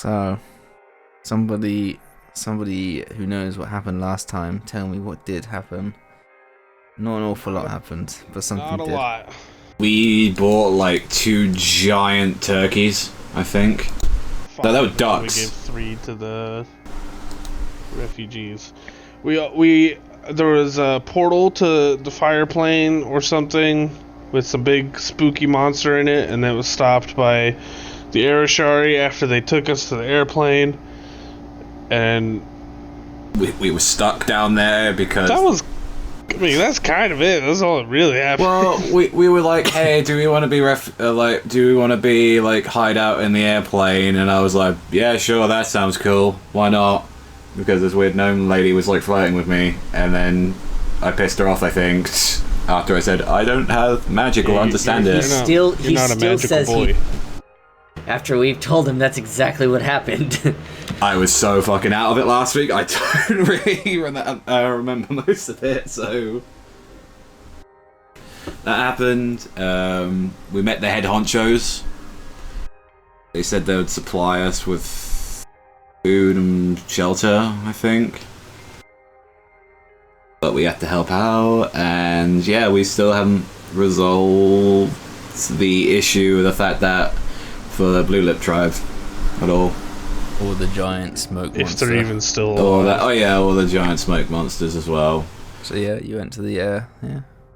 So, somebody who knows what happened last time, tell me what did happen. Not an awful lot happened, but something Not a did. lot. We bought like 2 giant turkeys, I think. No, that were ducks. We gave 3 to the refugees. There was a portal to the fire plane or something with some big spooky monster in it, and that was stopped by the Arashari after they took us to the airplane. And we were stuck down there because that's kind of it. That's all that really happened. Well, we were like, hey, do we want to be hide out in the airplane? And I was like, yeah, sure, that sounds cool. Why not? Because this weird gnome lady was like flirting with me, and then I pissed her off, I think, after I said I don't have magic or understand it. You're not a magical boy. After we've told him that's exactly what happened. I was so fucking out of it last week. I don't really remember most of it. So that happened. We met the head honchos. They said they would supply us with food and shelter, I think. But we have to help out, and yeah, we still haven't resolved the issue of the fact that for the Blue Lip tribe at all. Or the giant smoke monster. If they're even still alive. Or the giant smoke monsters as well. So yeah, you went to the yeah,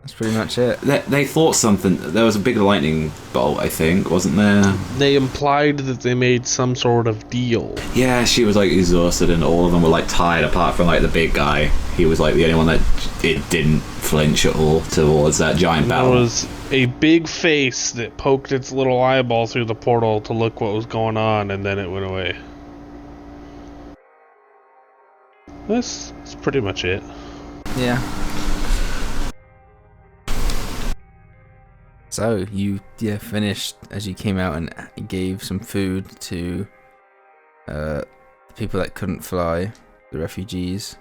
that's pretty much it. They thought something. There was a big lightning bolt, I think, wasn't there? They implied that they made some sort of deal. Yeah, she was like exhausted, and all of them were like tired, apart from like the big guy. He was like the only one that it didn't flinch at all towards that giant battle. There was a big face that poked its little eyeball through the portal to look what was going on, and then it went away. That's pretty much it. Yeah. So you finished as you came out and gave some food to the people that couldn't fly, the refugees.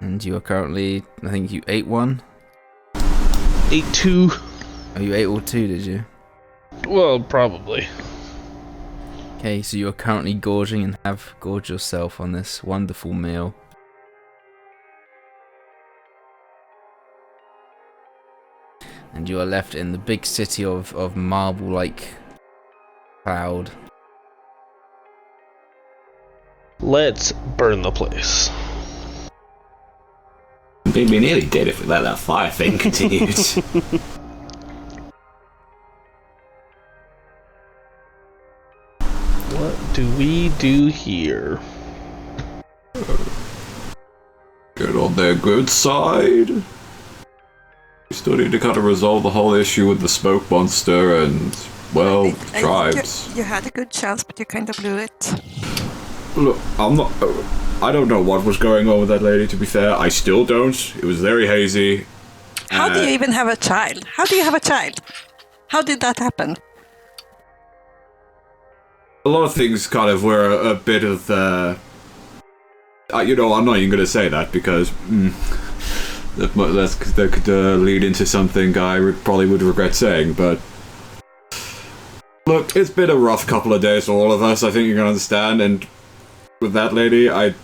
And you are currently, I think you ate one? Ate 2. Oh, you ate all 2, did you? Well, probably. Okay, so you are currently gorging and have gorged yourself on this wonderful meal. And you are left in the big city of marble-like cloud. Let's burn the place. We'd be nearly dead if we let that fire thing continued. What do we do here? Get on their good side. We still need to kind of resolve the whole issue with the smoke monster and, well, tribes. You had a good chance, but you kind of blew it. Look, I don't know what was going on with that lady, to be fair. I still don't. It was very hazy. How do you even have a child? How do you have a child? How did that happen? A lot of things kind of were a bit of, I'm not even going to say that because that could lead into something I probably would regret saying, but look, it's been a rough couple of days for all of us, I think you can understand, and with that lady, I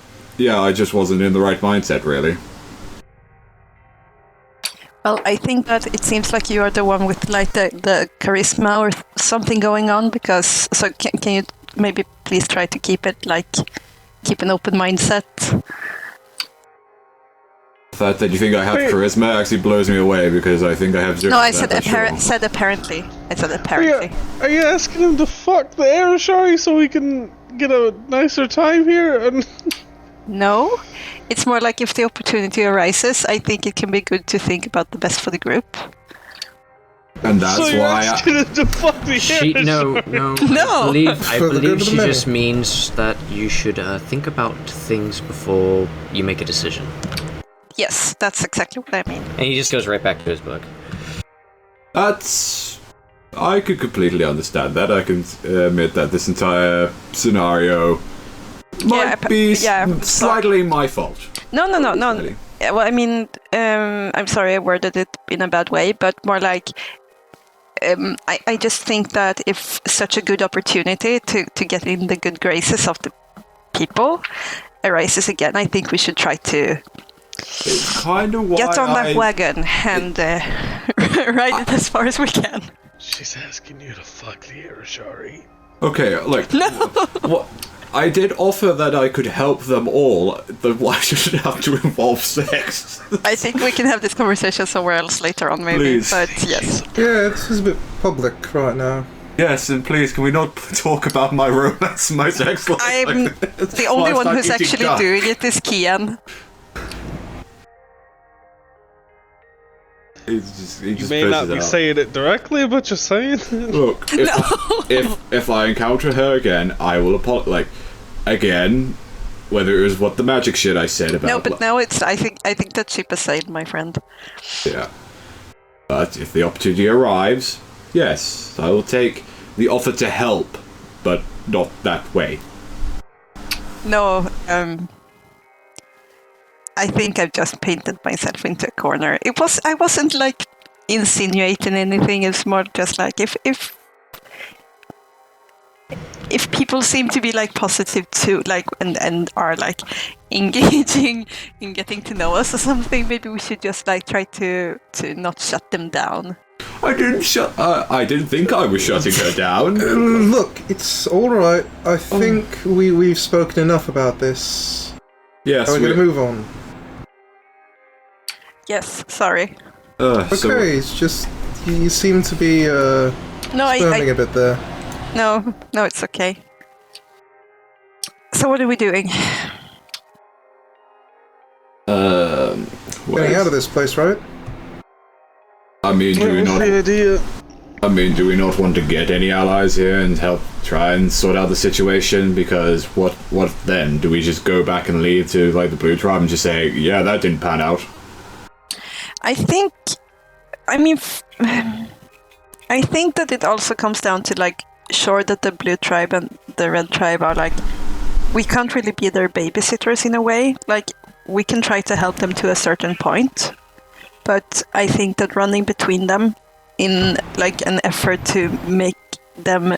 just wasn't in the right mindset, really. Well, I think that it seems like you are the one with like the charisma or something going on, because so can you maybe please try to keep an open mindset? The fact that you think I have charisma actually blows me away, because I think I have zero. No, I said apparently. I said apparently. Are you asking him to fuck the Arashari so we can get a nicer time here? No, it's more like if the opportunity arises, I think it can be good to think about the best for the group. And that's so you're why asking him to fuck the No. No. I believe she just means that you should think about things before you make a decision. Yes, that's exactly what I mean. And he just goes right back to his book. I could completely understand that. I can admit that this entire scenario might be slightly my fault. No. Yeah, well, I mean, I'm sorry I worded it in a bad way, but more like I just think that if such a good opportunity to get in the good graces of the people arises again, I think we should try to It's kind of why get on that wagon and ride it as far as we can. She's asking you to fuck the Arashari. Okay, like, what? I did offer that I could help them all, but why should it have to involve sex? I think we can have this conversation somewhere else later on, maybe. Please. But yes. Yeah, this is a bit public right now. Yes, and please, can we not talk about my romance and my sex life? I'm the only one who's actually doing it is Kian. He You just may pisses not be out. saying it directly, but you're saying it. Look, if I encounter her again, I will apologize. Again, whether it was what the magic shit I said about. No, but now it's. I think that ship has sailed, my friend. Yeah. But if the opportunity arrives, yes, I will take the offer to help, but not that way. No, I think I've just painted myself into a corner. I wasn't like insinuating anything. It's more just like if people seem to be like positive too, like and are like engaging in getting to know us or something, maybe we should just like try to not shut them down. I didn't think I was shutting her down. Look, it's alright. I think we've spoken enough about this. Yes, Are we going to move on? Yes, sorry. Okay, it's just you seem to be squirming a bit there. No, it's okay. So what are we doing? Getting out of this place, right? I mean, do we not? idea? I mean, do we not want to get any allies here and help try and sort out the situation? Because what then? Do we just go back and leave to like the Blue Tribe and just say, yeah, that didn't pan out? I think that it also comes down to like, sure that the Blue Tribe and the Red Tribe are like, we can't really be their babysitters in a way. Like, we can try to help them to a certain point, but I think that running between them in like an effort to make them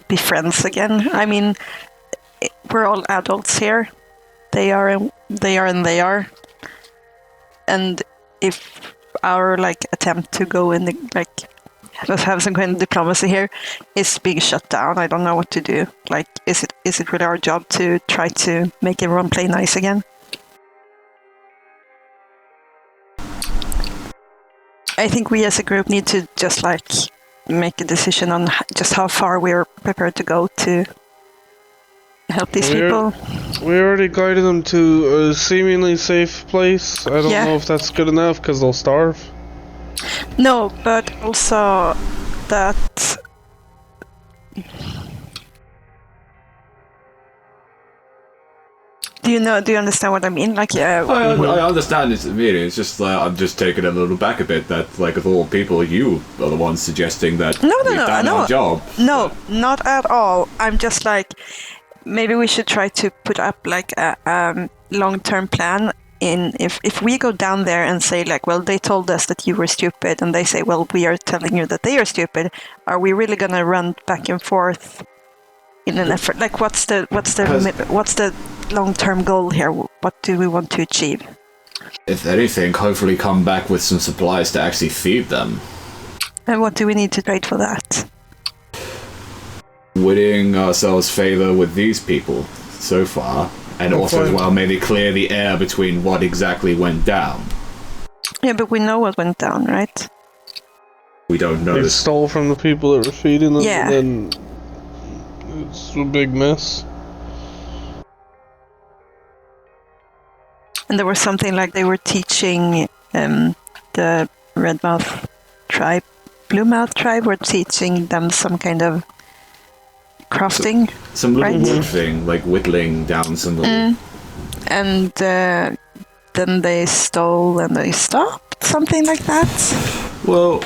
be friends again. I mean, we're all adults here. They are, and if our like attempt to go in the like have some kind of diplomacy here is being shut down, I don't know what to do. Like, is it really our job to try to make everyone play nice again? I think we as a group need to just like make a decision on just how far we're prepared to go to help these people. We already guided them to a seemingly safe place. I don't know if that's good enough because they'll starve. No, but also that do you understand what I mean? Like, yeah, I understand it. It's just I'm just taking it a little back a bit. That like of all people, you are the ones suggesting that we've done our job. No, not at all. I'm just like, maybe we should try to put up like a long-term plan. If we go down there and say like, well, they told us that you were stupid, and they say, well, we are telling you that they are stupid, are we really gonna run back and forth in an effort? Like, what's the long-term goal here? What do we want to achieve? If anything, hopefully come back with some supplies to actually feed them. And what do we need to trade for that? Winning ourselves favor with these people so far. And also as well, maybe clear the air between what exactly went down. Yeah, but we know what went down, right? We don't know. They stole from the people that were feeding them, Yeah. and then it's a big mess. And there was something like they were teaching the Redmouth tribe, Bluemouth tribe, were teaching them some kind of crafting. Some little right? wood thing, like whittling down some little... And then they stole and they stopped, something like that. Well,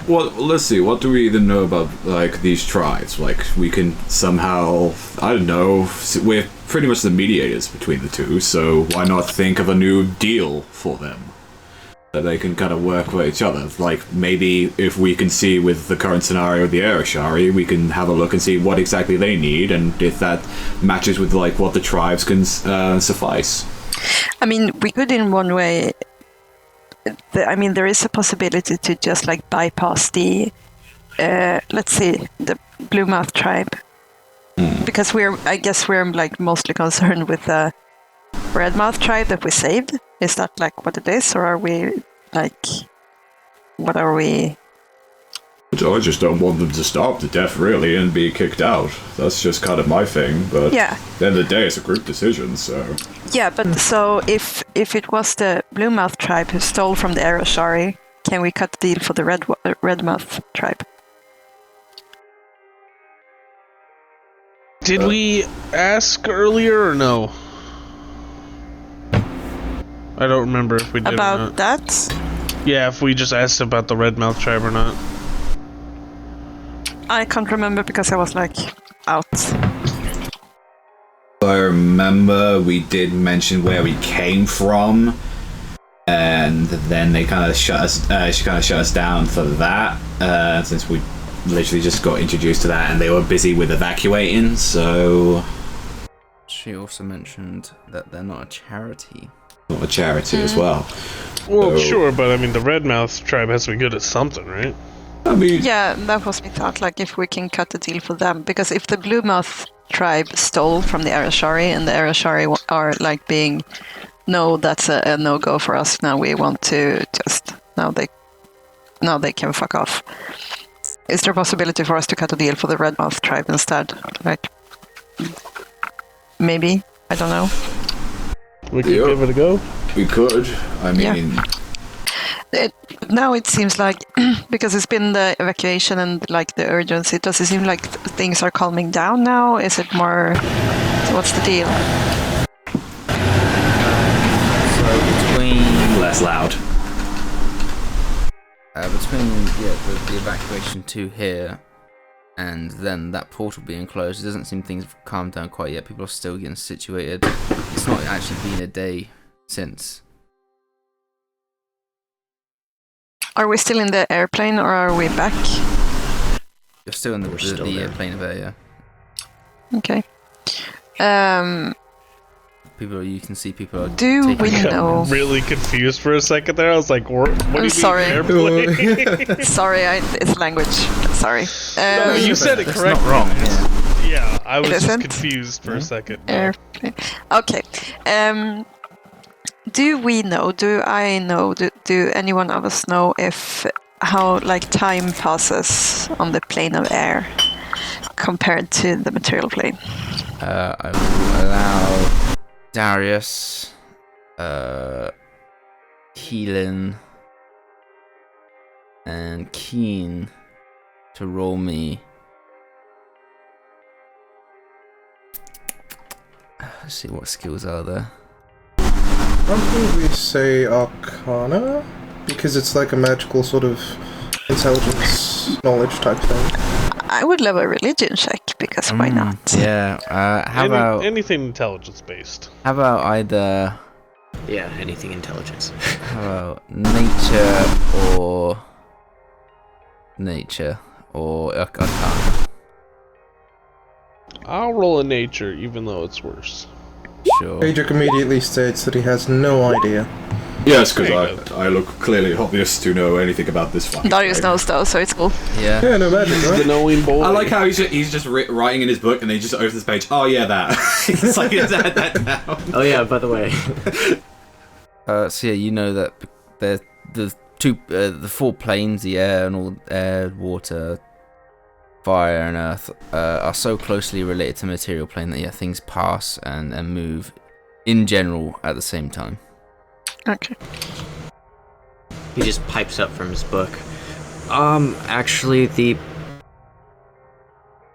let's see, what do we even know about, like, these tribes? Like, we can somehow, I don't know, we're pretty much the mediators between the two, so why not think of a new deal for them? that they can kind of work with each other. Like, maybe if we can see with the current scenario of the Arashari, we can have a look and see what exactly they need, and if that matches with, like, what the tribes can suffice. I mean, we could in one way... there is a possibility to just, like, bypass the... let's see, the Bluemouth tribe. Because I guess we're, like, mostly concerned with the Redmouth tribe that we saved. Is that, like, what it is? Or are we, like... What are we... I just don't want them to starve to death, really, and be kicked out. That's just kind of my thing, but Yeah. at the end of the day, it's a group decision, so... Yeah, but so if it was the Bluemouth tribe who stole from the Arashari, can we cut the deal for the Redmouth tribe? Did we ask earlier or no? I don't remember if we did or About not. that? Yeah, if we just asked about the Redmouth tribe or not. I can't remember because I was, like, out. I remember we did mention where we came from, and then they kind of shut us down for that, since we literally just got introduced to that, and they were busy with evacuating. So She also mentioned that they're not a charity. not a charity as well. Well, So- sure, but I mean, the Redmouth tribe has to be good at something, right? I mean, Yeah, that was my thought, like, if we can cut the deal for them. Because if the Bluemouth tribe stole from the Arashari, and the Arashari are, like, being, no, that's a no-go for us, now we want to just, now they can fuck off. Is there a possibility for us to cut a deal for the Redmouth tribe instead? Like, maybe? I don't know. We could Yeah. give it a go. we could. I mean, Now it seems like, because it's been the evacuation and, like, the urgency, does it seem like things are calming down now? Is it more... So what's the deal? So between less loud. the evacuation to here and then that portal being closed, it doesn't seem things have calmed down quite yet. People are still getting situated. It's not actually been a day since. Are we still in the airplane or are we back? You're still in the still there. plane of air, yeah. Okay. You can see people are Do taking we it. know? I'm really confused for a second there. I was like, what do you mean sorry. airplane? Sorry, it's language. Sorry. No, you said it That's correctly. not wrong. Yeah. Yeah, I was just isn't? confused for a second. Airplane. Okay. Do we know? Do I know? Do anyone of us know if how, like, time passes on the plane of air compared to the material plane? I will allow Darius, Keelan, and Keen to roll me. Let's see what skills are there. Why don't we say Arcana? Because it's like a magical sort of intelligence, knowledge type thing. I would love a religion check because why not? Yeah. How about anything intelligence based? either Yeah, anything intelligence. nature or Arcana? I'll roll a nature, even though it's worse. Sure. Adric immediately states that he has no idea. Yes, There you because I look clearly obvious to know anything about this fucking Darius thing. knows though, so it's cool. Yeah. Yeah, no magic, The right? knowing boy. I like how he's just writing in his book, and then he just opens this page. Oh yeah, that. It's like he's had that down. Oh yeah, by the way. So yeah, you know that the four planes, the air and all air, water, fire and earth, are so closely related to material plane that things pass and move in general at the same time. Okay. He just pipes up from his book. Actually, the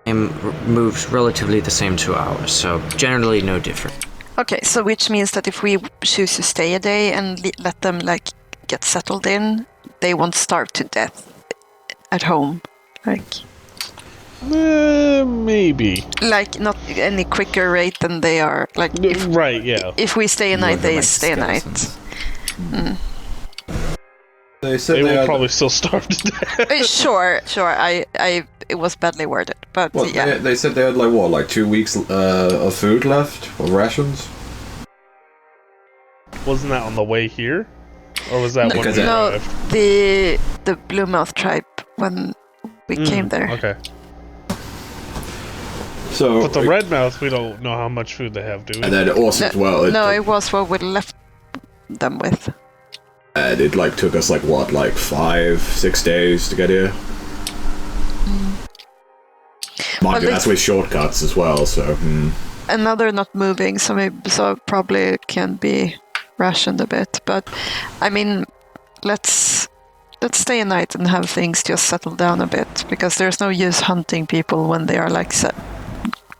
moves relatively the same to ours, so generally no different. Okay, so which means that if we choose to stay a day and let them, like, get settled in, they won't starve to death at home. Maybe. Like not any quicker rate than they are. Like Right, yeah. if we stay a night, Wonder they like stay a night. skeletons. They said They they will had, probably still starve to death. Sure. It was badly worded, but what, yeah. they said they had like 2 weeks of food left, or rations. Wasn't that on the way here? Or was that when we No, arrived? the Bluemouth tribe when we came there. Okay. So, But the Redmouth, we don't know how much food they have, do we? and then also as well, It was what we left them with. and it like took us like 5-6 days to get here. Mind you, that's with shortcuts as well. So. And now they're not moving, so probably can be rationed a bit. But I mean, let's stay a night and have things just settle down a bit, because there's no use hunting people when they are like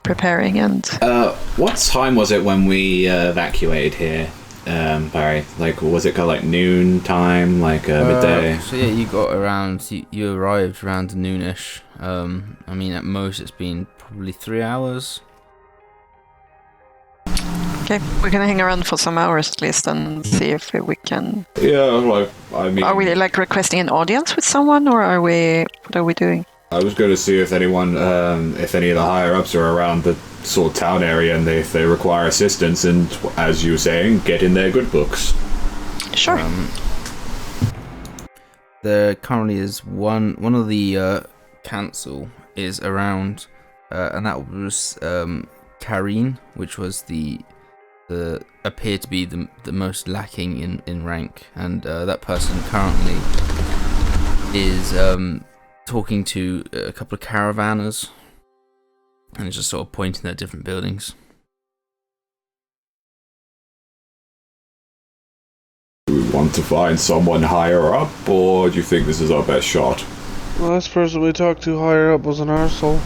preparing and. What time was it when we evacuated here, Barry? Like, was it kind of like noon time, like midday? So yeah, you got around. You arrived around noonish. I mean, at most it's been probably 3 hours. Okay, we're gonna hang around for some hours at least and see if we can. Yeah, like I mean, Are we like requesting an audience with someone, or are we? What are we doing? I was going to see if anyone, if any of the higher ups are around the sort of town area, and if they require assistance, and as you were saying, get in their good books. Sure. There currently is one of the council is around, and that was Karine, which was the appeared to be the most lacking in rank, and that person currently is talking to a couple of caravanners, and is just sort of pointing at different buildings. Do we want to find someone higher up, or do you think this is our best shot? The last person we talked to higher up was an arsehole.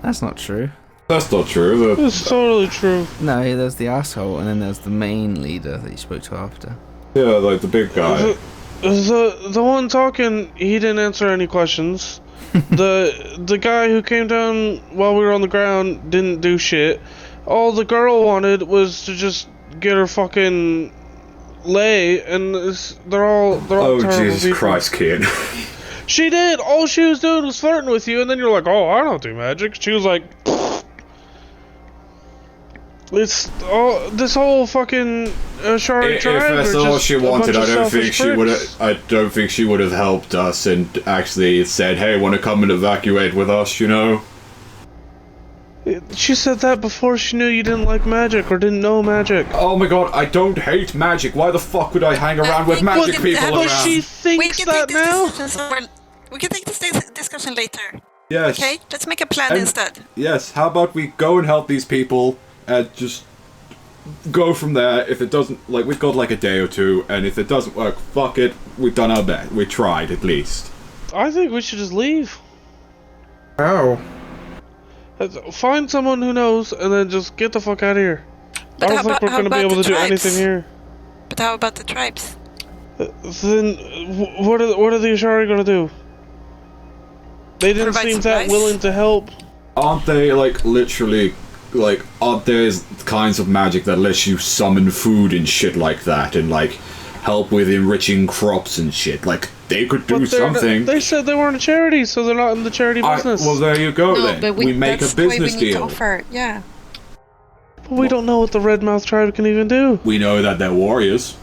That's not true. That's not true. It's totally true. No, there's the asshole, and then there's the main leader that you spoke to after. Yeah, like the big guy. The one talking, he didn't answer any questions. The guy who came down while we were on the ground didn't do shit. All the girl wanted was to just get her fucking lay, and they're all Oh, terrible Jesus people. Christ, kid. She did. All she was doing was flirting with you, and then you're like, "Oh, I don't do magic." She was like, "It's all this whole fucking Shari If tribe." that's are all just she a wanted, bunch of I don't think selfish she would pricks. have. I don't think she would have helped us and actually said, "Hey, want to come and evacuate with us?" You know. She said that before she knew you didn't like magic or didn't know magic. Oh my God, I don't hate magic. Why the fuck would I hang around with magic people But around? she thinks that now. We can take this discussion later. Yes. Okay, let's make a plan And- instead. Yes. How about we go and help these people and just go from there? If it doesn't, like, we've got like a day or two, and if it doesn't work, fuck it. We've done our best. We tried at least. I think we should just leave. Ow. Find someone who knows, and then just get the fuck out of here. But I how don't think about- we're how going to be about able to the do tribes? anything here. But how about the tribes? Then, what are the Ashari going to do? They didn't Provide seem that supplies? willing to help. Aren't they like literally? Like, aren't there kinds of magic that lets you summon food and shit like that, and like help with enriching crops and shit? Like, they could do But they're not- something. They said they weren't a charity, so they're not in the charity business. Well, there you go then. We make a business deal. Yeah. But we don't know what the Redmouth tribe can even do. We know that they're warriors.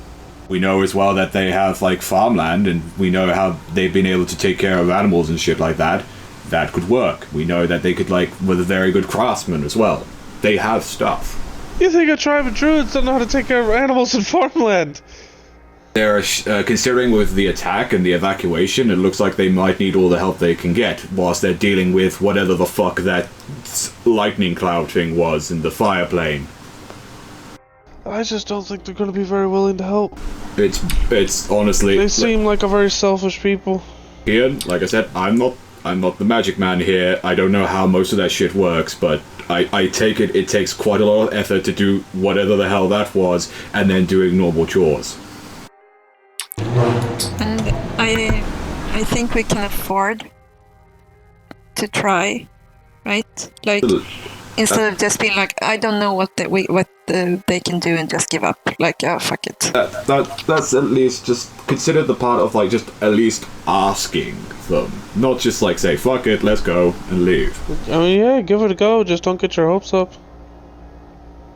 We know as well that they have like farmland, and we know how they've been able to take care of animals and shit like that. That could work. We know that they could like were very good craftsmen as well. They have stuff. You think a tribe of druids don't know how to take care of animals and farmland? They're considering with the attack and the evacuation, it looks like they might need all the help they can get whilst they're dealing with whatever the fuck that lightning cloud thing was in the fire plane. I just don't think they're going to be very willing to help. It's honestly. They seem like a very selfish people. Ian, like I said, I'm not the magic man here. I don't know how most of that shit works, but I take it takes quite a lot of effort to do whatever the hell that was, and then doing normal chores. And I think we can afford to try, right? Like, instead of just being like, I don't know what they can do and just give up. Like, oh, fuck it. That's at least just consider the part of like just at least asking them, not just like say fuck it, let's go and leave. I mean, yeah, give it a go. Just don't get your hopes up.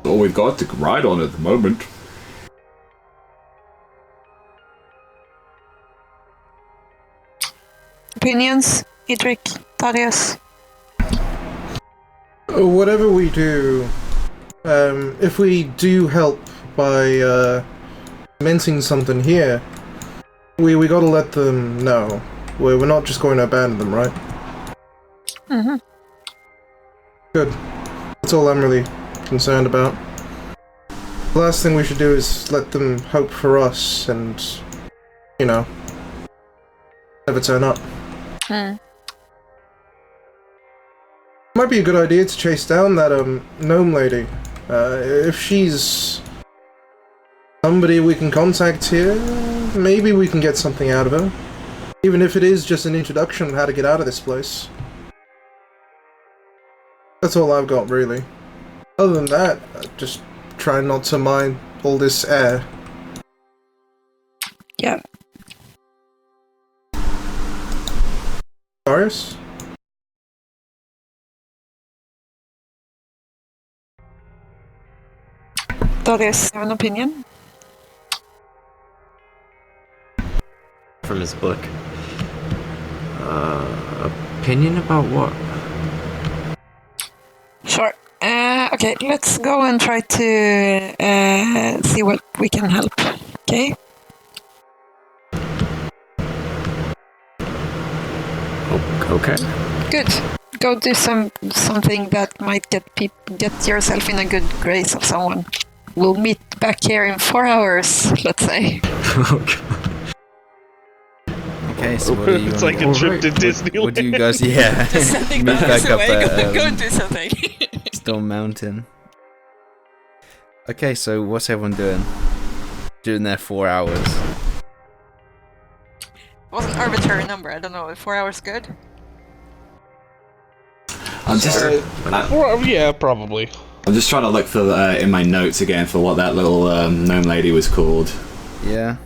All we've got to ride on at the moment. Opinions, Idrik, Thaddeus? Whatever we do, if we do help by minting something here, we gotta let them know. We're not just going to abandon them, right? Mm-hmm. Good. That's all I'm really concerned about. The last thing we should do is let them hope for us and, you know, never turn up. Might be a good idea to chase down that gnome lady. If she's somebody we can contact here, maybe we can get something out of her. Even if it is just an introduction on how to get out of this place. That's all I've got, really. Other than that, just try not to mind all this air. Yeah. Darius? Thaddeus, have an opinion? From his book. Opinion about what? Sure. Okay, let's go and try to see what we can help. Okay? Okay. Good. Go do something that might get yourself in a good grace of someone. We'll meet back here in 4 hours, let's say. Okay, so what do you It's like a trip to Disneyland. What do you guys, yeah, meet back up at Go and do something. Storm Mountain. Okay, so what's everyone doing during their 4 hours? It was an arbitrary number, I don't know. 4 hours good? I'm just, Yeah, probably. I'm just trying to look for in my notes again for what that little gnome lady was called. Yeah.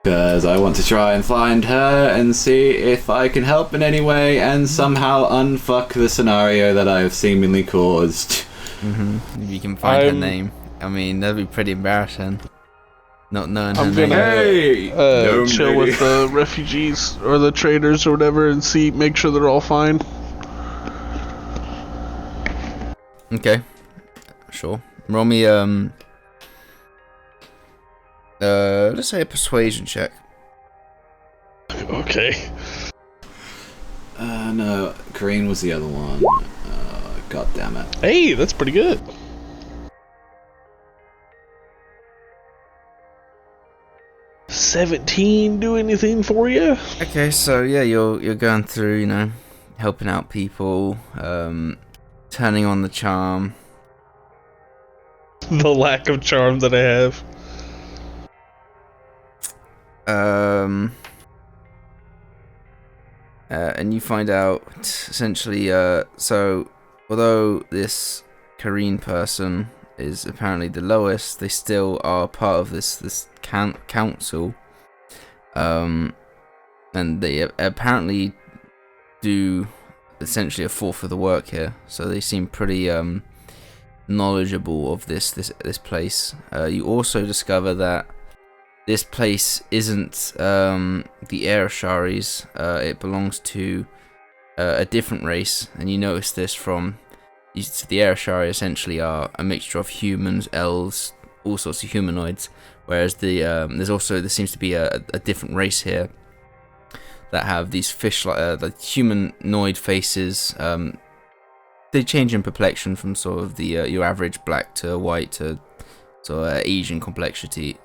Because I want to try and find her and see if I can help in any way and somehow unfuck the scenario that I have seemingly caused. If you can find her name. I mean, that'd be pretty embarrassing. Not knowing her I'm name. gonna Hey! chill Gnome lady. with the refugees or the traders or whatever and make sure they're all fine. Okay. Sure. Roll me, let's say a persuasion check. Okay. No, Green was the other one. God damn it. Hey, that's pretty good. 17 do anything for you? Okay, so yeah, you're going through, you know, helping out people, turning on the charm. The lack of charm that I have. And you find out essentially, so although this Kareen person is apparently the lowest, they still are part of this council, and they apparently do essentially a fourth of the work here. So they seem pretty knowledgeable of this place. You also discover that this place isn't the Aerisharis. It belongs to a different race, and you notice this from the Aerishari essentially are a mixture of humans, elves, all sorts of humanoids. Whereas there seems to be a different race here that have these like humanoid faces. They change in complexion from sort of the your average black to white to sort of Asian complexity.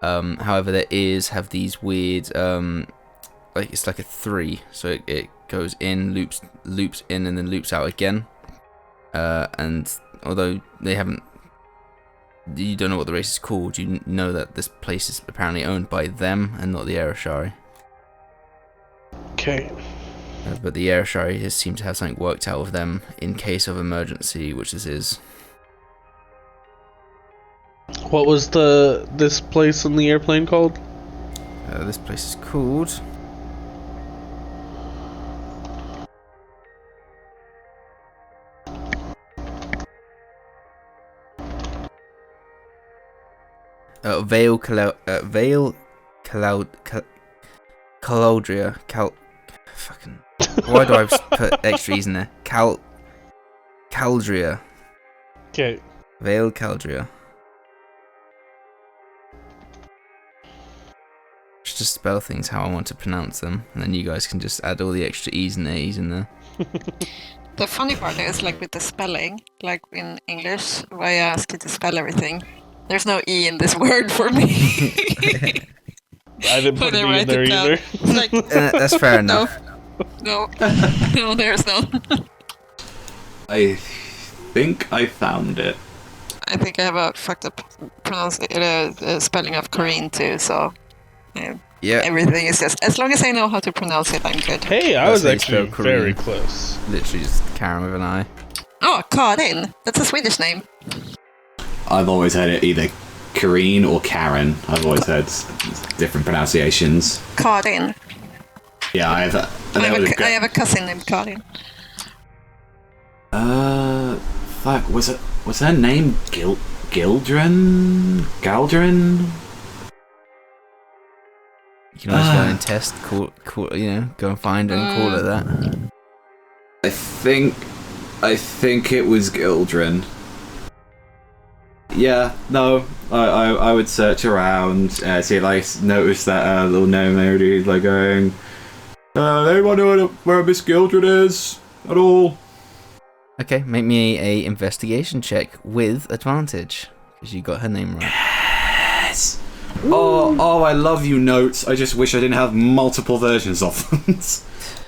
However, their ears have these weird, like it's like a 3, so it goes in, loops in, and then loops out again. And although you don't know what the race is called, you know that this place is apparently owned by them and not the Aerishari. Okay. But the Aerishari seem to have something worked out with them in case of emergency, which this is. What was this place in the airplane called? This place is called... Vale Caloudria. Fucking... Why do I put extra E's in there? Caldria. Okay. Vale Caldria. Just spell things how I want to pronounce them, and then you guys can just add all the extra E's and A's in there. The funny part is, like with the spelling, like in English, where I ask you to spell everything, there's no E in this word for me. I didn't put an E in there either. It's like, That's fair enough. no, there's no. I think I found it. I think I have a fucked up spelling of Korean too, so Yeah. everything is just, as long as I know how to pronounce it, I'm good. Hey, I That's was how you actually spell very Korean. close. Literally just Karen with an I. Oh, Karin. That's a Swedish name. I've always had it either Kareen or Karen. I've always had different pronunciations. Karin. Yeah, I have a cousin named Karin. Fuck, was her name Gildren? Galdrin? You can always go and test, call, go and find it and call it that. I think it was Gildren. Yeah, no, I would search around, see if I notice that little gnome lady like going, anyone know where Miss Gildren is at all? Okay, make me a investigation check with advantage, because you got her name right. Yes! Oh, I love you, notes. I just wish I didn't have multiple versions of them.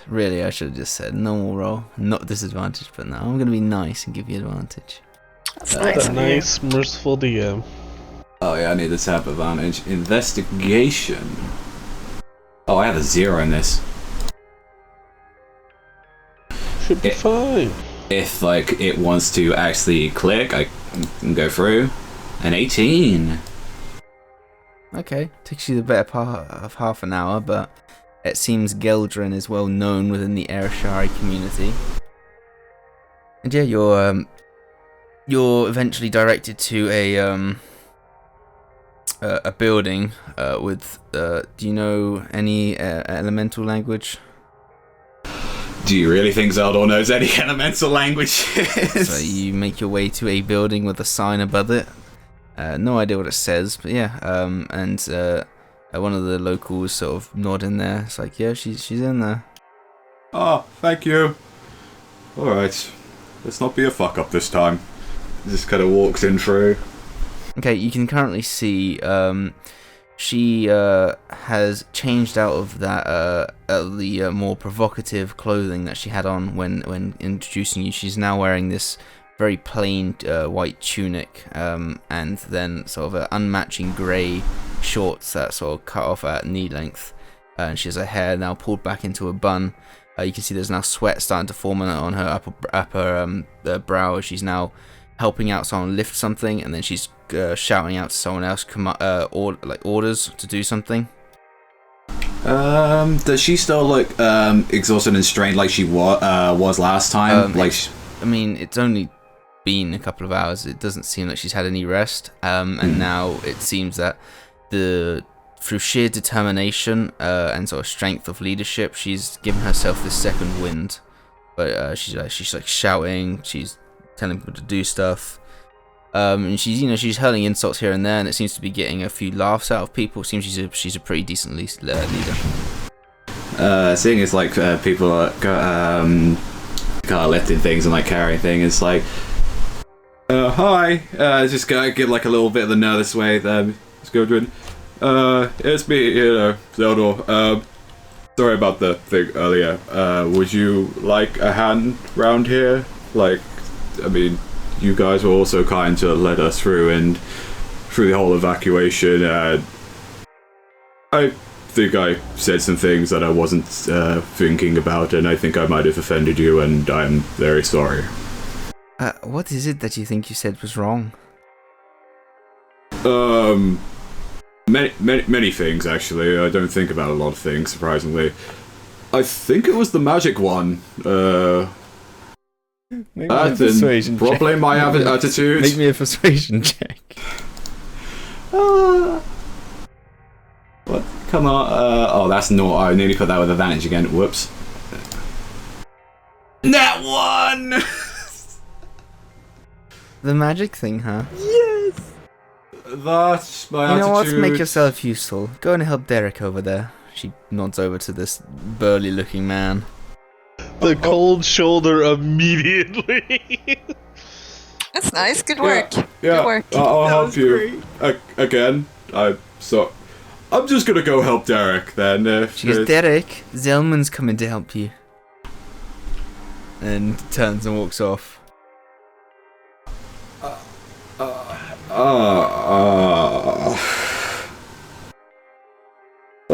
Really, I should have just said normal roll, not disadvantage, but no, I'm going to be nice and give you advantage. That's nice. A nice, merciful DM. Oh yeah, I need the tab advantage. Investigation. Oh, I have a 0 in this. Should be fine. If like it wants to actually click, I can go through. An 18. Okay, takes you the better part of half an hour, but it seems Geldrin is well known within the Ayrshire community. And yeah, you're eventually directed to a building with. Do you know any elemental language? Do you really think Zeldor knows any elemental languages? So you make your way to a building with a sign above it. No idea what it says, but yeah. And one of the locals sort of nod in there. It's like, yeah, she's in there. Oh, thank you. Alright. Let's not be a fuck up this time. Just kind of walks in through. Okay, you can currently see she has changed out of that the more provocative clothing that she had on when introducing you. She's now wearing this very plain white tunic and then sort of unmatching grey shorts that sort of cut off at knee length. And she has her hair now pulled back into a bun. You can see there's now sweat starting to form on her upper brow as she's now helping out someone lift something, and then she's shouting out to someone else orders to do something. Does she still look exhausted and strained like she was last time? I mean, it's only been a couple of hours. It doesn't seem like she's had any rest. And now it seems that through sheer determination and sort of strength of leadership, she's given herself this second wind. But she's like shouting. She's telling people to do stuff. And she's hurling insults here and there, and it seems to be getting a few laughs out of people. It seems she's a pretty decent leader. Seeing as like people are kind of lifting things and like carrying things, it's like, hi, just gotta give like a little bit of the nervous way. Skildred, it's me, Zeldor. Sorry about the thing earlier. Would you like a hand round here? Like, I mean, you guys were also kind to let us through and through the whole evacuation. I think I said some things that I wasn't thinking about, and I think I might have offended you, and I'm very sorry. What is it that you think you said was wrong? Many things, actually. I don't think about a lot of things, surprisingly. I think it was the magic one. Make me a persuasion check. Probably my attitude. Make me a persuasion check. What? Come on. Oh, that's not. I nearly put that with advantage again. Whoops. That one! The magic thing, huh? Yes! That's my attitude. You know what? Make yourself useful. Go and help Derek over there. She nods over to this burly-looking man. The cold shoulder immediately. That's nice. Good work. Yeah, Good work. I'll help you. Again, I'm just gonna go help Derek then. She goes, Derek, Zelman's coming to help you. And turns and walks off.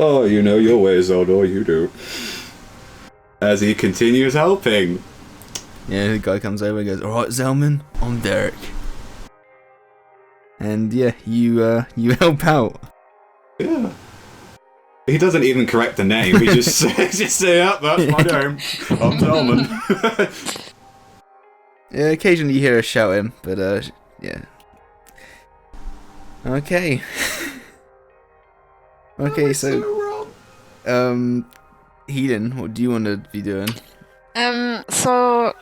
Oh, you know your ways, Eldor, you do. As he continues helping. Yeah, the guy comes over and goes, alright, Zelman, I'm Derek. And yeah, you help out. Yeah. He doesn't even correct the name, he just say, yeah, that's my name. I'm Zelman. Yeah, occasionally you hear her shouting, but yeah. Okay. Okay, so Heaton, what do you want to be doing? So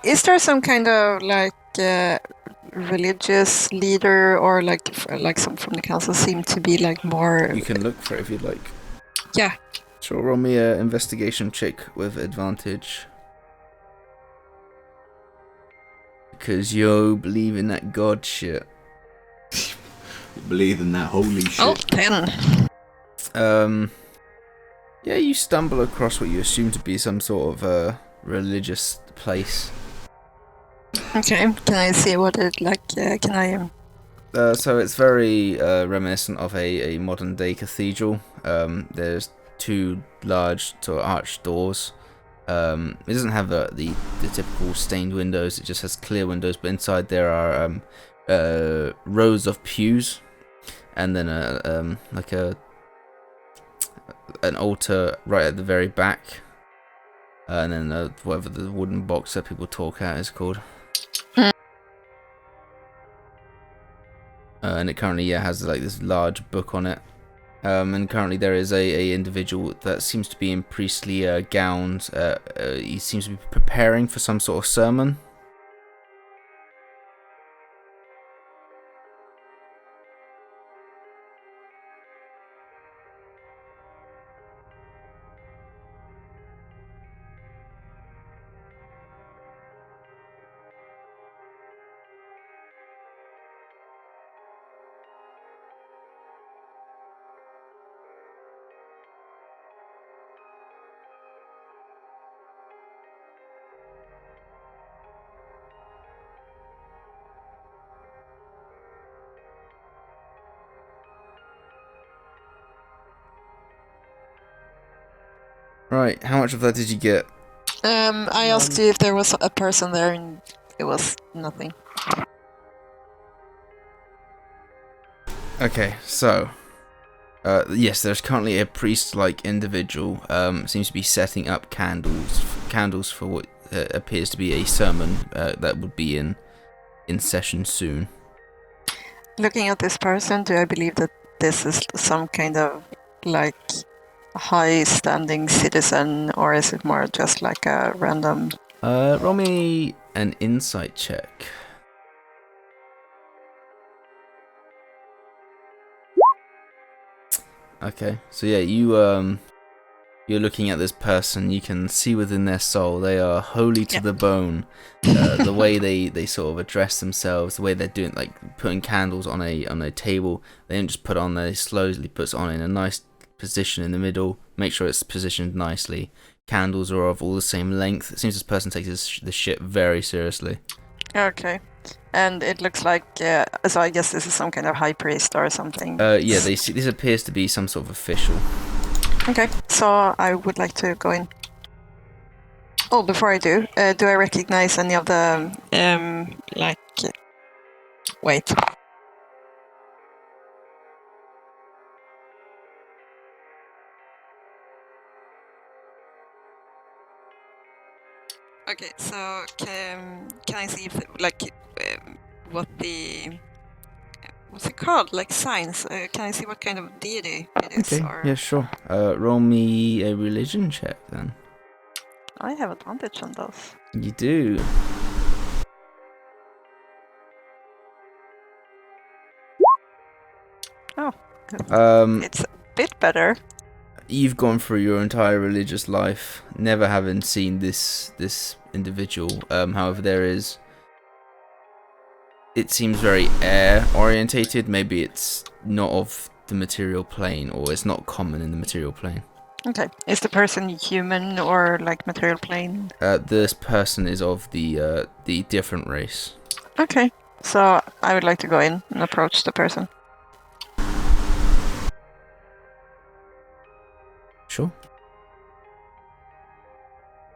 is there some kind of like religious leader or like some from the council seem to be like more? You can look for it if you'd like. Yeah. Sure, roll me an investigation check with advantage. Because you believe in that god shit. You believe in that holy shit. Oh, 10. Yeah, you stumble across what you assume to be some sort of religious place. Okay, can I see what it like? Can I? So it's very reminiscent of a modern day cathedral. There's two large sort of arched doors. It doesn't have the typical stained windows. It just has clear windows, but inside there are rows of pews, and then an altar right at the very back, and then whatever the wooden box that people talk at is called. And it currently has like this large book on it. And currently there is a individual that seems to be in priestly gowns. He seems to be preparing for some sort of sermon. Right, how much of that did you get? I asked you if there was a person there, and it was nothing. Okay, so yes, there's currently a priest-like individual. Seems to be setting up candles for what appears to be a sermon that would be in session soon. Looking at this person, do I believe that this is some kind of like high-standing citizen, or is it more just like a random? Roll me an insight check. Okay, so yeah, you're looking at this person. You can see within their soul they are holy to the bone. The way they sort of address themselves, the way they're doing, like putting candles on a table. They don't just put it on there; they slowly puts it on in a nice position in the middle. Make sure it's positioned nicely. Candles are of all the same length. It seems this person takes this shit very seriously. Okay. And it looks like, so I guess this is some kind of high priest or something. Yeah, this appears to be some sort of official. Okay, so I would like to go in. Oh, before I do I recognize any of the, wait. Okay, so can I see if what the what's it called? Like signs? Can I see what kind of deity it is? Okay, Or yeah, sure. Roll me a religion check then. I have advantage on those. You do. Oh, Um, it's a bit better. you've gone through your entire religious life, never having seen this individual. However, it seems very air orientated. Maybe it's not of the material plane, or it's not common in the material plane. Okay, is the person human or like material plane? This person is of the different race. Okay, so I would like to go in and approach the person. Sure.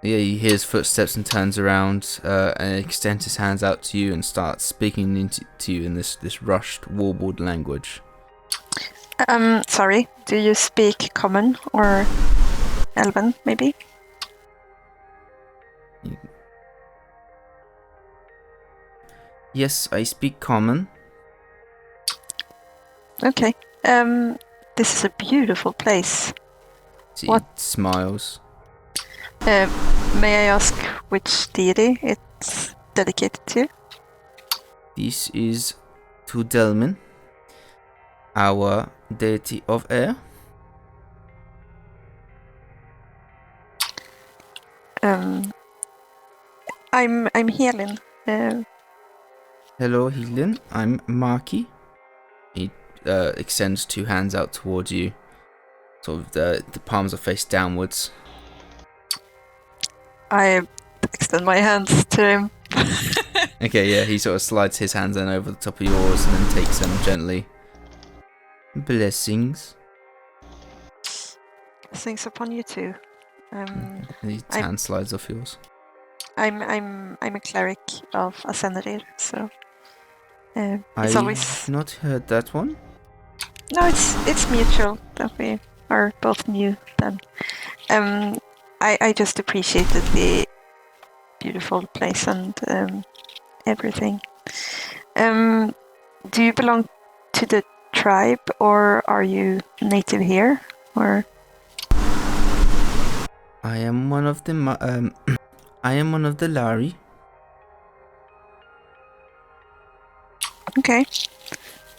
Yeah, he hears footsteps and turns around and extends his hands out to you and starts speaking to you in this rushed, warbled language. Sorry, do you speak common or elven, maybe? Yes, I speak common. Okay. This is a beautiful place. He What? smiles. May I ask which deity it's dedicated to? This is to Delmin, our deity of air. I'm Helen. Hello, Helen. I'm Maki. He extends two hands out towards you. Sort of the palms are faced downwards. I extend my hands to him. Okay, yeah, he sort of slides his hands then over the top of yours and then takes them gently. Blessings. Blessings upon you too. And his hand slides off yours. I'm a cleric of Ascendir, so it's I've always not heard that one. no, it's mutual that we are both new. Then, I just appreciated the beautiful place and everything. Do you belong to the tribe, or are you native here, or? I am one of the I am one of the Lari. Okay.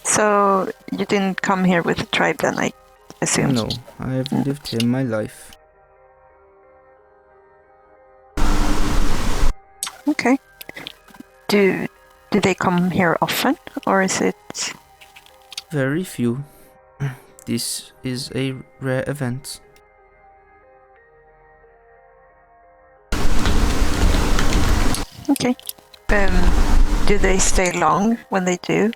So you didn't come here with the tribe then, I assume? No, I have lived here my life. Okay. Do they come here often, or is it? Very few. This is a rare event. Okay. Do they stay long when they do?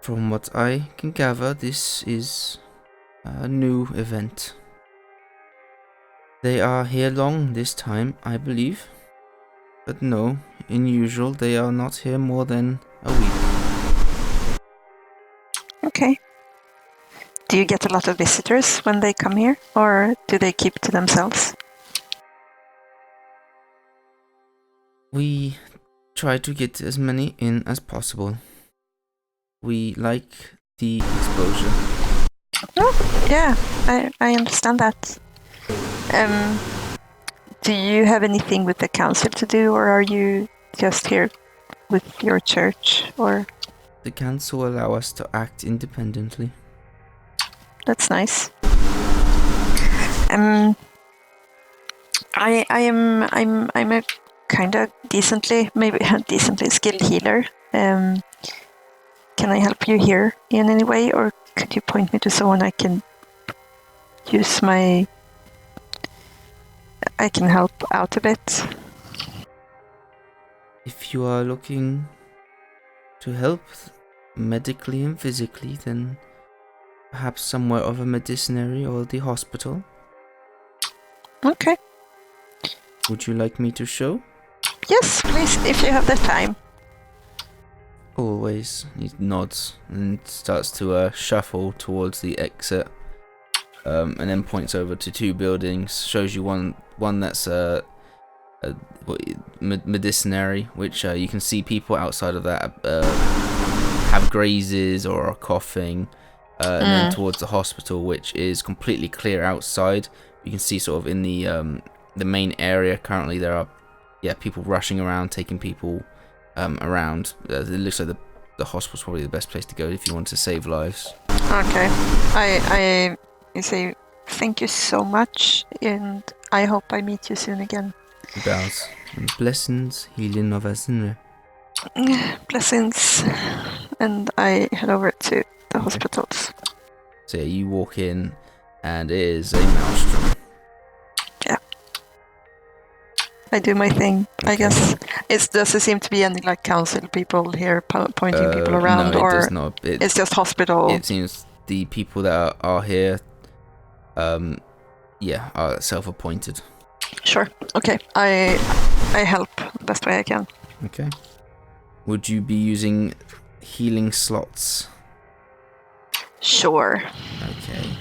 From what I can gather, this is a new event. They are here long this time, I believe. But no, in usual, they are not here more than a week. Okay. Do you get a lot of visitors when they come here, or do they keep to themselves? We try to get as many in as possible. We like the exposure. Oh, yeah, I understand that. Do you have anything with the council to do, or are you just here with your church, or? The council allow us to act independently. That's nice. I'm a kind of decently skilled healer. Can I help you here in any way, or could you point me to someone I can use I can help out a bit? If you are looking to help medically and physically, then perhaps somewhere of a medicinary or the hospital. Okay. Would you like me to show? Yes, please, if you have the time. Always. He nods and starts to shuffle towards the exit, and then points over to two buildings. Shows you one that's medicinary, which you can see people outside of that have grazes or are coughing, and then towards the hospital, which is completely clear outside. You can see sort of in the main area currently there are people rushing around, taking people around. It looks like the hospital's probably the best place to go if you want to save lives. Okay. I say thank you so much, and I hope I meet you soon again. Bows. Blessings, healing of Asinra. Blessings. And I head over to the hospitals. So you walk in, and it is a maelstrom. Yeah. I do my thing, I guess. Does there seem to be any like council people here pointing people around, no, it or does not. it's just hospital? It seems the people that are here, are self-appointed. Sure. Okay. I help the best way I can. Okay. Would you be using healing slots? Sure. Okay.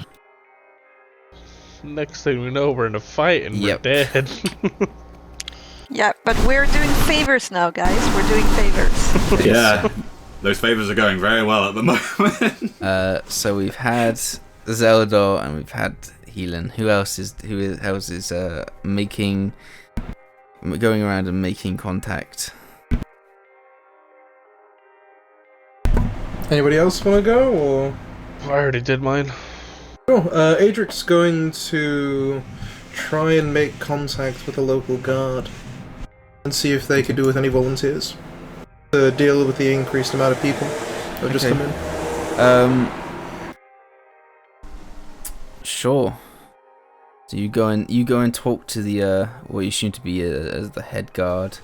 Next thing we know, we're in a fight and we're dead. Yeah, but we're doing favors now, guys. We're doing favors. Yeah, those favors are going very well at the moment. So we've had Zelda and we've had Healing. Who else is going around and making contact? Anybody else want to go, or? I already did mine. Cool. Adric's going to try and make contact with a local guard and see if they could do with any volunteers to deal with the increased amount of people that have just come in. Sure. So you go and talk to the what you assume to be as the head guard.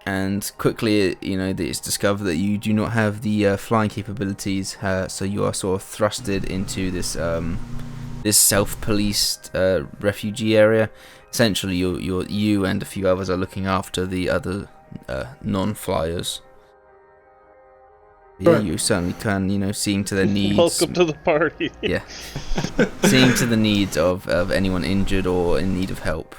And quickly, it's discovered that you do not have the flying capabilities, so you are sort of thrusted into this this self-policed refugee area. Essentially, you and a few others are looking after the other non-flyers. Yeah, you certainly can, seeing to their needs. Welcome to the party. Yeah. Seeing to the needs of anyone injured or in need of help.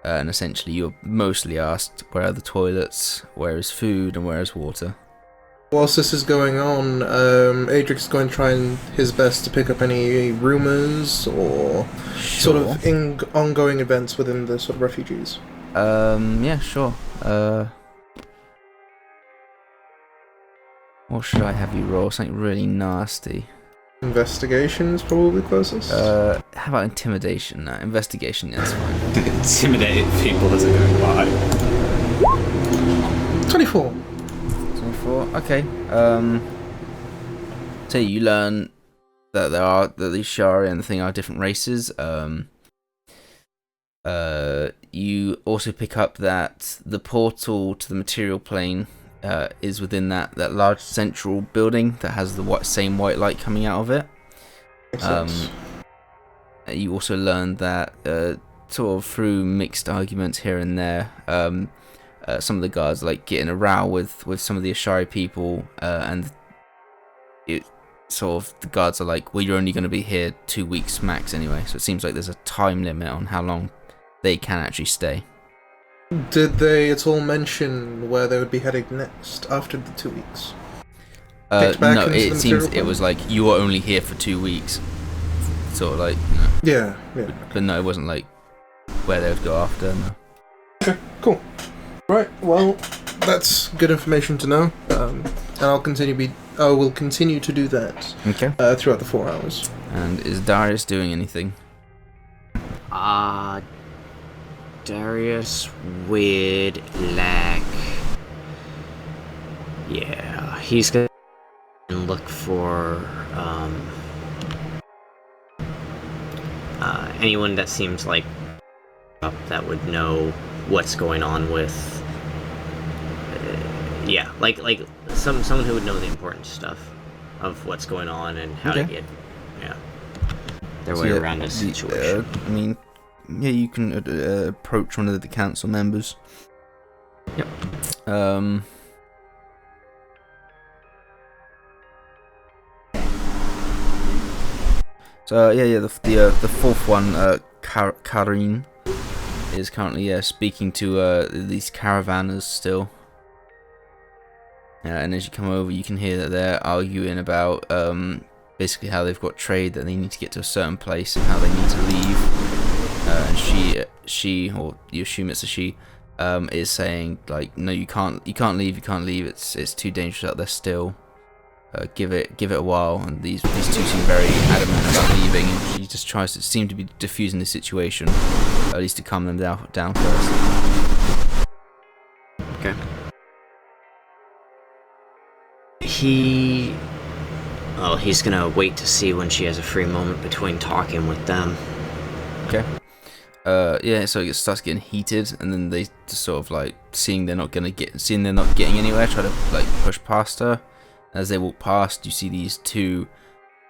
And essentially you're mostly asked, where are the toilets, where is food, and where is water? Whilst this is going on, Adric's going to try his best to pick up any rumours or sort of ongoing events within the sort of refugees. Yeah, sure. What should I have you roll? Something really nasty. Investigation is probably closest. How about intimidation? No, investigation, that's fine. Intimidate people as they're going by. 24. 24, okay. So you learn that these Shari and the thing are different races. You also pick up that the portal to the material plane is within that large central building that has the same white light coming out of it. You also learned that sort of through mixed arguments here and there, some of the guards get in a row with some of the Ashari people, and it sort of the guards are like, well, you're only going to be here 2 weeks max anyway, so it seems like there's a time limit on how long they can actually stay. Did they at all mention where they would be heading next after the 2 weeks? No, it seems it was like, you were only here for 2 weeks. Sort of like, Yeah. But no, it wasn't like where they would go after, no. Okay, cool. Right, well, that's good information to know. And I will continue to do that. Okay. Throughout the 4 hours. And is Darius doing anything? Darius would yeah, he's gonna look for anyone that seems like that would know what's going on with like someone who would know the important stuff of what's going on and how to get their way around a situation. You can approach one of the council members. Yep. So the fourth one Karin is currently speaking to these caravanners still. And as you come over, you can hear that they're arguing about basically how they've got trade, that they need to get to a certain place and how they need to leave. And she, or you assume it's a she, is saying like, no, you can't leave. It's too dangerous out there still. Give it a while. And these two seem very adamant about leaving, and she just tries to seem to be diffusing the situation, at least to calm them down first. Okay. He's gonna wait to see when she has a free moment between talking with them. Okay. So it starts getting heated, and then they just sort of like seeing they're not getting anywhere, try to like push past her. As they walk past, you see these two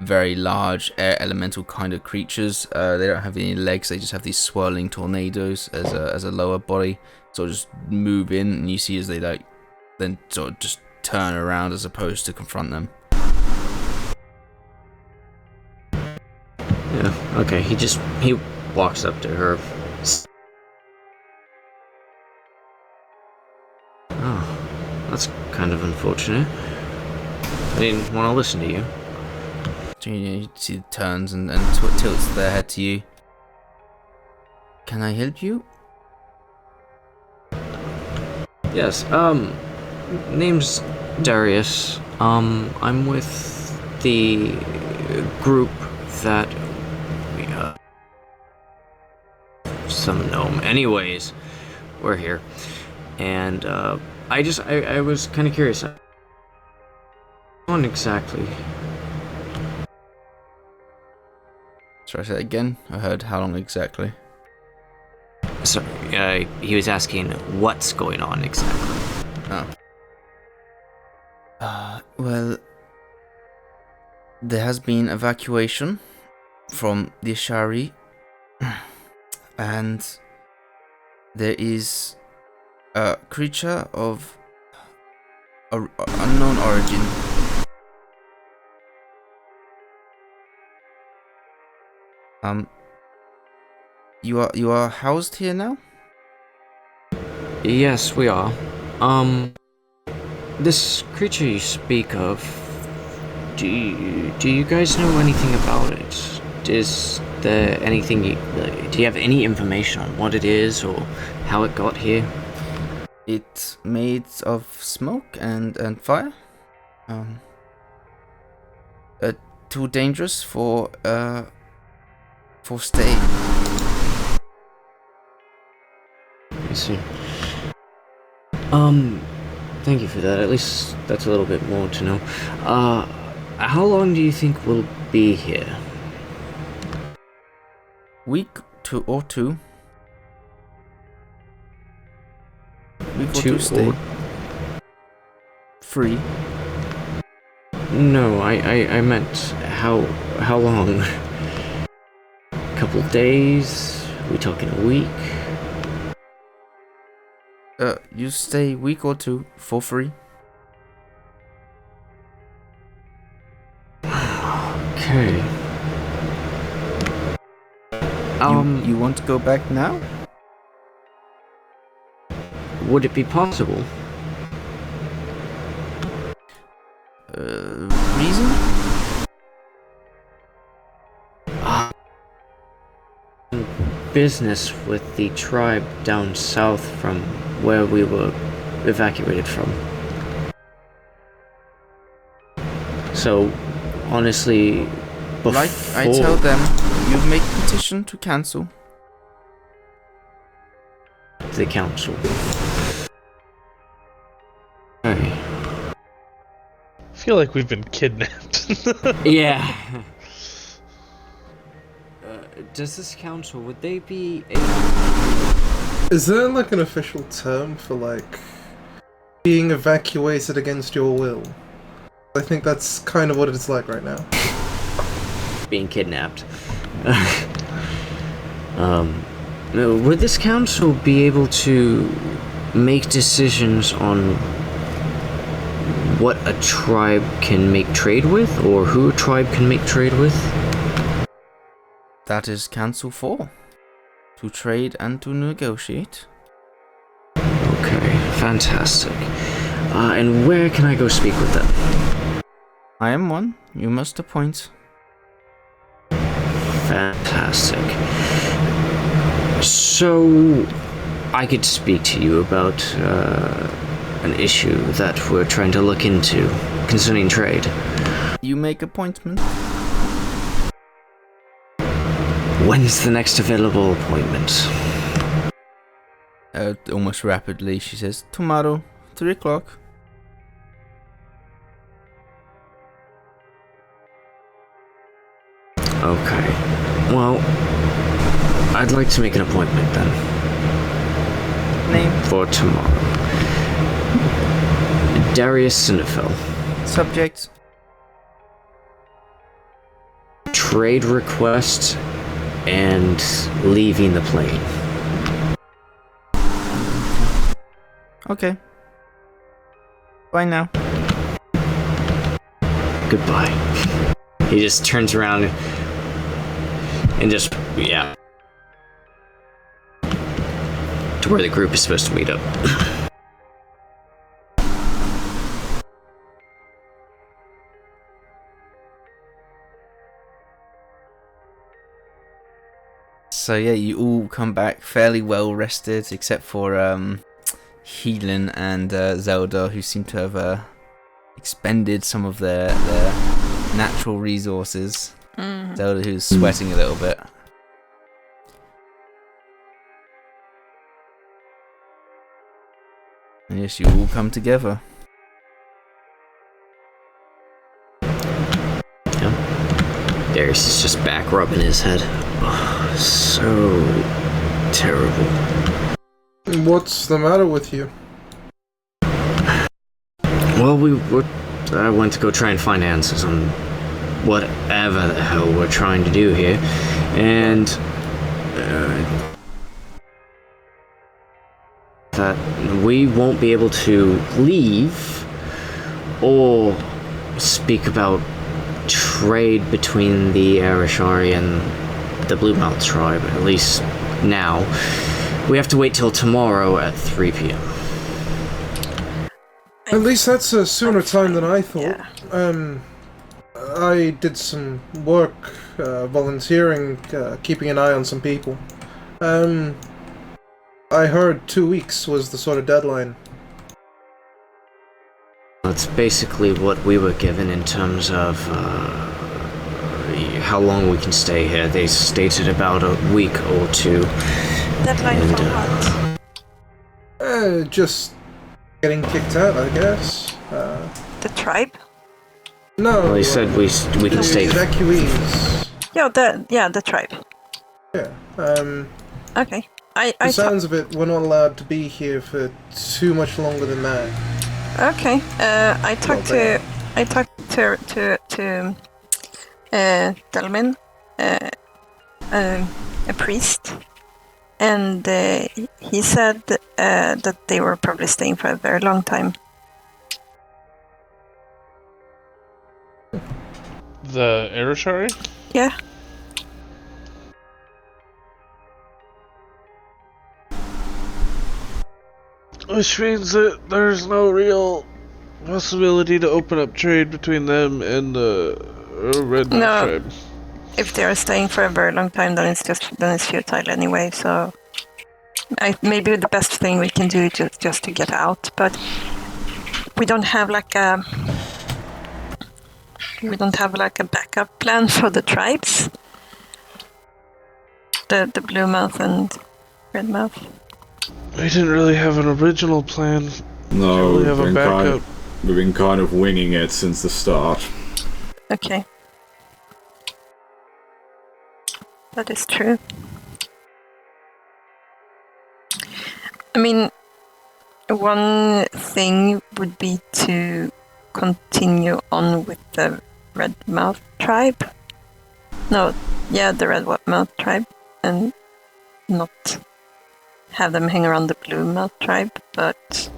very large air elemental kind of creatures. They don't have any legs; they just have these swirling tornadoes as a lower body. So just move in, and you see as they like then sort of just turn around as opposed to confront them. Yeah. Okay. He walks up to her. Oh, that's kind of unfortunate. I didn't want to listen to you. You see it turns and tilts their head to you. Can I help you? Yes. Name's Darius. I'm with the group that some gnome. Anyways, we're here, and I was kind of curious. On exactly. Sorry, say that again. I heard how long exactly. So, he was asking what's going on exactly. Oh. Well, there has been evacuation from the Ashari, and there is a creature of unknown origin. You are housed here now? Yes, we are. This creature you speak of, do you guys know anything about it? Is there anything do you have any information on what it is or how it got here? It's made of smoke and fire. Too dangerous for stay. I see. Thank you for that. At least that's a little bit more to know. How long do you think we'll be here? Week or two. Week or two stay. Free. No, I meant how long? Couple days? We talking a week? You stay a week or two for free. Okay. You want to go back now? Would it be possible? Reason? Business with the tribe down south from where we were evacuated from. So, honestly, before... Like I tell them, you make petition to cancel. The council. Okay. I feel like we've been kidnapped. Yeah. Does this council, would they be Is there like an official term for like being evacuated against your will? I think that's kind of what it's like right now. being kidnapped? Would this council be able to make decisions on what a tribe can make trade with, or who a tribe can make trade with? That is Council 4. to trade and to negotiate. Okay, fantastic. And where can I go speak with them? I am one. You must appoint. Fantastic. So, I could speak to you about an issue that we're trying to look into concerning trade. You make appointment. When's the next available appointment? Almost rapidly, she says, tomorrow, 3 o'clock. Okay. Well, I'd like to make an appointment then. Name? For tomorrow. Darius Cinderfell. Subject? Trade request and leaving the plane. Okay. Bye now. Goodbye. He just turns around and just, yeah. To where the group is supposed to meet up. So yeah, you all come back fairly well rested, except for Heelan and Zelda, who seem to have expended some of their natural resources. Zelda, who's sweating a little bit. And yes, you all come together. Darius is just back rubbing his head. Oh, so terrible. What's the matter with you? Well, I went to go try and find answers on whatever the hell we're trying to do here, and that we won't be able to leave or speak about trade between the Arashari and the Bluemouth tribe, at least now. We have to wait till tomorrow at 3 p.m. At least that's a sooner time than I thought. Yeah. I did some work, volunteering, keeping an eye on some people. I heard 2 weeks was the sort of deadline. That's basically what we were given in terms of how long we can stay here. They stated about a week or 2. Deadline And, for what? Just getting kicked out, I guess. The tribe? No. Well, he said we can stay. Evacuees. Yeah, the tribe. Yeah. Okay. The sounds of it, we're not allowed to be here for too much longer than that. Okay. I talked to Delmin, a priest, and he said that they were probably staying for a very long time. The Arashari? Yeah. Which means that there's no real possibility to open up trade between them and the Red Knight tribe. If they are staying for a very long time, then it's futile anyway. So, maybe the best thing we can do is just to get out. But we don't have like a backup plan for the tribes. The Bluemouth and Redmouth. We didn't really have an original plan. No, we have a backup. We've been kind of winging it since the start. Okay. That is true. I mean, one thing would be to continue on with the Redmouth tribe. The Redmouth tribe, and not have them hang around the Bluemouth tribe, but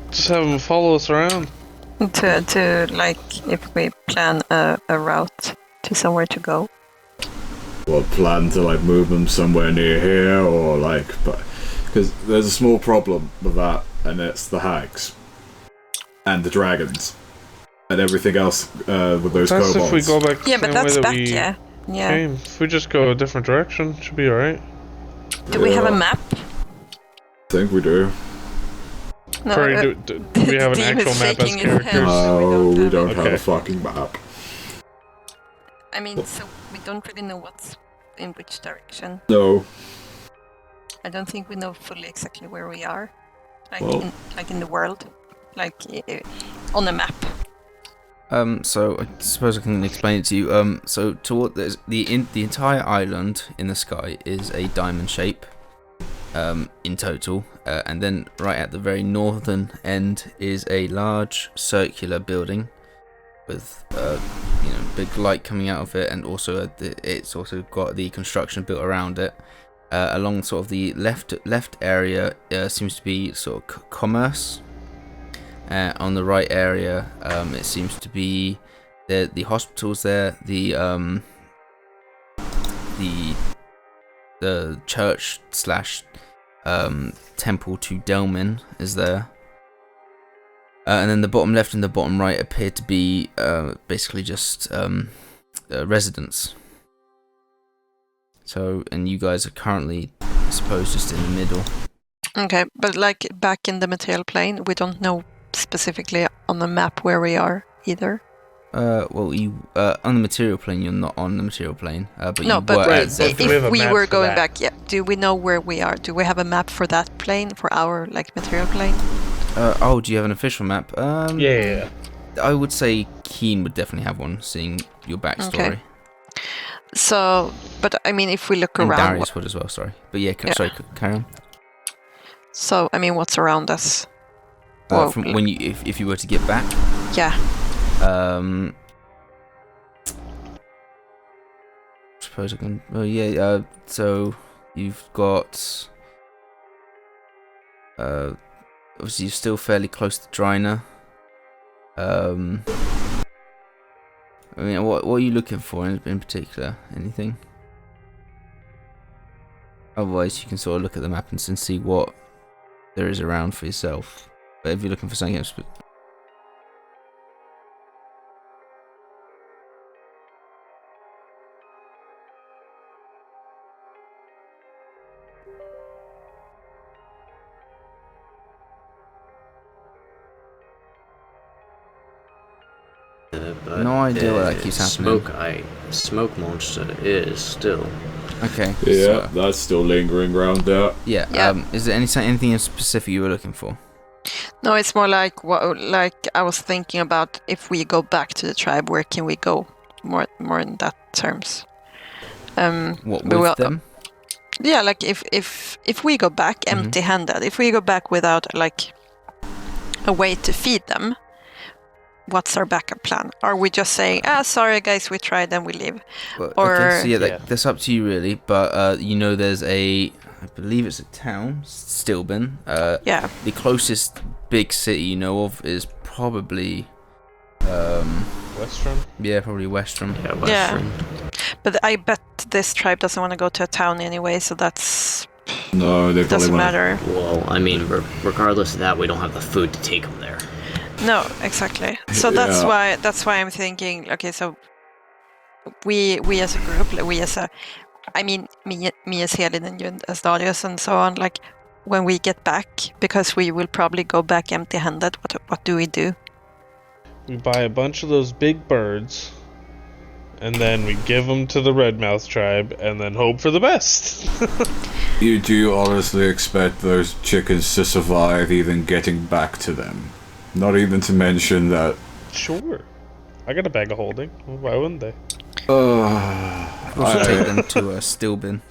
just have them follow us around. To like, if we plan a route to somewhere to go. What, plan to like move them somewhere near here, or like, but because there's a small problem with that, and it's the hags and the dragons and everything else with those That's kobolds. if we go back. Yeah, the but same way that's that back, we yeah. Yeah. came. If we just go a different direction, should be alright. Do we have a map? I think we do. No. Purry, do we have an Dean actual is map as shaking his head. characters? No, we don't have Okay. a fucking map. I mean, so we don't really know what's in which direction. No. I don't think we know fully exactly where we are, like Well- in the world, like on a map. So I suppose I can explain it to you. So toward the entire island in the sky is a diamond shape, in total, and then right at the very northern end is a large circular building with big light coming out of it, and also it's also got the construction built around it. Along sort of the left area seems to be sort of commerce. On the right area, it seems to be the hospitals there, the church / temple to Delmin is there, and then the bottom left and the bottom right appear to be basically just residents. So, and you guys are currently, I suppose, just in the middle. Okay, but like back in the material plane, we don't know specifically on the map where we are either. Well, you on the material plane, you're not on the material plane, but No, you but were Right, at Zephyr. we have a if we map were for going that. back, yeah, do we know where we are? Do we have a map for that plane, for our like material plane? Oh, do you have an official map? Yeah. I would say Keen would definitely have one, seeing your backstory. Okay. So, but I mean, if we look And around, Darius would as well. Sorry, but yeah, Yeah. sorry, carry on. so I mean, what's around us? Well, From when you, if you were to get back, Yeah. suppose I can. Oh yeah. So you've got. Obviously, you're still fairly close to Drynna. I mean, what are you looking for in particular? Anything? Otherwise, you can sort of look at the map and see what there is around for yourself. But if you're looking for something else, But No idea what that keeps happening. Smoke monster is still. okay. Yeah, so- that's still lingering around there. yeah. Yeah. Is there anything in specific you were looking for? No, it's more like what, like I was thinking about. If we go back to the tribe, where can we go? More in that terms. What but with them? Yeah, like if we go back Mhm. empty-handed, if we go back without like a way to feed them, what's our backup plan? Are we just saying, sorry guys, we tried and we leave? Well, or- okay, so yeah, Yeah. that's up to you really. But there's I believe it's a town, Stilben. Yeah. The closest big city you know of is probably, Western. yeah, probably Western. Yeah, Western. But I bet this tribe doesn't want to go to a town anyway, so that's No, they probably doesn't want. matter. Well, I mean, regardless of that, we don't have the food to take them there. No, exactly. So Yeah. that's why I'm thinking. Okay, so we as a group, like, me as Helin and you as Darius and so on. Like when we get back, because we will probably go back empty-handed. What do we do? We buy a bunch of those big birds, and then we give them to the Redmouth tribe, and then hope for the best. Do you honestly expect those chickens to survive even getting back to them? Not even to mention that. Sure. I got a bag of holding. Why wouldn't they? Also take them to Stilben,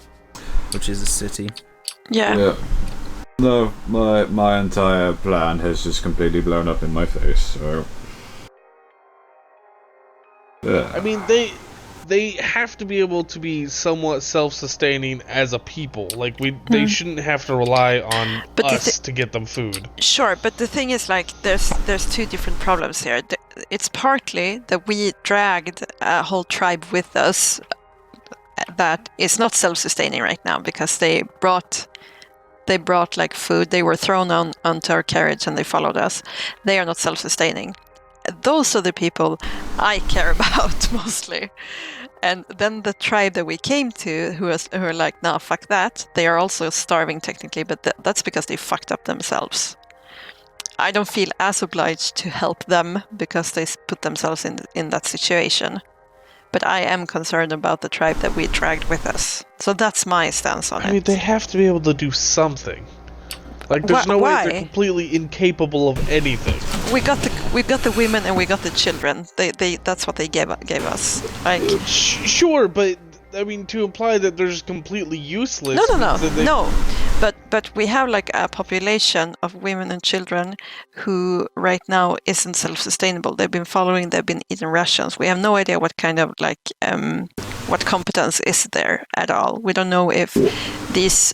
which is a city. Yeah. No, my entire plan has just completely blown up in my face. So. Yeah. I mean, they have to be able to be somewhat self-sustaining as a people. Like they shouldn't have to rely on But us to get them food. Sure, but the thing is, like, there's two different problems here. It's partly that we dragged a whole tribe with us that is not self-sustaining right now because they brought like food. They were thrown onto our carriage and they followed us. They are not self-sustaining. Those are the people I care about mostly. And then the tribe that we came to, who are like, nah, fuck that. They are also starving technically, but that's because they fucked up themselves. I don't feel as obliged to help them because they put themselves in that situation. But I am concerned about the tribe that we dragged with us. So that's my stance on it. I mean, they have to be able to do something. Like, there's no way they're completely incapable of anything. We got the women and we got the children. They that's what they gave us. Like, sure, but I mean, to imply that they're just completely useless. No. But we have like a population of women and children who right now isn't self-sustainable. They've been eating rations. We have no idea what kind of what competence is there at all. We don't know if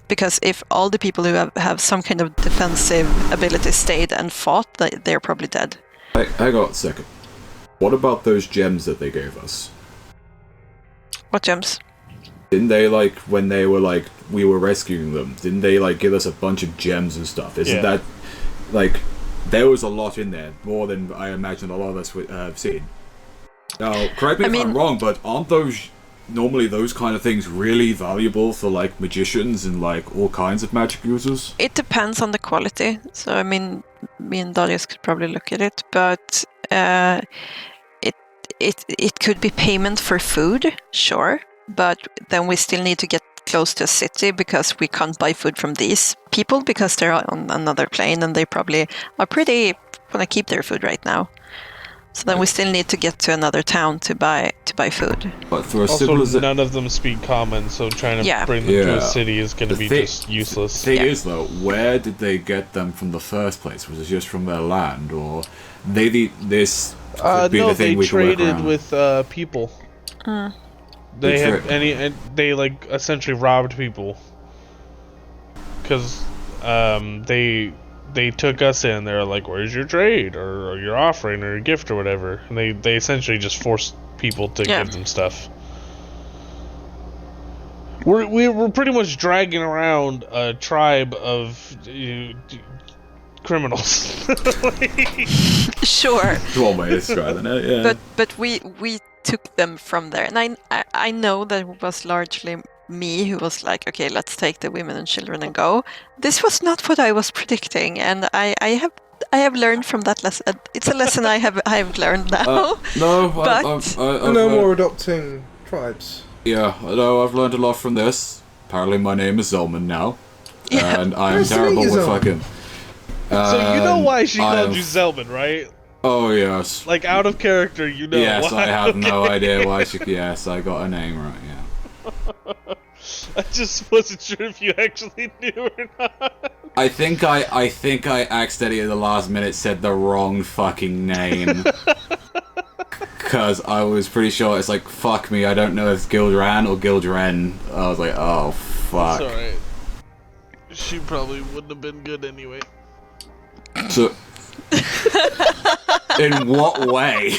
because if all the people who have some kind of defensive ability stayed and fought, they're probably dead. Hang on a second. What about those gems that they gave us? What gems? Didn't they, like, when they were, like, we were rescuing them, didn't they, like, give us a bunch of gems and stuff? Isn't that, like, there was a lot in there, more than I imagine a lot of us have seen. Now, correct me if I'm wrong, but aren't those, normally those kind of things really valuable for, like, magicians and, like, all kinds of magic users? It depends on the quality. So, I mean, me and Darius could probably look at it, but it could be payment for food, sure. But then we still need to get close to a city because we can't buy food from these people because they're on another plane and they probably are pretty want to keep their food right now. So then we still need to get to another town to buy food. But for none of them speak common, so trying to bring them to a city is going to be just useless. The thing is, though, where did they get them from the first place? Was it just from their land, or this could be the thing we traded with people. They like essentially robbed people because they took us in. They're like, "Where's your trade or your offering or your gift or whatever?" And they essentially just forced people to give them stuff. We're pretty much dragging around a tribe of criminals. Sure. One way of describing it, yeah. But we took them from there, and I know that it was largely me who was like, okay, let's take the women and children and go. This was not what I was predicting, and I have learned from that lesson. It's a lesson I have learned now. No more adopting tribes. Yeah, I know. I've learned a lot from this. Apparently, my name is Zelman now, and I'm terrible with fucking. So you know why she called you Zelman, right? Oh, yes. Like, out of character, you know yes, why. I have no idea why she... Yes, I got her name right, yeah. I just wasn't sure if you actually knew or not. I think I accidentally at the last minute said the wrong fucking name. Because I was pretty sure it's like, fuck me, I don't know if it's Gildran or Gildren. I was like, oh, fuck. It's alright. She probably wouldn't have been good anyway. So... In what way?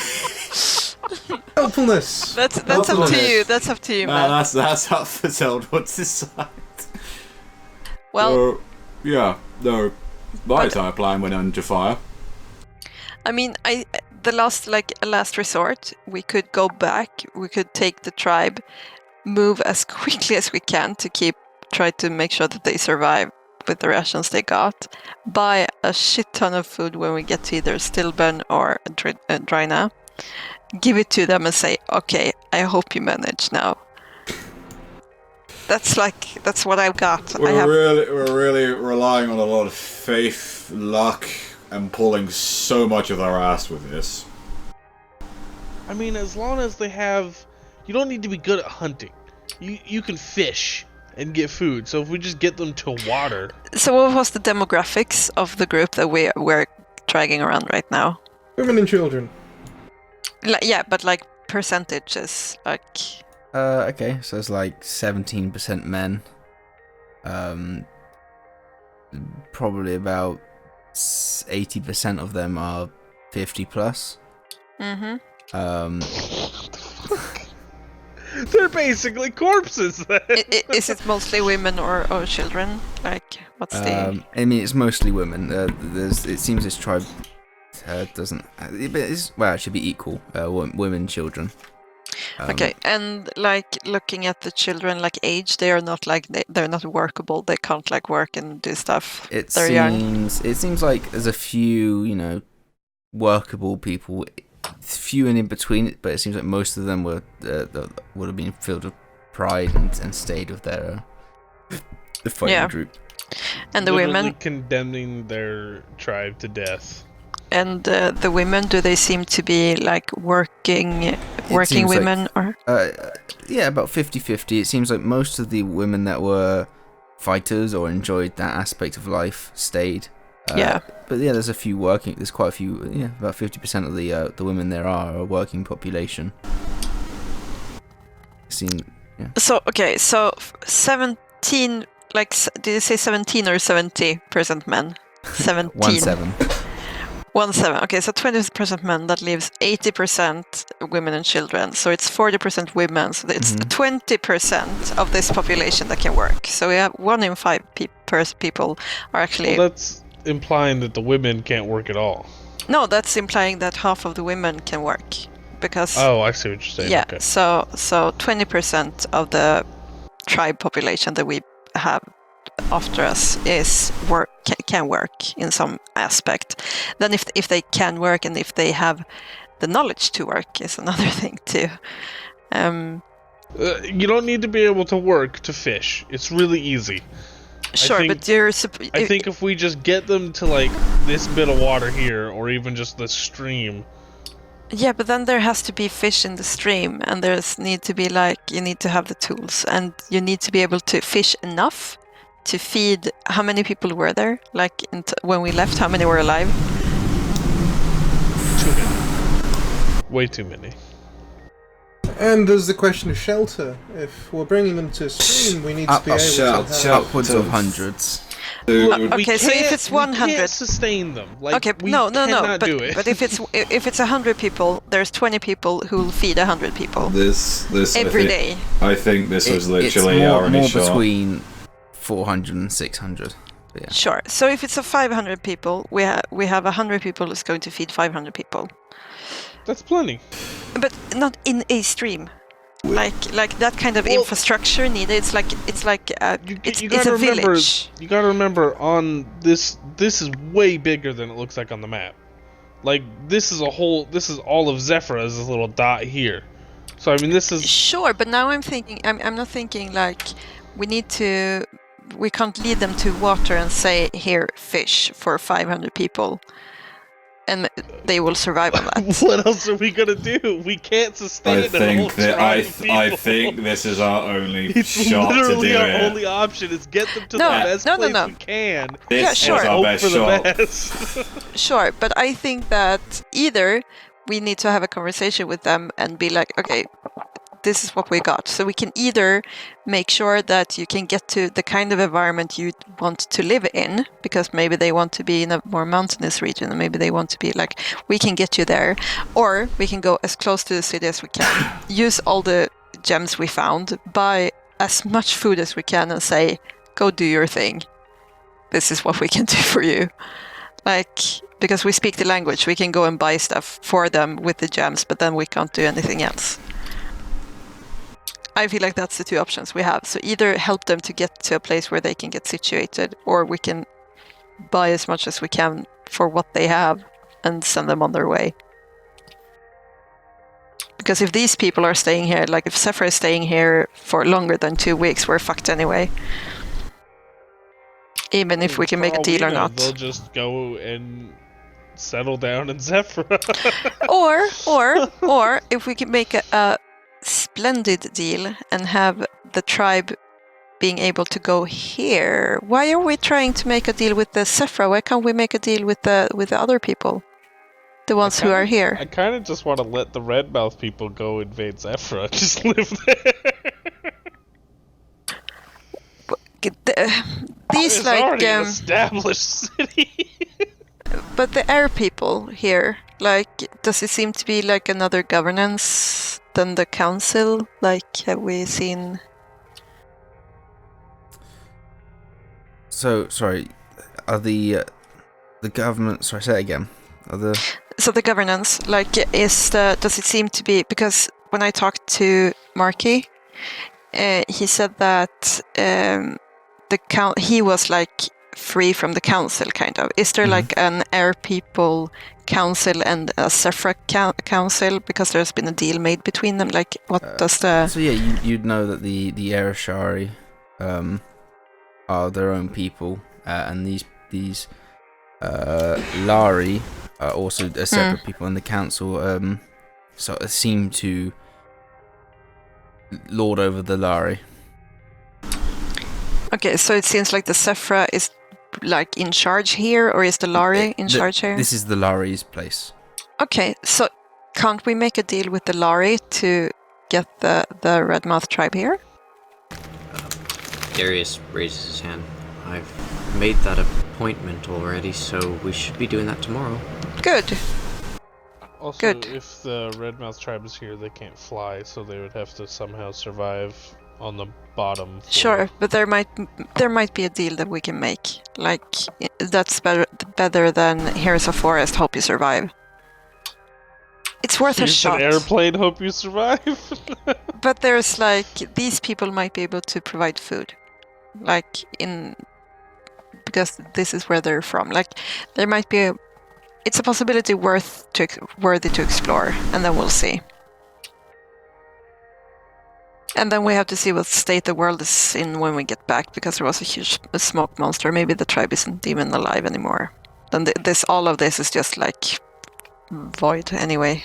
Helpfulness. That's up to you. That's up to you, man. That's up for Zelda to decide. Well, yeah, no. My entire plan went under fire. I mean, the last resort, we could go back. We could take the tribe, move as quickly as we can to try to make sure that they survive with the rations they got, buy a shit ton of food when we get to either Stillburn or Drynna, give it to them and say, okay, I hope you manage now. That's what I've got. We're really relying on a lot of faith, luck, and pulling so much of our ass with this. I mean, as long as they have... You don't need to be good at hunting. You can fish and get food. So if we just get them to water... So what was the demographics of the group that we're dragging around right now? Women and children. Yeah, but like percentages, like... Okay, so it's like 17% men. Probably about 80% of them are 50 plus. Mm-hmm. They're basically corpses then. Is it mostly women or children? Like, what's the... I mean, it's mostly women. It seems this tribe doesn't... It should be equal. Women, children. Okay, and like looking at the children, like age, they are not like they're not workable. They can't like work and do stuff. They're young. It seems like there's a few, workable people, few and in between. But it seems like most of them would have been filled with pride and stayed with their the fighting group. And the women condemning their tribe to death. And the women, do they seem to be like working women like, or? Yeah, about 50-50. It seems like most of the women that were fighters or enjoyed that aspect of life stayed. But yeah, there's a few working. There's quite a few. Yeah, about 50% of the women there are a working population. Yeah. So 17. Like, did you say 17 or 70% men? 17. 17. Okay, so 20% men. That leaves 80% women and children. So it's 40% women. So it's 20% of this population that can work. So we have 1 in 5 people are actually. Well, that's implying that the women can't work at all. No, that's implying that half of the women can work, because. Oh, I see what you're saying. Yeah. Okay. So 20% of the tribe population that we have after us can work in some aspect. Then if they can work and if they have the knowledge to work is another thing too. You don't need to be able to work to fish. It's really easy. Sure, but I think if we just get them to like this bit of water here, or even just the stream. Yeah, but then there has to be fish in the stream, and you need to have the tools, and you need to be able to fish enough to feed. How many people were there? Like when we left, how many were alive? Too many. Way too many. And there's the question of shelter. If we're bringing them to a stream, we need to be able to have upwards of hundreds. Okay, so if it's 100, we can't sustain them. Like, okay, no. Do it. But if it's 100 people, there's 20 people who will feed 100 people. This every day. I think this was literally it's our more shot. Between 400 and 600. Yeah. Sure. So if it's a 500 people, we have 100 people who's going to feed 500 people. That's plenty. But not in a stream. Like that kind of infrastructure needed. It's a village. You gotta remember, on this is way bigger than it looks like on the map. Like, this is all of Zephyr as this little dot here. So I mean, this is sure. But now I'm not thinking like we can't lead them to water and say, here, fish for 500 people. And they will survive on that. What else are we gonna do? We can't sustain I think this is our only shot to do it. Literally our only option is get them to the best place we can. This is our best shot. Sure, but I think that either we need to have a conversation with them and be like, okay, this is what we got. So we can either make sure that you can get to the kind of environment you want to live in, because maybe they want to be in a more mountainous region, and maybe they want to be like, we can get you there. Or we can go as close to the city as we can, use all the gems we found, buy as much food as we can, and say, go do your thing. This is what we can do for you. Like, because we speak the language, we can go and buy stuff for them with the gems, but then we can't do anything else. I feel like that's the two options we have. So either help them to get to a place where they can get situated, or we can buy as much as we can for what they have and send them on their way. Because if these people are staying here, like if Zephyr is staying here for longer than 2 weeks, we're fucked anyway. Even if we can make a deal or not. They'll just go and settle down in Zephyr. or if we can make a splendid deal and have the tribe being able to go here. Why are we trying to make a deal with the Zephyr? Why can't we make a deal with the other people? The ones who are here. I kind of just want to let the Redmouth people go invade Zephyr. Just live there. These it's like already an established city. But the air people here, Like, does it seem to be like another governance than the council? Like, have we seen? So sorry, are the government? Sorry, say it again. Are the So the governance, like, does it seem to be, because when I talked to Marky, he said that he was like free from the council, kind of. Is there like an Air People council and a Sephra council, because there's been a deal made between them? Like, what does the? So yeah, you'd know that the Ereshari are their own people, and these Lari are also a separate people, and the council sort of seem to lord over the Lari. Okay, so it seems like the Sephra is like in charge here, or is the Lari in charge here? This is the Lari's place. Okay, so can't we make a deal with the Lari to get the Redmouth tribe here? Darius raises his hand. I've made that appointment already, so we should be doing that tomorrow. Good. Also, Good. if the Redmouth tribe is here, they can't fly, so they would have to somehow survive on the bottom floor. Sure, but there might be a deal that we can make. Like, that's better than here's a forest, hope you survive. It's worth a Here's shot. an airplane, hope you survive. But there's like, these people might be able to provide food. Like, because this is where they're from. Like, there might be it's a possibility worthy to explore, and then we'll see. And then we have to see what state the world is in when we get back, because there was a huge smoke monster. Maybe the tribe isn't even alive anymore. Then all of this is just like void anyway.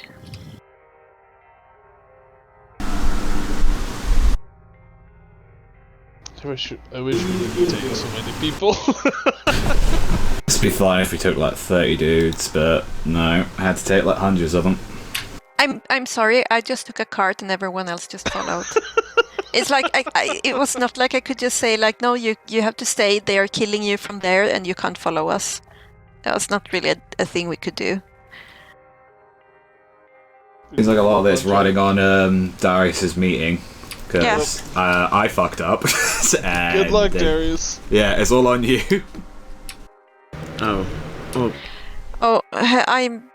I wish we didn't take so many people. It'd be fine if we took like 30 dudes, but no, I had to take like hundreds of them. I'm sorry, I just took a cart and everyone else just followed. It's like it was not like I could just say like, no, you have to stay. They are killing you from there, and you can't follow us. That was not really a thing we could do. Seems like a lot of this riding on Darius's meeting, because I fucked up. And Good luck, Darius. Yeah, it's all on you. Oh, I'm.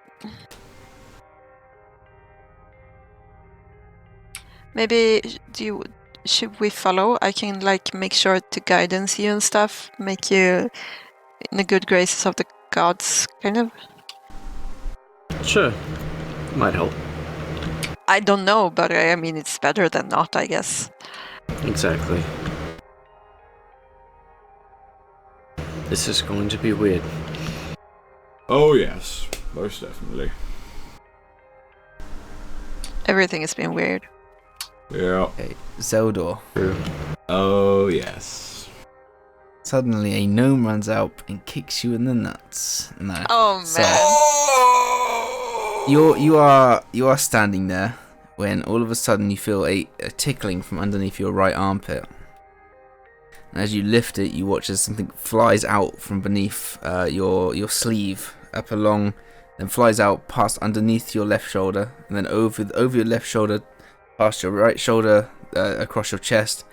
Maybe should we follow? I can like make sure to guidance you and stuff, make you in the good graces of the gods, kind of. Sure. Might help. I don't know, but I mean it's better than not, I guess. Exactly. This is going to be weird. Oh yes, most definitely. Everything has been weird. Yeah. Okay, Zeldor. Oh yes. Suddenly a gnome runs out and kicks you in the nuts. No. Oh man. So, you are standing there when all of a sudden you feel a tickling from underneath your right armpit. And as you lift it, you watch as something flies out from beneath your sleeve, up along, then flies out past underneath your left shoulder, and then over your left shoulder, past your right shoulder, across your chest,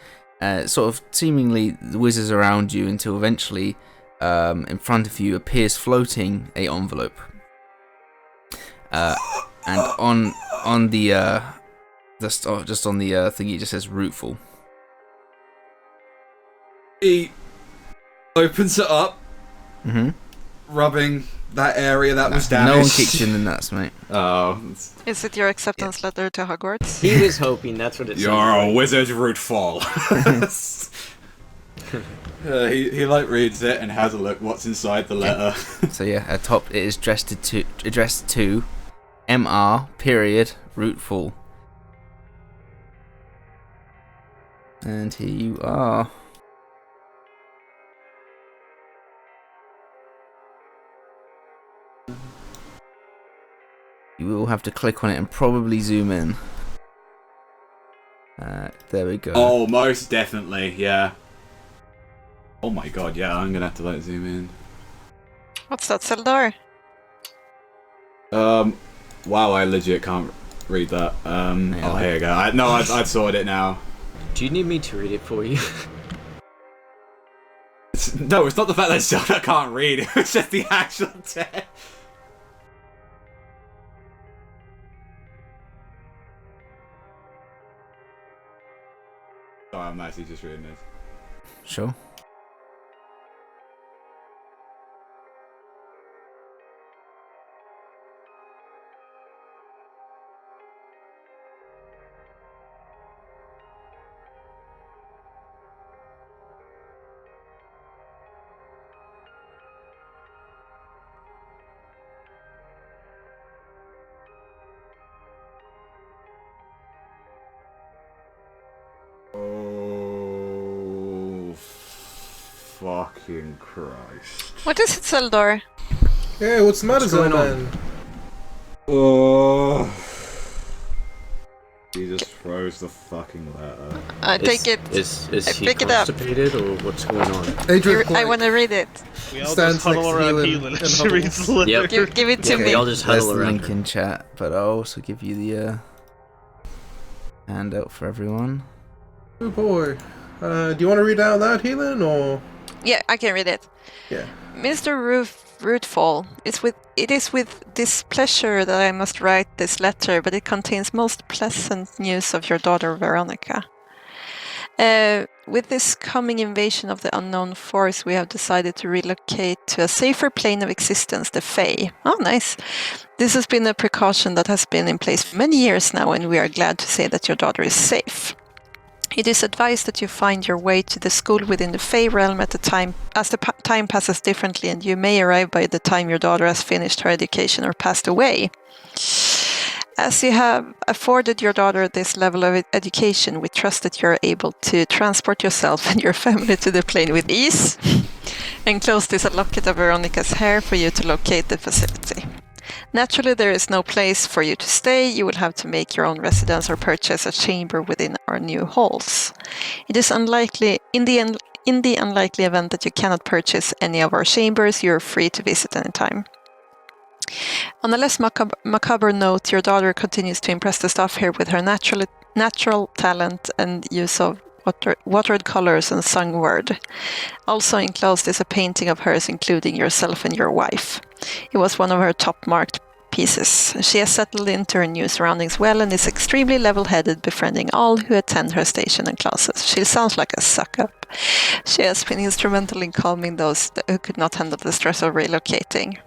sort of seemingly whizzes around you until eventually, in front of you appears floating a envelope. And on the just on the thingy, it just says "Rootful." He opens it up, rubbing that area that was damaged. No one kicks you in the nuts, mate. Oh. Is it your acceptance letter to Hogwarts? He was hoping that's what it You're sounded a like. wizard, Rootful. He like reads it and has a look what's inside the letter. So yeah, at top it is addressed to Mr. Period Rootful. And here you are. You will have to click on it and probably zoom in. There we go. Oh, most definitely, yeah. Oh my god, yeah, I'm gonna have to zoom in. What's that, Tal'Dorei? Wow, I legit can't read that. Oh, here you go. I've sorted it now. Do you need me to read it for you? No, it's not the fact that I can't read. It's just the actual text. Sorry, I'm actually just reading this. Sure. Oh, fucking Christ. What is it, Seldor? Yeah, what's the matter, going on? man? Oh. He just froze the fucking letter. I take it. Is I he pick it up. constipated or what's going on? Adrian, I want to read it. We all Stands just huddle next to around Healan Healan and and she huddles. reads the letter. Yep. Give it to We me. all just There's huddle the around. link in chat, but I'll also give you the handout for everyone. Oh boy. Do you want to read it out loud, Healan, or? Yeah, I can read it. Yeah. Mr. Rootfall, it is with displeasure that I must write this letter, but it contains most pleasant news of your daughter Veronica. With this coming invasion of the unknown force, we have decided to relocate to a safer plane of existence, the Fae. Oh, nice. This has been a precaution that has been in place for many years now, and we are glad to say that your daughter is safe. It is advised that you find your way to the school within the Fae realm at the time, as the time passes differently, and you may arrive by the time your daughter has finished her education or passed away. As you have afforded your daughter this level of education, we trust that you are able to transport yourself and your family to the plane with ease. Enclosed is a locket of Veronica's hair for you to locate the facility. Naturally, there is no place for you to stay. You will have to make your own residence or purchase a chamber within our new halls. It is unlikely, in the unlikely event that you cannot purchase any of our chambers, you are free to visit anytime. On a less macabre note, your daughter continues to impress the staff here with her natural talent and use of watered colors and sung word. Also enclosed is a painting of hers, including yourself and your wife. It was one of her top-marked pieces. She has settled into her new surroundings well and is extremely level-headed, befriending all who attend her station and classes. She sounds like a suck-up. She has been instrumental in calming those who could not handle the stress of relocating.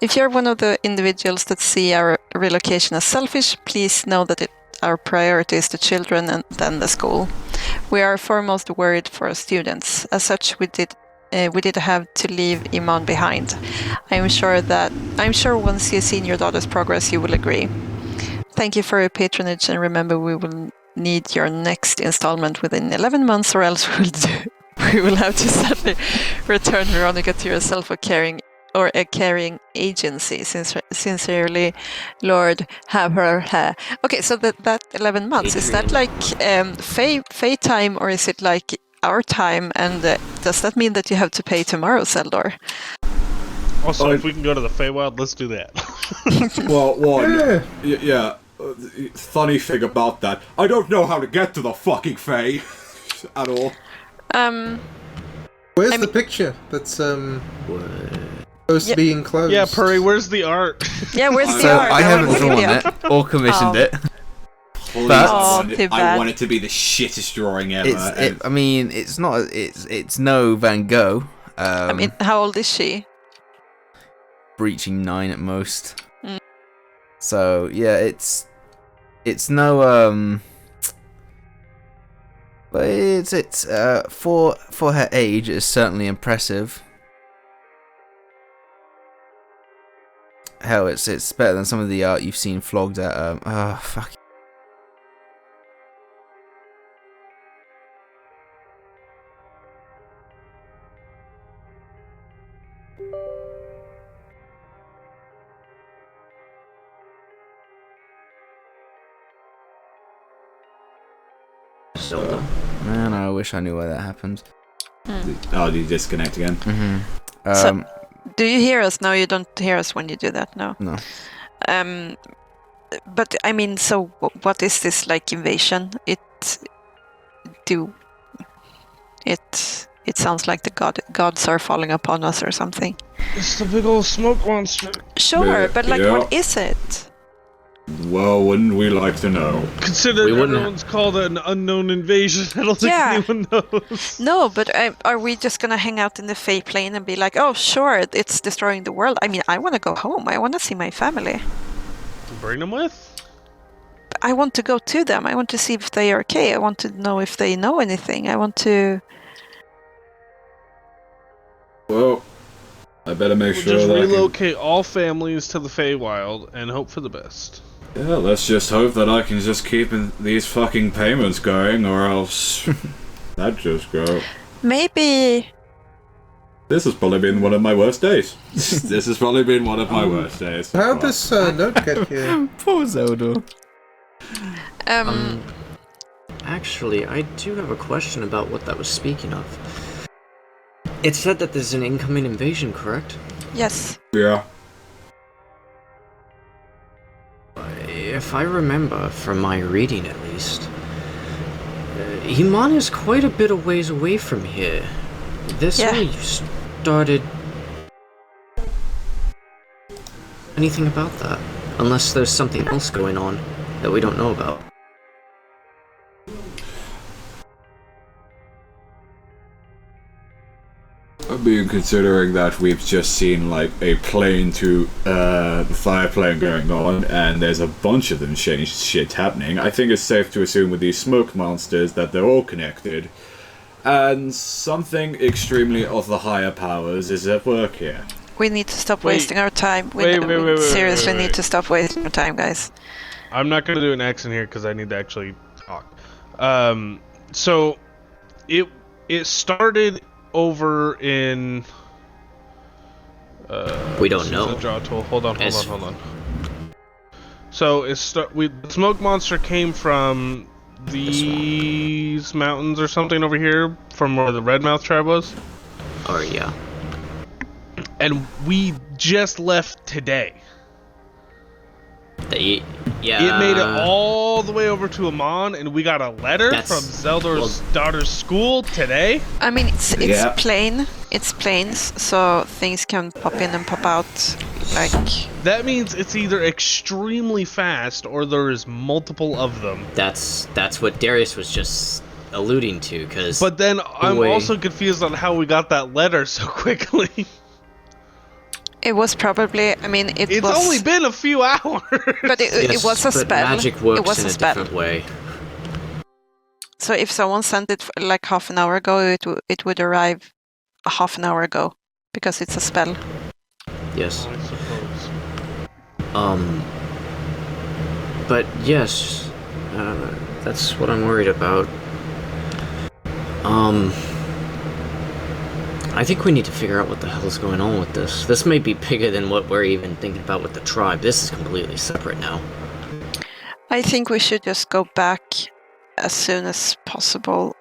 If you're one of the individuals that see our relocation as selfish, please know that our priority is the children and then the school. We are foremost worried for our students. As such, we did have to leave Iman behind. I'm sure once you've seen your daughter's progress, you will agree. Thank you for your patronage, and remember, we will need your next installment within 11 months, or else we will have to sadly return Veronica to yourself or a caring agency. Sincerely, Lord, have her hair. Okay, so that 11 months, is that like Fae time, or is it like our time? And does that mean that you have to pay tomorrow, Seldor? Also, if we can go to the Feywild, let's do that. Well, one, yeah. Funny thing about that, I don't know how to get to the fucking Fae at all. Where's the picture that's supposed to be enclosed? Yeah, Purry, where's the art? Yeah, where's the So art? I haven't want to drawn see it or commissioned it. Please, But- too I bad. want it to be the shittest drawing ever. I mean, it's not. It's no Van Gogh. I mean, how old is she? Breaching 9 at most. Mm. So yeah, it's no but it's for her age, it's certainly impressive. Hell, it's better than some of the art you've seen flogged at. Oh fuck. Man, I wish I knew why that happened. Oh, did you disconnect again? Mm-hmm. So, Do you hear us? No, you don't hear us when you do that. No. No. But I mean, so what is this like invasion? It sounds like the gods are falling upon us or something. It's the big old smoke monster. Sure, but like, Yeah. what is it? Well, wouldn't we like to know? Consider We wouldn't everyone's called it an unknown invasion. I don't think Yeah. anyone knows. No, but are we just gonna hang out in the Fey plane and be like, oh, sure, it's destroying the world? I mean, I want to go home. I want to see my family. Bring them with? I want to go to them. I want to see if they are okay. I want to know if they know anything. I want to... Well, I better make We'll sure just that relocate all families to the Feywild and hope for the best. Yeah, let's just hope that I can just keep these fucking payments going, or else that just go. Maybe... This has probably been one of my worst days. This has probably been one of my worst days. How'd this note get here? Poor Zelda. Actually, I do have a question about what that was speaking of. It said that there's an incoming invasion, correct? Yes. Yeah. If I remember from my reading at least, Iman is quite a bit of ways away from here. This Yeah. only started... Anything about that? Unless there's something else going on that we don't know about. I mean, considering that we've just seen like a plane to the fire plane going on, and there's a bunch of them shit happening, I think it's safe to assume with these smoke monsters that they're all connected, and something extremely of the higher powers is at work here. We need to stop Wait. wasting our time. We Wait, seriously wait. need to stop wasting our time, guys. I'm not going to do an accent here because I need to actually talk. So, it started over in... We don't know. Draw tool. Hold on. So, the smoke monster came from these mountains or something over here, from where the Redmouth tribe was. Oh, yeah. And we just left today. Yeah. It made it all the way over to Amon, and we got a letter That's- from Zeldor's daughter's school today. I mean, it's Yeah. plain. It's planes, so things can pop in and pop out. Like, That means it's either extremely fast or there is multiple of them. That's what Darius was just alluding to, because... But then I'm Wait. also confused on how we got that letter so quickly. it was probably. I mean, It's was. only been a few hours. But it was a but spell. magic works It was in a a spell. different way. So if someone sent it like half an hour ago, it would arrive a half an hour ago because it's a spell. Yes. I suppose. But yes, that's what I'm worried about. I think we need to figure out what the hell is going on with this. This may be bigger than what we're even thinking about with the tribe. This is completely separate now. I think we should just go back as soon as possible,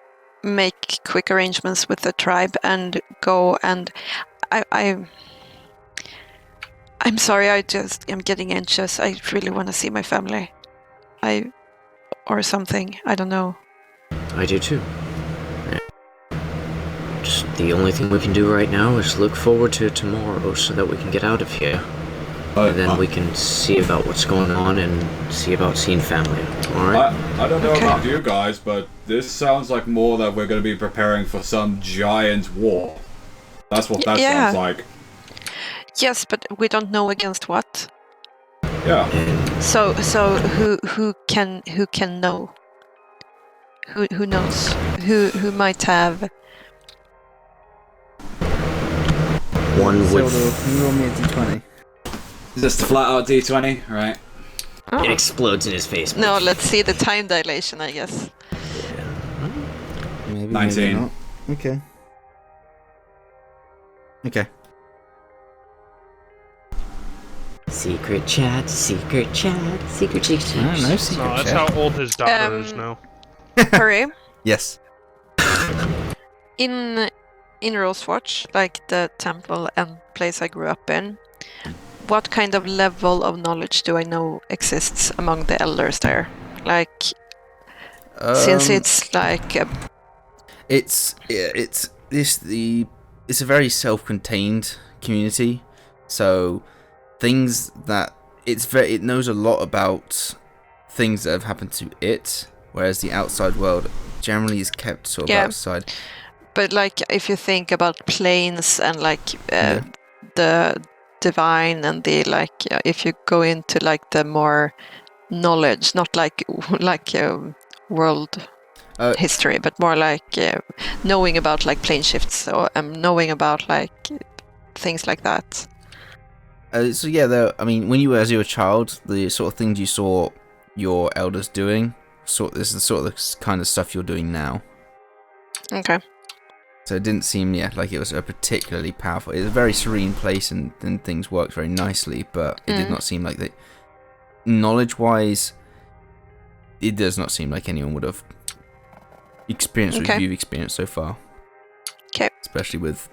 make quick arrangements with the tribe, and go. And I'm sorry. I just am getting anxious. I really want to see my family. Or something. I don't know. I do too. Just the only thing we can do right now is look forward to tomorrow so that we can get out of here. And then we can see about what's going on and see about seeing family. Alright? I don't know Okay. about you guys, but this sounds like more that we're going to be preparing for some giant war. That's what that Yeah. sounds like. Yes, but we don't know against what. Yeah. And So who can know? Who knows? Who might have? one with... Zelda, can you roll me a d20? Just a flat out D20, right? It explodes in his face. No, let's see the time dilation, I guess. Maybe, 19. maybe not. Okay. Okay. Secret chat, secret chat, secret chat. No, no secret No, that's chat. how old his daughter is now. Purry, Yes. in in Rosewatch, like the temple and place I grew up in, what kind of level of knowledge do I know exists among the elders there? Like, since it's like it's a very self-contained community, so things that it knows a lot about things that have happened to it, whereas the outside world generally is kept sort of outside. But like, if you think about planes and like the divine and the like, if you go into like the more knowledge, not like world history, but more like knowing about like plane shifts or knowing about like things like that. So yeah, I mean, when you were a child, the sort of things you saw your elders doing, this is the sort of the kind of stuff you're doing now. Okay. So it didn't seem like it was a particularly powerful. It was a very serene place, and things worked very nicely. But it did not seem like that. Knowledge-wise, it does not seem like anyone would have experienced what you've experienced so far. Okay. Especially with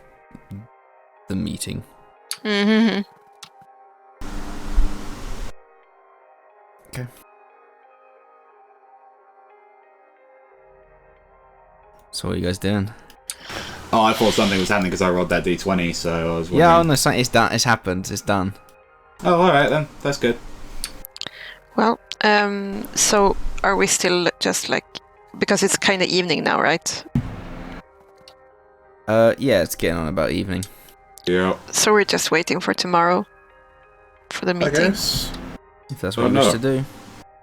the meeting. Mm-hmm. Okay. So what are you guys doing? Oh, I thought something was happening because I rolled that d20, so I was wondering. Yeah, no, it's done. It's happened. It's done. Oh, alright then. That's good. Well, so are we still just like, because it's kind of evening now, right? Yeah, it's getting on about evening. Yeah. So we're just waiting for tomorrow for the meeting. I guess. If that's what you wish to do.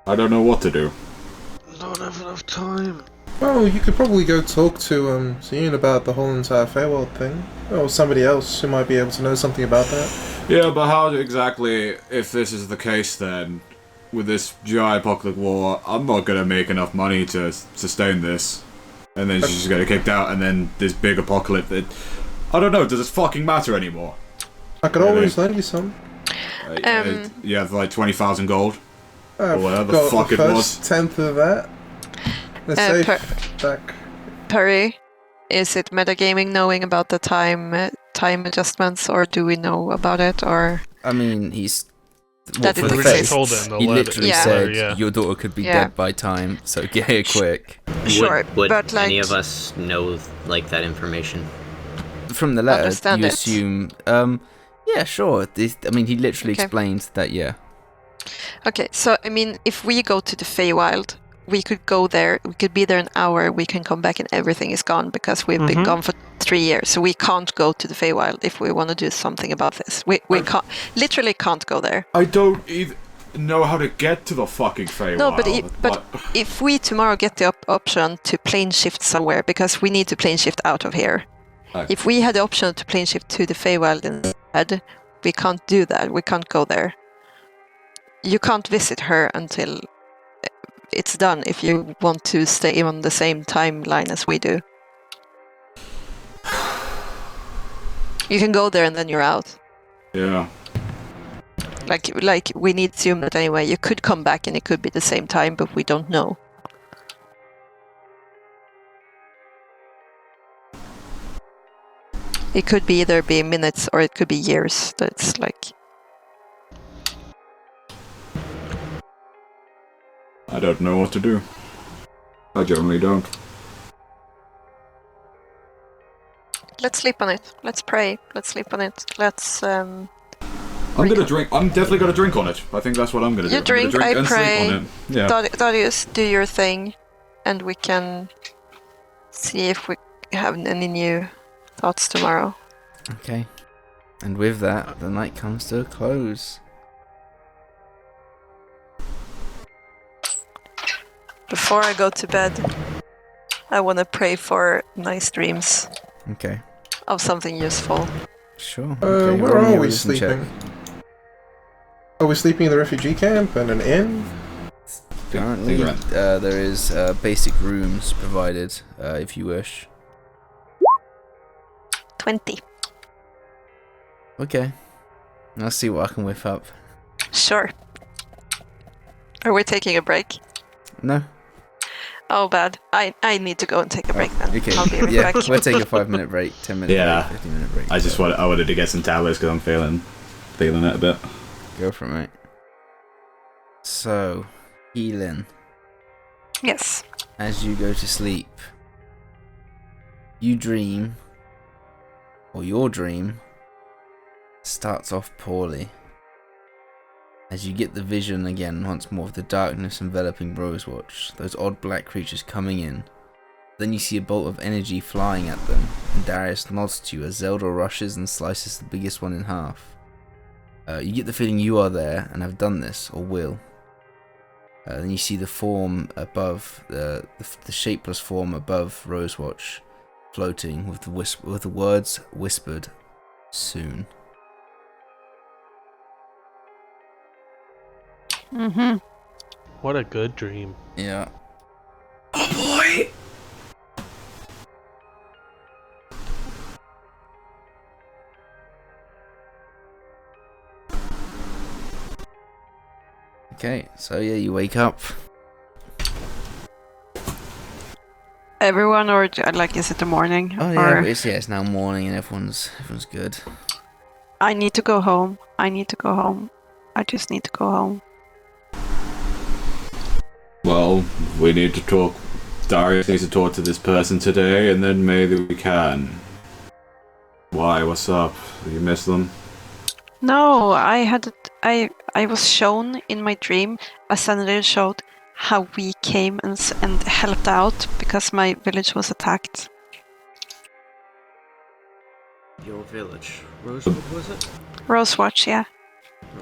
I don't know what to do. Don't have enough time. Well, you could probably go talk to Zion about the whole entire Feywild thing. Or somebody else who might be able to know something about that. Yeah, but how exactly, if this is the case then, with this giant apocalyptic war, I'm not gonna make enough money to sustain this. And then she's just gonna get kicked out, and then this big apocalypse. I don't know, does it fucking matter anymore? I could always lend you some. Yeah, like 20,000 gold. I've or whatever the got fuck the it first was. tenth of that. Let's say back. Purry, is it metagaming knowing about the time adjustments, or do we know about it, or? I mean, he's... That for it the exists. Told in the he letter. literally Yeah. said, your daughter could be dead by time, so get here quick. Sure, Would but like, any of us know like that information? From the letter, Understand you it. assume... yeah, sure. I mean, he literally explained that, yeah. Okay, so I mean, if we go to the Feywild, we could go there, we could be there an hour, we can come back and everything is gone because we've been gone for 3 years. So we can't go to the Feywild if we want to do something about this. We literally can't go there. I don't even know how to get to the fucking Feywild. No, but if we tomorrow get the option to plane shift somewhere, because we need to plane shift out of here. Okay. If we had the option to plane shift to the Feywild instead, we can't do that. We can't go there. You can't visit her until it's done if you want to stay on the same timeline as we do. You can go there and then you're out. Yeah. Like we need to assume that anyway. You could come back and it could be the same time, but we don't know. It could be either be minutes or it could be years. That's like... I don't know what to do. I generally don't. Let's sleep on it. Let's pray. Let's sleep on it. Let's... I'm gonna drink. I'm definitely gonna drink on it. I think that's what I'm gonna do. You drink, I and pray. sleep on it. Yeah. Darius, do your thing, and we can see if we have any new thoughts tomorrow. Okay. And with that, the night comes to a close. Before I go to bed, I want to pray for nice dreams Okay. of something useful. Sure. Okay, Where roll me are a we wisdom check. sleeping? Are we sleeping in the refugee camp and an inn? Currently, there is basic rooms provided, if you wish. 20. Okay. I'll see what I can whip up. Sure. Are we taking a break? No. Oh, bad. I need to go and take a break then. Okay. I'll be right Yeah, back. we'll take a 5-minute break, 10-minute Yeah. break, 15-minute break. I wanted to get some tablets because I'm feeling it a bit. Go for it, mate. So, healing. Yes. As you go to sleep, you dream, or your dream starts off poorly. As you get the vision again once more of the darkness enveloping Rosewatch, those odd black creatures coming in. Then you see a bolt of energy flying at them, and Darius nods to you as Zelda rushes and slices the biggest one in half. You get the feeling you are there and have done this, or will. Then you see the form above, the shapeless form above Rosewatch, floating with the words whispered, "Soon." Mm-hmm. What a good dream. Yeah. Oh boy! Okay, so yeah, you wake up. Everyone, or like, is it the morning? Oh yeah, Or it's now morning and everyone's good. I need to go home. I just need to go home. Well, we need to talk. Darius needs to talk to this person today, and then maybe we can. Why? What's up? You miss them? No, I was shown in my dream. A senator showed how we came and helped out because my village was attacked. Your village. Rosewood, was it? Rosewatch, yeah.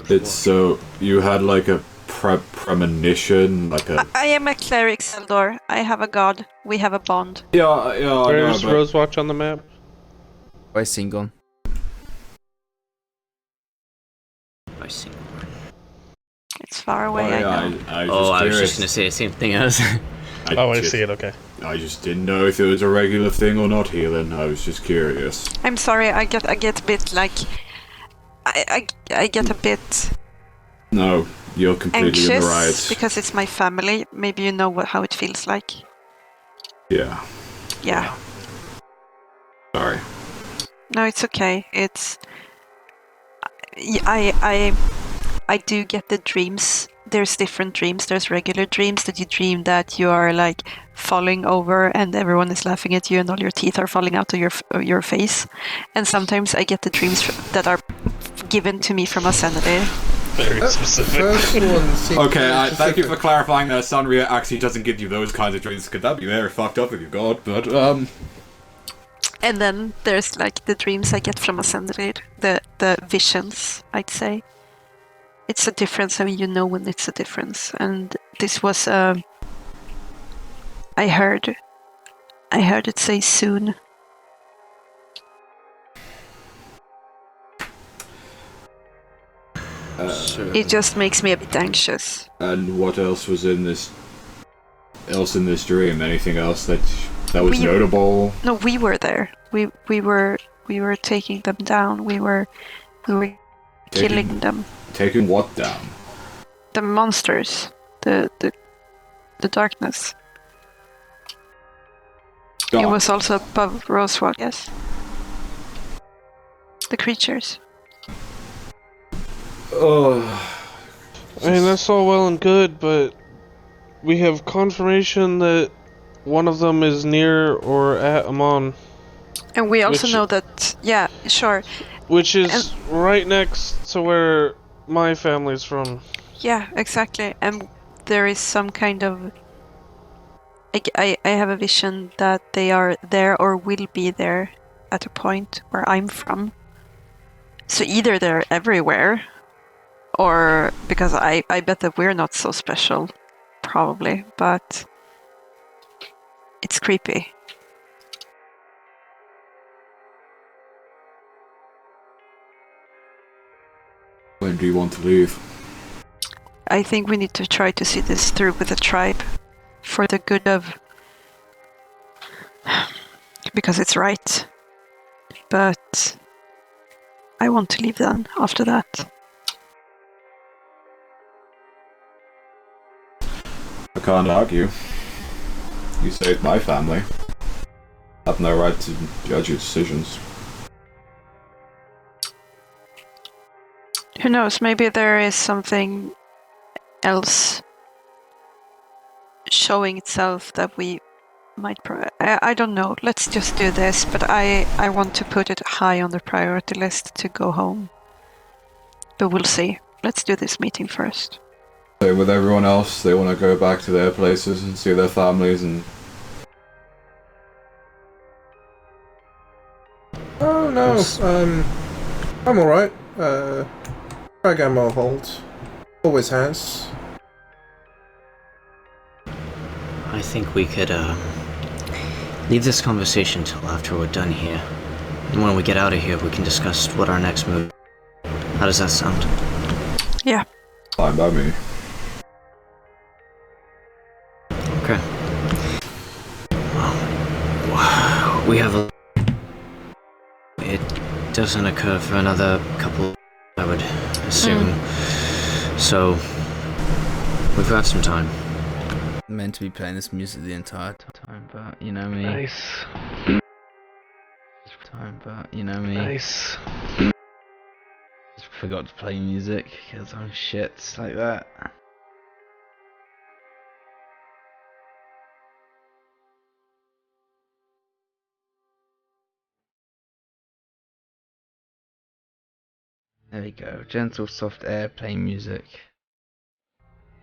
It's so you had like a premonition, like a. I am a cleric, Seldor. I have a god. We have a bond. Yeah, I know, Where's but Rosewatch on the map? By Singon. I see. It's far away, Well, I yeah, know. I was Oh, I was curious. just gonna say the same thing as. I see it, okay. I just didn't know if it was a regular thing or not, healing. I was just curious. I'm sorry, I get a bit like I get a bit No, you're completely in the right. anxious because it's my family. Maybe you know how it feels like. Yeah. Yeah. Sorry. No, it's okay. It's I do get the dreams. There's different dreams. There's regular dreams that you dream that you are like falling over and everyone is laughing at you and all your teeth are falling out of your face. And sometimes I get the dreams that are given to me from a senator. Very specific. First one seems Okay, very thank you for specific. clarifying that Sanria actually doesn't give you those kinds of dreams, because that'd be very fucked up if you got, but, And then there's like the dreams I get from a senator, the visions, I'd say. It's a difference, I mean, you know when it's a difference. And this was, I heard it say soon. It just makes me a bit anxious. and what else was in this dream? Anything else that was We- notable? No, we were there. We were taking them down. We were killing them. Taking what down? The monsters. The darkness. It was also above Rosewatch, yes. The creatures. Oh, I mean, that's all well and good, but we have confirmation that one of them is near or at Amon, And we also Which- know that, yeah, sure. which is right next to where my family's from. Yeah, exactly. And there is some kind of... I have a vision that they are there or will be there at a point where I'm from. So either they're everywhere, or... Because I bet that we're not so special, probably, but... It's creepy. when do you want to leave? I think we need to try to see this through with the tribe for the good of... because it's right. But I want to leave then after that. I can't argue. You saved my family. I have no right to judge your decisions. Who knows? Maybe there is something else showing itself that we might. I don't know. Let's just do this. But I want to put it high on the priority list to go home. But we'll see. Let's do this meeting first. So with everyone else, they want to go back to their places and see their families and... Oh no, I'm alright. Grandma holds. Always has. I think we could leave this conversation till after we're done here. And when we get out of here, we can discuss what our next move. How does that sound? Yeah. Fine by me. Okay. Well, we have a... It doesn't occur for another couple, I would assume. So, we've got some time. Meant to be playing this music the entire time, but you know me. Nice. Nice. Just forgot to play music because I'm shit like that. There we go. Gentle, soft airplane music.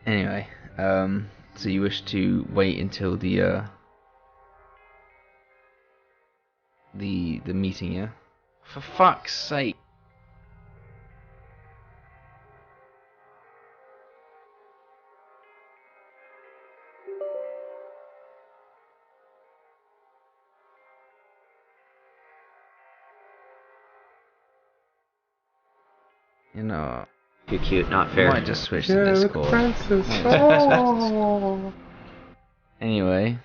Anyway, so you wish to wait until the meeting, yeah? For fuck's sake. You know, Too cute, not I fair. might just switch to Yeah, look Discord. Francis. Might just switch to Discord. Oh. Anyway,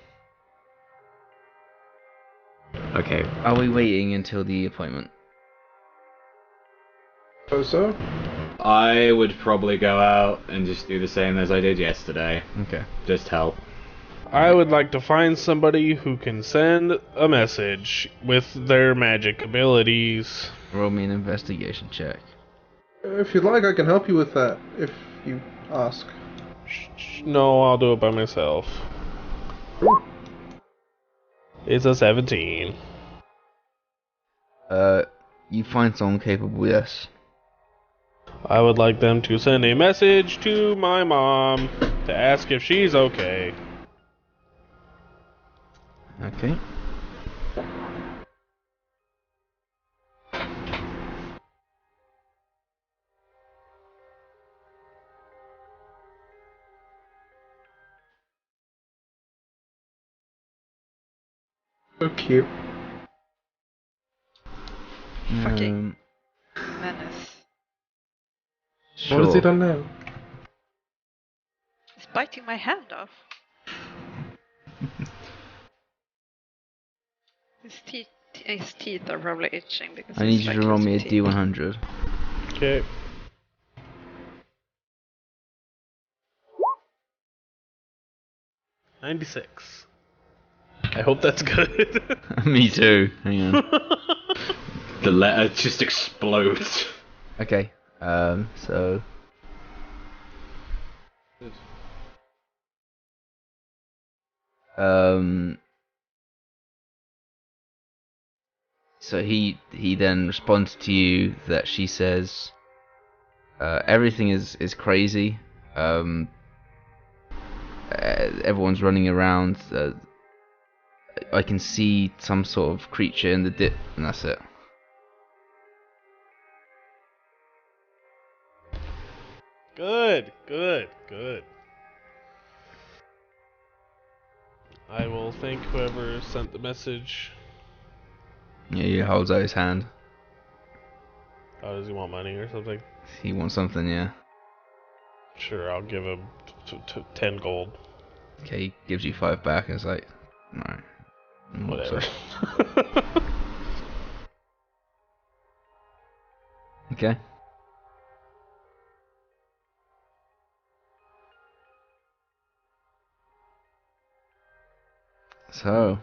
Okay, are we waiting until the appointment? So? I would probably go out and just do the same as I did yesterday. Okay. Just help. I would like to find somebody who can send a message with their magic abilities. Roll me an investigation check. If you'd like, I can help you with that, if you ask. No, I'll do it by myself. It's a 17. You find someone capable, yes. I would like them to send a message to my mom to ask if she's okay. Okay. So cute. Fucking menace. Sure. What has he done now? He's biting my hand off. His teeth are probably itching because I need you to roll me a D100. Okay. $96. I hope that's good. Me too. Hang on. The letter just explodes. Okay. So. So he then responds to you that she says, everything is crazy. Everyone's running around. I can see some sort of creature in the dip, and that's it. Good. I will thank whoever sent the message. Yeah, he holds out his hand. Oh, does he want money or something? He wants something, yeah. Sure, I'll give him 10 gold. Okay, he gives you 5 back, and it's like, no. Whatever. Okay. So,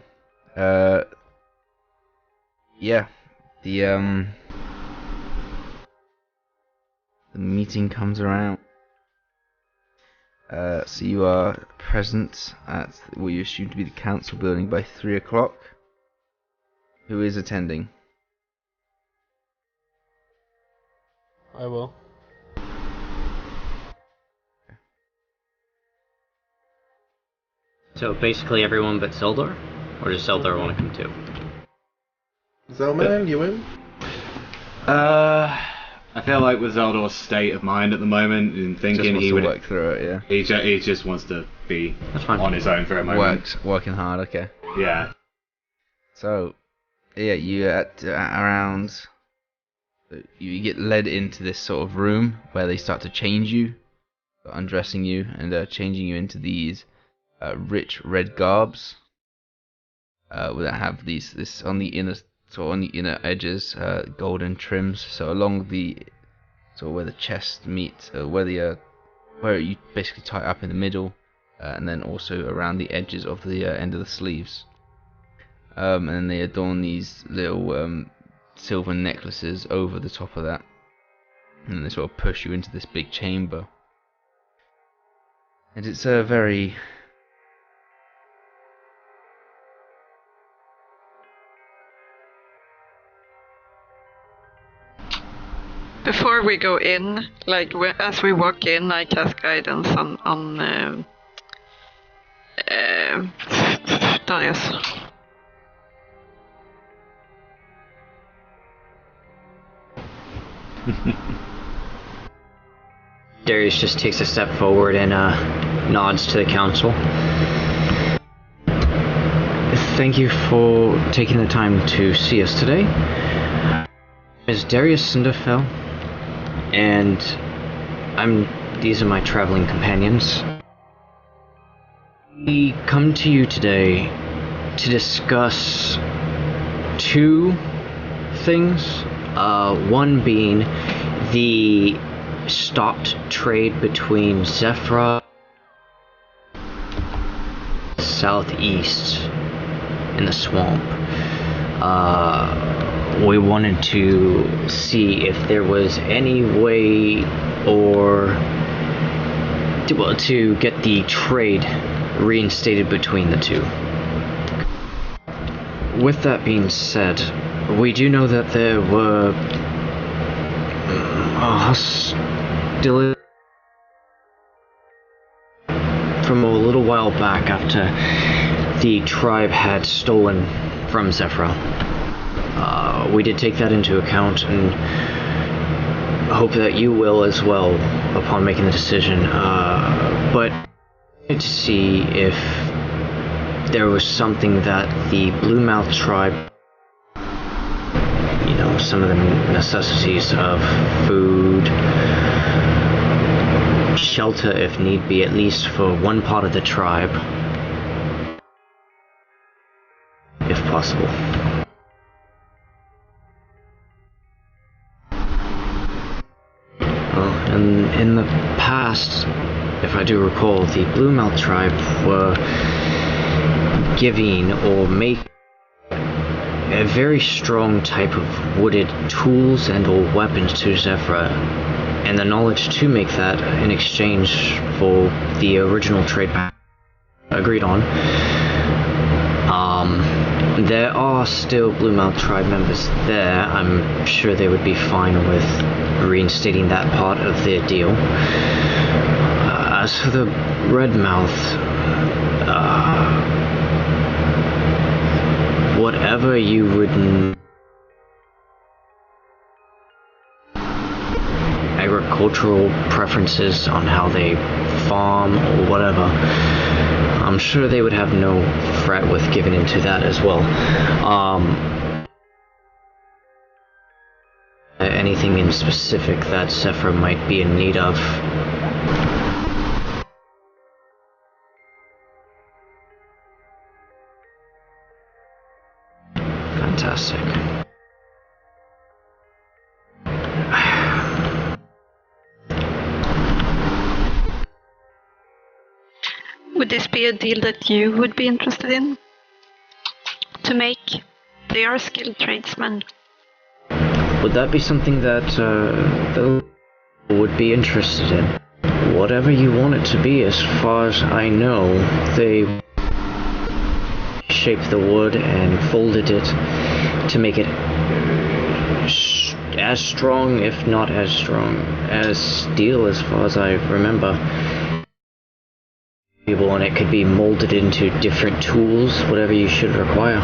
yeah, the meeting comes around. So you are present at what you assume to be the council building by 3 o'clock. Who is attending? I will. So basically everyone but Zeldor? Or does Zeldor want to come too? Zelman, you in? I feel like with Zeldor's state of mind at the moment, and thinking Just he wants would to work through it, yeah. he just wants to be That's fine. on his own for a moment. Working hard, okay. Yeah. So, yeah, you at around. You get led into this sort of room where they start to change you, undressing you, and changing you into these rich red garbs. That have this on the inner edges, golden trims. So along the where the chest meets, where you basically tie it up in the middle, and then also around the edges of the end of the sleeves. And then they adorn these little silver necklaces over the top of that, and then they sort of push you into this big chamber. And it's a very Before we go in, like as we walk in, I cast guidance on Darius. Darius just takes a step forward and nods to the council. Thank you for taking the time to see us today. Is Darius Cinderfell, and these are my traveling companions. We come to you today to discuss 2 things. One being the stopped trade between Zephyra southeast in the swamp. We wanted to see if there was any way to get the trade reinstated between the 2. With that being said, we do know that there were hostility from a little while back after the tribe had stolen from Zephyra. We did take that into account and hope that you will as well upon making the decision. But to see if there was something that the Bluemouth tribe, some of the necessities of food, shelter if need be, at least for one part of the tribe, if possible. And in the past, if I do recall, the Bluemouth tribe were giving or making a very strong type of wooded tools and or weapons to Zephyra, and the knowledge to make that in exchange for the original trade agreed on. There are still Bluemouth tribe members there. I'm sure they would be fine with reinstating that part of their deal. As for the Redmouth, whatever you would agricultural preferences on how they farm or whatever, I'm sure they would have no fret with giving into that as well. Anything in specific that Zephyr might be in need of? Fantastic. Would this be a deal that you would be interested in? to make. They are skilled tradesmen. Would that be something that the would be interested in? Whatever you want it to be, as far as I know, they shaped the wood and folded it to make it as strong, if not as strong, as steel, as far as I remember. And it could be molded into different tools, whatever you should require.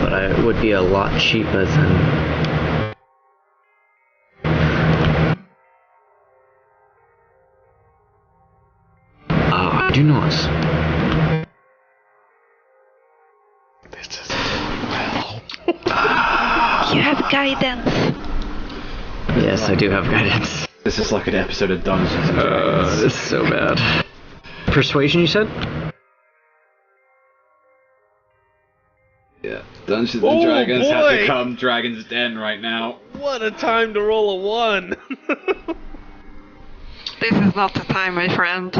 But it would be a lot cheaper than... I do not. This is going well. You have guidance. Yes, I do have guidance. This is like an episode of Dungeons and Dragons. It's so bad. Persuasion, you said? Yeah, Dungeons and Dragons have become Dragon's Den right now. What a time to roll a 1! This is not the time, my friend.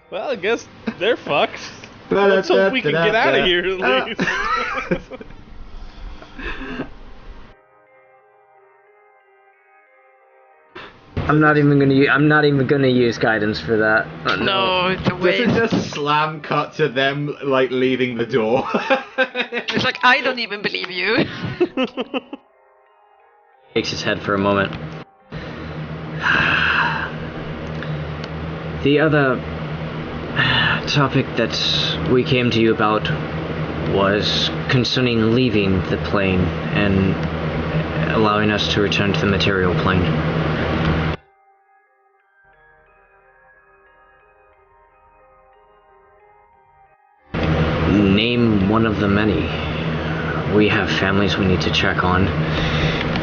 Well, I guess they're fucked. Let's hope we can get out of here at least. I'm not even gonna use guidance for that. No, it's a waste. This is just slam cut to them, like, leaving the door. It's like, I don't even believe you. Shakes his head for a moment. The other topic that we came to you about was concerning leaving the plane and allowing us to return to the material plane. Name one of the many. We have families we need to check on.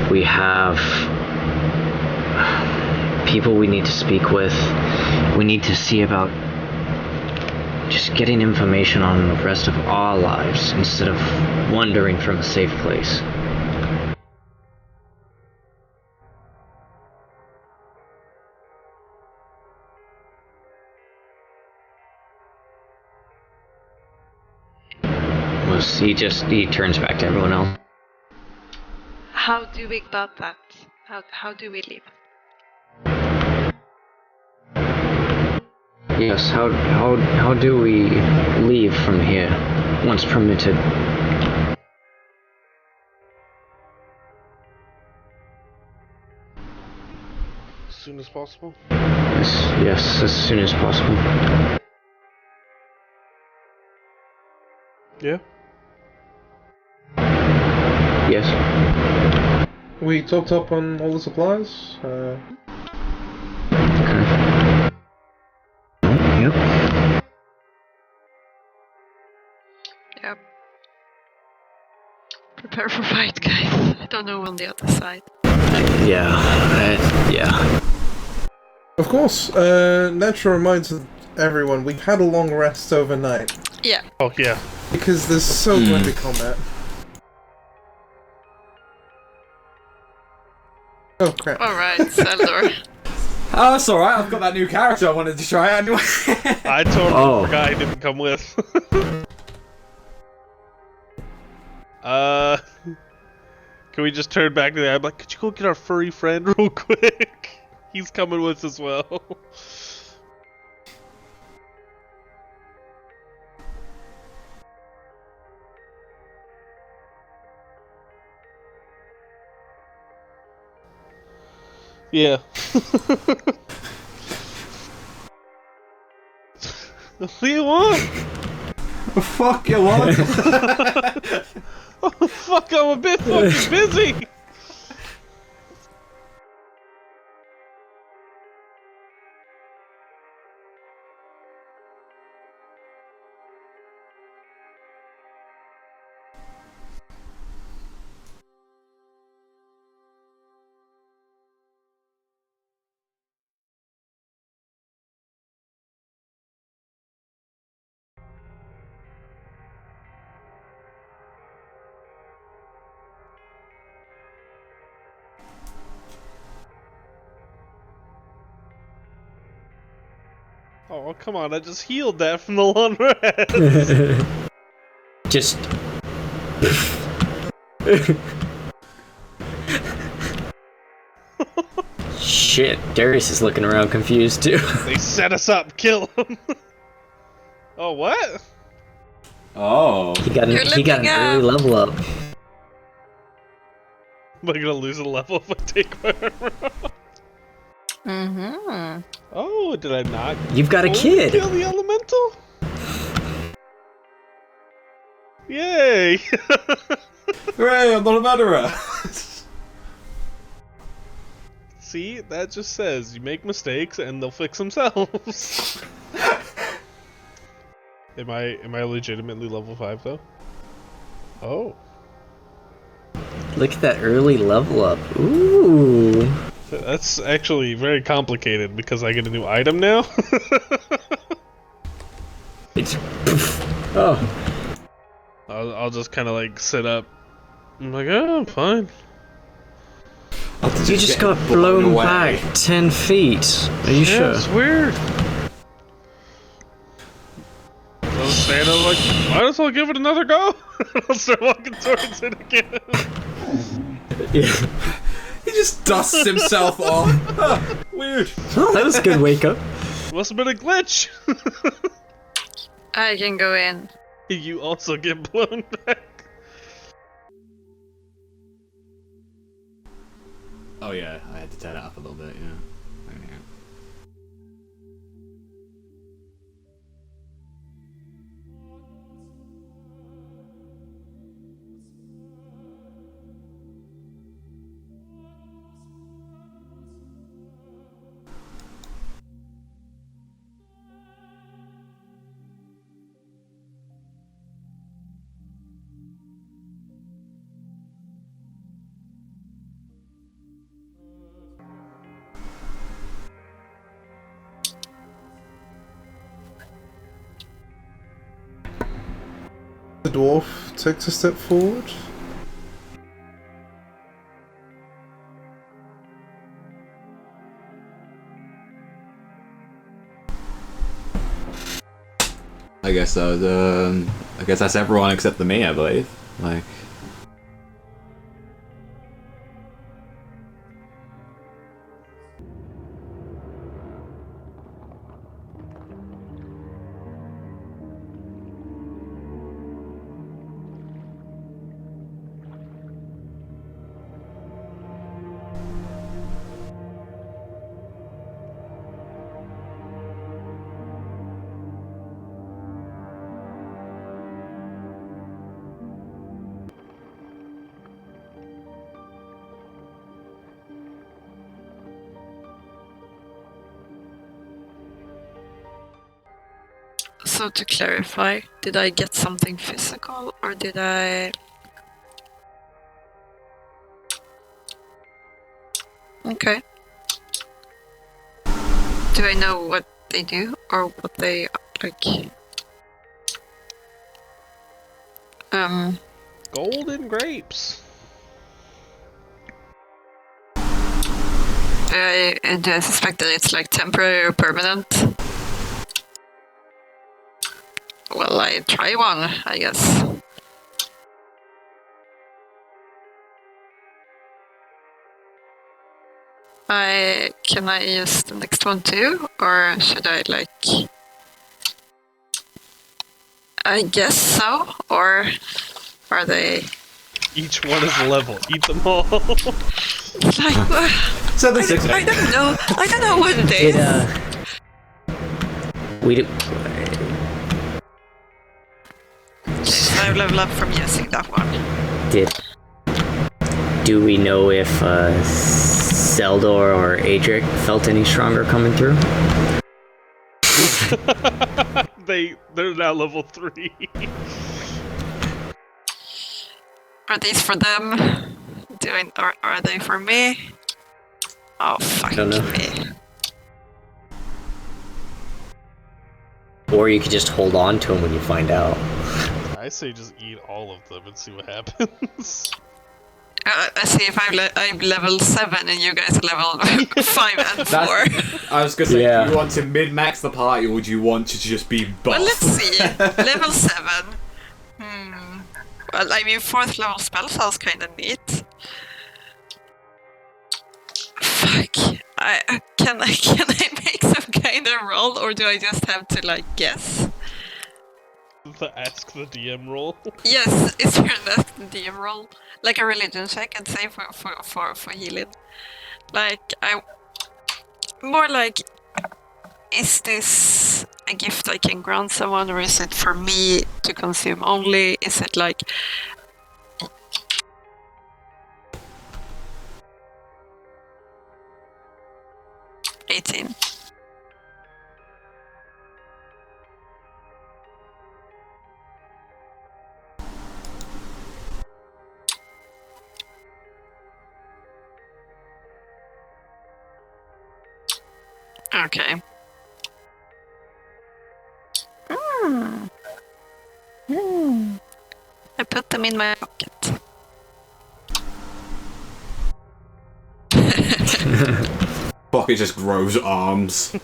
We have people we need to speak with. We need to see about just getting information on the rest of our lives instead of wandering from a safe place. He turns back to everyone else. How do we got that? How do we leave? Yes, how do we leave from here once permitted? As soon as possible? Yes, as soon as possible. Yeah. Yes. We topped up on all the supplies. Okay. Yep. Yep. Prepare for fight, guys. I don't know on the other side. Yeah. Of course, Nature reminds everyone we've had a long rest overnight. Yeah. Oh, yeah. Because there's so going to be combat. Oh crap. Alright, Seldor. Oh, that's alright, I've got that new character I wanted to try anyway. I totally forgot he didn't come with. Can we just turn back to that? I'm like, could you go get our furry friend real quick? He's coming with us as well. Yeah. What do you want? Fuck you want? Oh, fuck, I'm a bit fucking busy. Oh, come on, I just healed that from the long rest. Just. Shit, Darius is looking around confused too. They set us up, kill him. Oh, what? Oh. He got an early level up. Am I gonna lose a level if I take my armor off? Mm-hmm. Oh, did I not? You've got a kid! Kill the elemental? Yay! Hooray, I'm not a murderer! See, that just says you make mistakes and they'll fix themselves. Am I legitimately level 5 though? Oh. Look at that early level up. Ooh. That's actually very complicated because I get a new item now. It's. Oh. I'll just kind of like sit up. I'm like, oh, I'm fine. You just got blown back 10 feet. Are you sure? It's weird. So I was standing there like, might as well give it another go. I'll start walking towards it again. Yeah. He just dusts himself off. Huh, weird. Oh, that was a good wake up. Must have been a glitch. I can go in. You also get blown back. Oh yeah, I had to turn it up a little bit, yeah. The dwarf takes a step forward. I guess so. I guess that's everyone except for me, I believe. Like. So to clarify, did I get something physical or did I... Okay. Do I know what they do or what they like? Golden grapes. Do I suspect that it's like temporary or permanent? Well, I try one, I guess. Can I use the next one too, or should I like? I guess so, or are they? Each one is a level. Eat them all. Like, So the I don't know. I don't know what it is. We do. I level up from using that one. Do we know if Seldor or Adric felt any stronger coming through? They're now level 3. Are these for them? Or are they for me? Oh fuck Don't know. me. Or you could just hold on to them when you find out. I say just eat all of them and see what happens. I see if I'm level 7 and you guys are level 5 and 4. I was gonna say, Yeah. do you want to min-max the party, or do you want to just be buff? Well, let's see. Level 7. Well, I mean, 4th level spell sounds kind of neat. Fuck. Can I make some kind of roll, or do I just have to, like, guess? The ask the DM roll. Yes, is there an ask the DM roll? Like a religion check, I'd say, for healing. Like, more like, is this a gift I can grant someone, or is it for me to consume only? Is it like... 18. Okay. I put them in my pocket. Pocket just grows arms.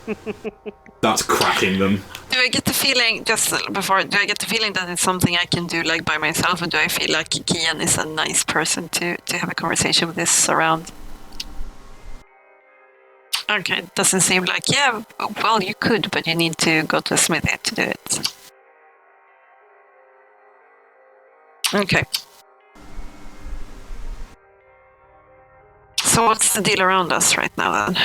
That's cracking them. Do I get the feeling, just before, do I get the feeling that it's something I can do like by myself, or do I feel like Kian is a nice person to have a conversation with this around? Okay, it doesn't seem like, yeah, well, you could, but you need to go to a smithy to do it. Okay. So what's the deal around us right now, then?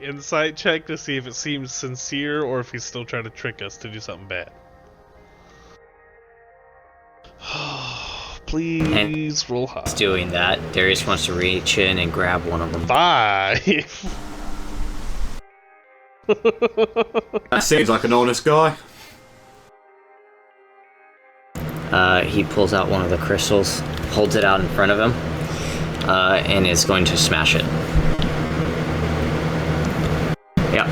Insight check to see if it seems sincere or if he's still trying to trick us to do something bad. Please roll high. Doing that, Darius wants to reach in and grab one of them. 5. That seems like an honest guy. He pulls out one of the crystals, holds it out in front of him, and is going to smash it. Yeah.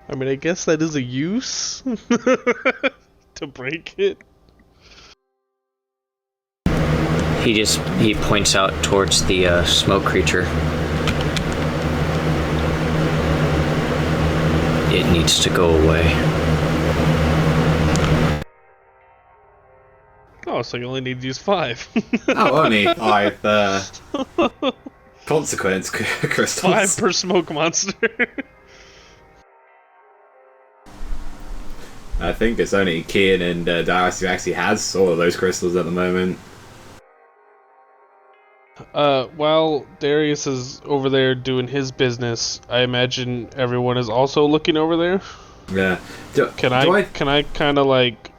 I mean, I guess that is a use to break it. He points out towards the smoke creature. It needs to go away. Oh, so you only need to use 5. Oh, only 5 consequence crystals. 5 per smoke monster. I think it's only Kian and Darius who actually has all of those crystals at the moment. While Darius is over there doing his business, I imagine everyone is also looking over there. Yeah. Can I kind of like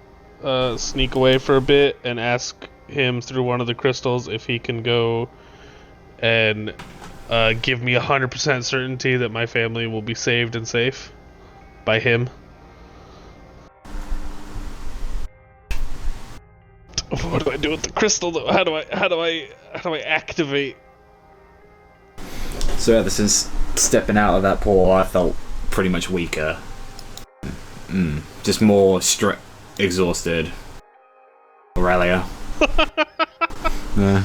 sneak away for a bit and ask him through one of the crystals if he can go and give me 100% certainty that my family will be saved and safe by him? What do I do with the crystal though? How do I activate? So ever since stepping out of that pool, I felt pretty much weaker. Just more exhausted. Aurelia. Yeah.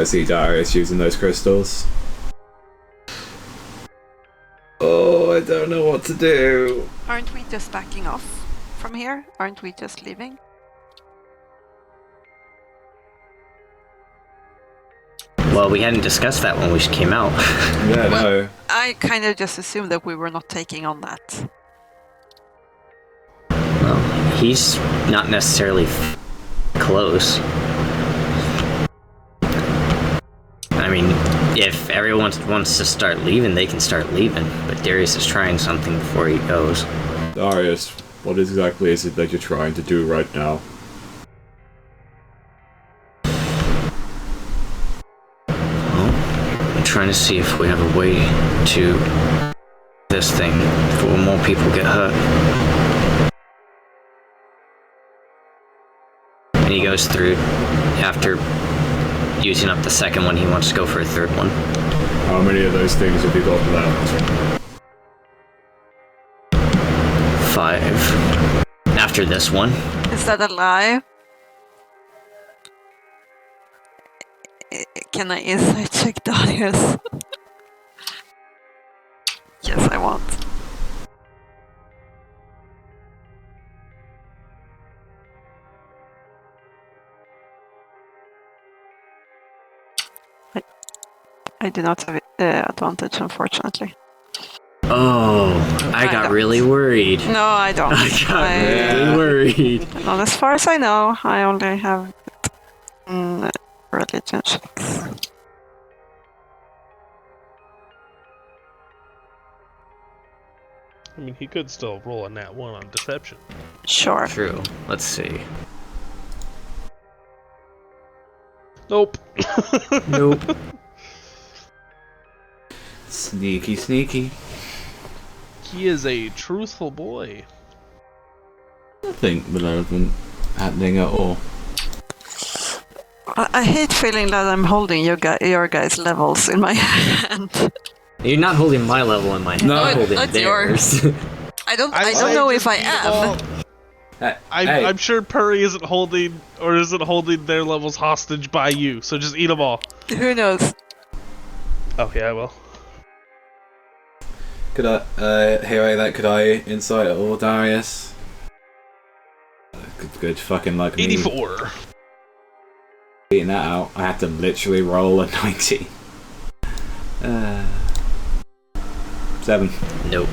see Darius using those crystals. Oh, I don't know what to do. Aren't we just backing off from here? Aren't we just leaving? Well, we hadn't discussed that when we came out. Yeah, no. I kind of just assumed that we were not taking on that. Well, he's not necessarily close. I mean, if everyone wants to start leaving, they can start leaving. But Darius is trying something before he goes. Darius, what exactly is it that you're trying to do right now? I'm trying to see if we have a way to this thing before more people get hurt. And he goes through after using up the second one. He wants to go for a third one. How many of those things have you got left? 5. After this one. Is that a lie? Can I insight check Darius? Yes, I want. I do not have advantage, unfortunately. Oh, I got don't. really worried. No, I don't. I got really worried. Not as far as I know. I only have religion checks. I mean, he could still roll a nat 1 on deception. Sure. True. Let's see. Nope. Nope. Sneaky, sneaky. He is a truthful boy. Nothing relevant happening at all. I hate feeling that I'm holding your guys' levels in my hand. You're not holding my level in my hand. No, I'm holding that's theirs. I don't know if I am. I'm sure Purry isn't holding their levels hostage by you, so just eat them all. Who knows? Okay, I will. Could I insight at all, Darius? Good fucking luck. 84. Beating that out, I had to literally roll a 90. 7. Nope.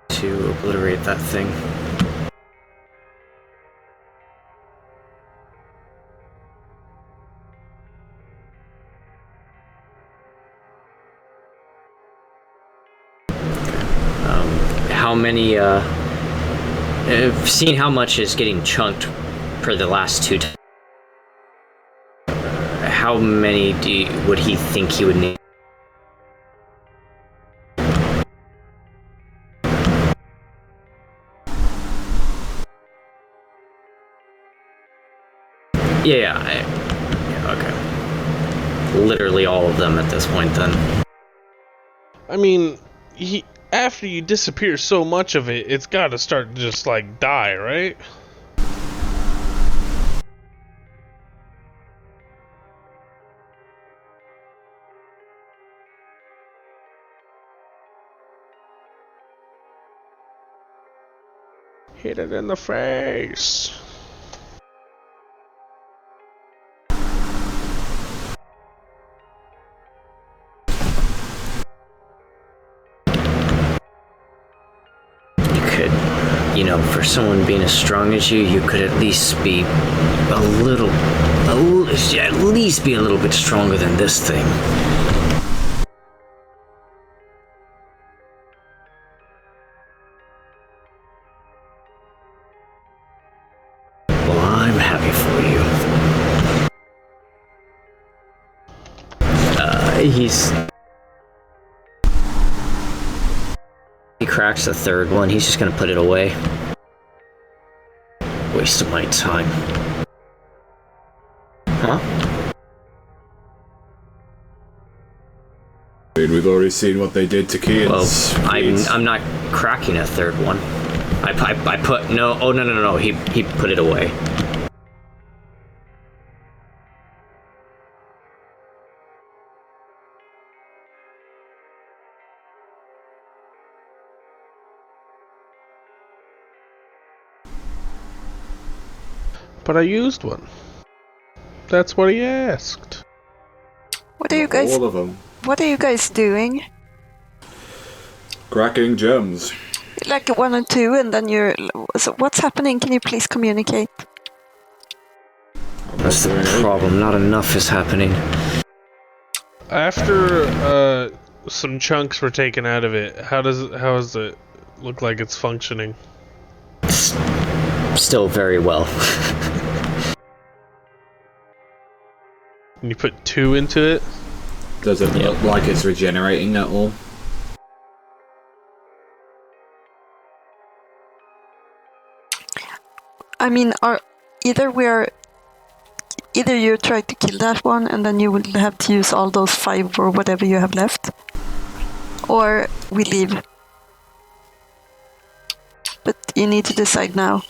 To obliterate that thing. How many, I've seen how much is getting chunked for the last 2 times. How many would he think he would need? Yeah, okay. Literally all of them at this point, then. I mean, after you disappear so much of it, it's got to start to just, like, die, right? Hit it in the face. You know, for someone being as strong as you, you could at least be at least be a little bit stronger than this thing. Well, I'm happy for you. He cracks the third one, he's just gonna put it away. Waste of my time. Huh? mean, we've already seen what they did to kids. Well, I'm not cracking a third one. I put no. Oh no. He put it away. But I used one. That's what he asked. What are you guys? All of them. What are you guys doing? Cracking gems. Like 1 and 2, and then you're. So what's happening? Can you please communicate? That's the problem. Not enough is happening. After some chunks were taken out of it, how does it look like it's functioning? Still very well. Can you put 2 into it? Does it look like it's regenerating at all? I mean, either you try to kill that one, and then you will have to use all those 5 or whatever you have left, or we leave. But you need to decide now.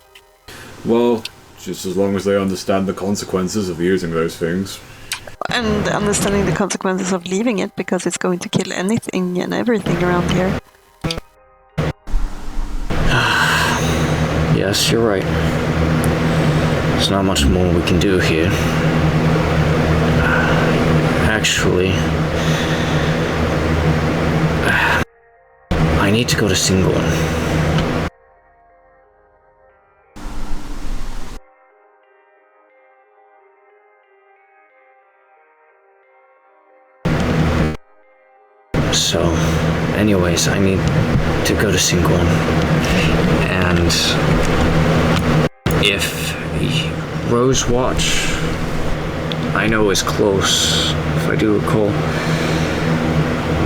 Well, just as long as they understand the consequences of using those things. And understanding the consequences of leaving it, because it's going to kill anything and everything around here. Yes, you're right. There's not much more we can do here. Actually, I need to go to Singorn. So, anyways, I need to go to Singorn. And if Rose Watch, I know is close, if I do recall,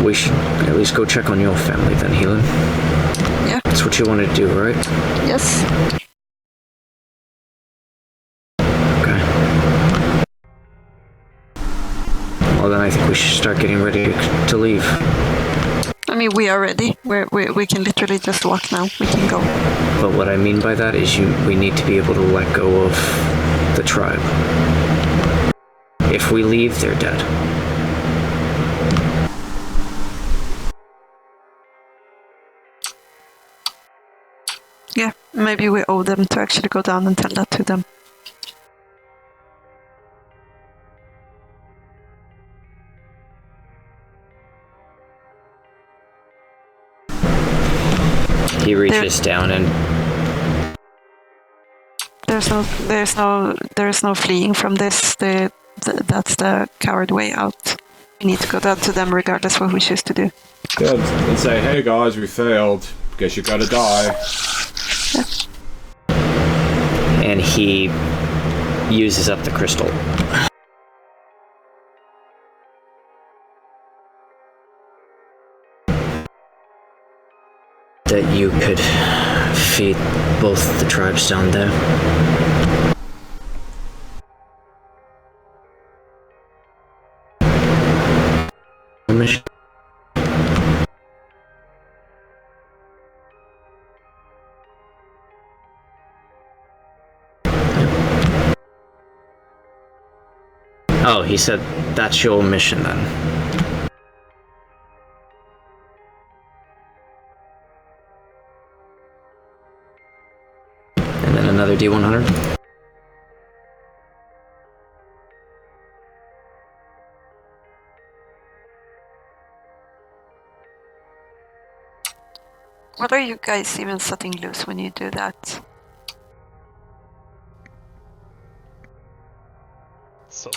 we should at least go check on your family then, Healing. Yeah. That's what you wanted to do, right? Yes. Okay. Well, then I think we should start getting ready to leave. I mean, we are ready. We can literally just walk now. We can go. But what I mean by that is we need to be able to let go of the tribe. If we leave, they're dead. Yeah, maybe we owe them to actually go down and tell that to them. He reaches down and there's no fleeing from this. That's the coward way out. We need to go down to them regardless what we choose to do. Good. And say, hey guys, we failed. Guess you gotta die. Yeah. and he uses up the crystal. That you could feed both the tribes down there. Mission. Oh, he said that's your mission then. And then another D100. What are you guys even setting loose when you do that? So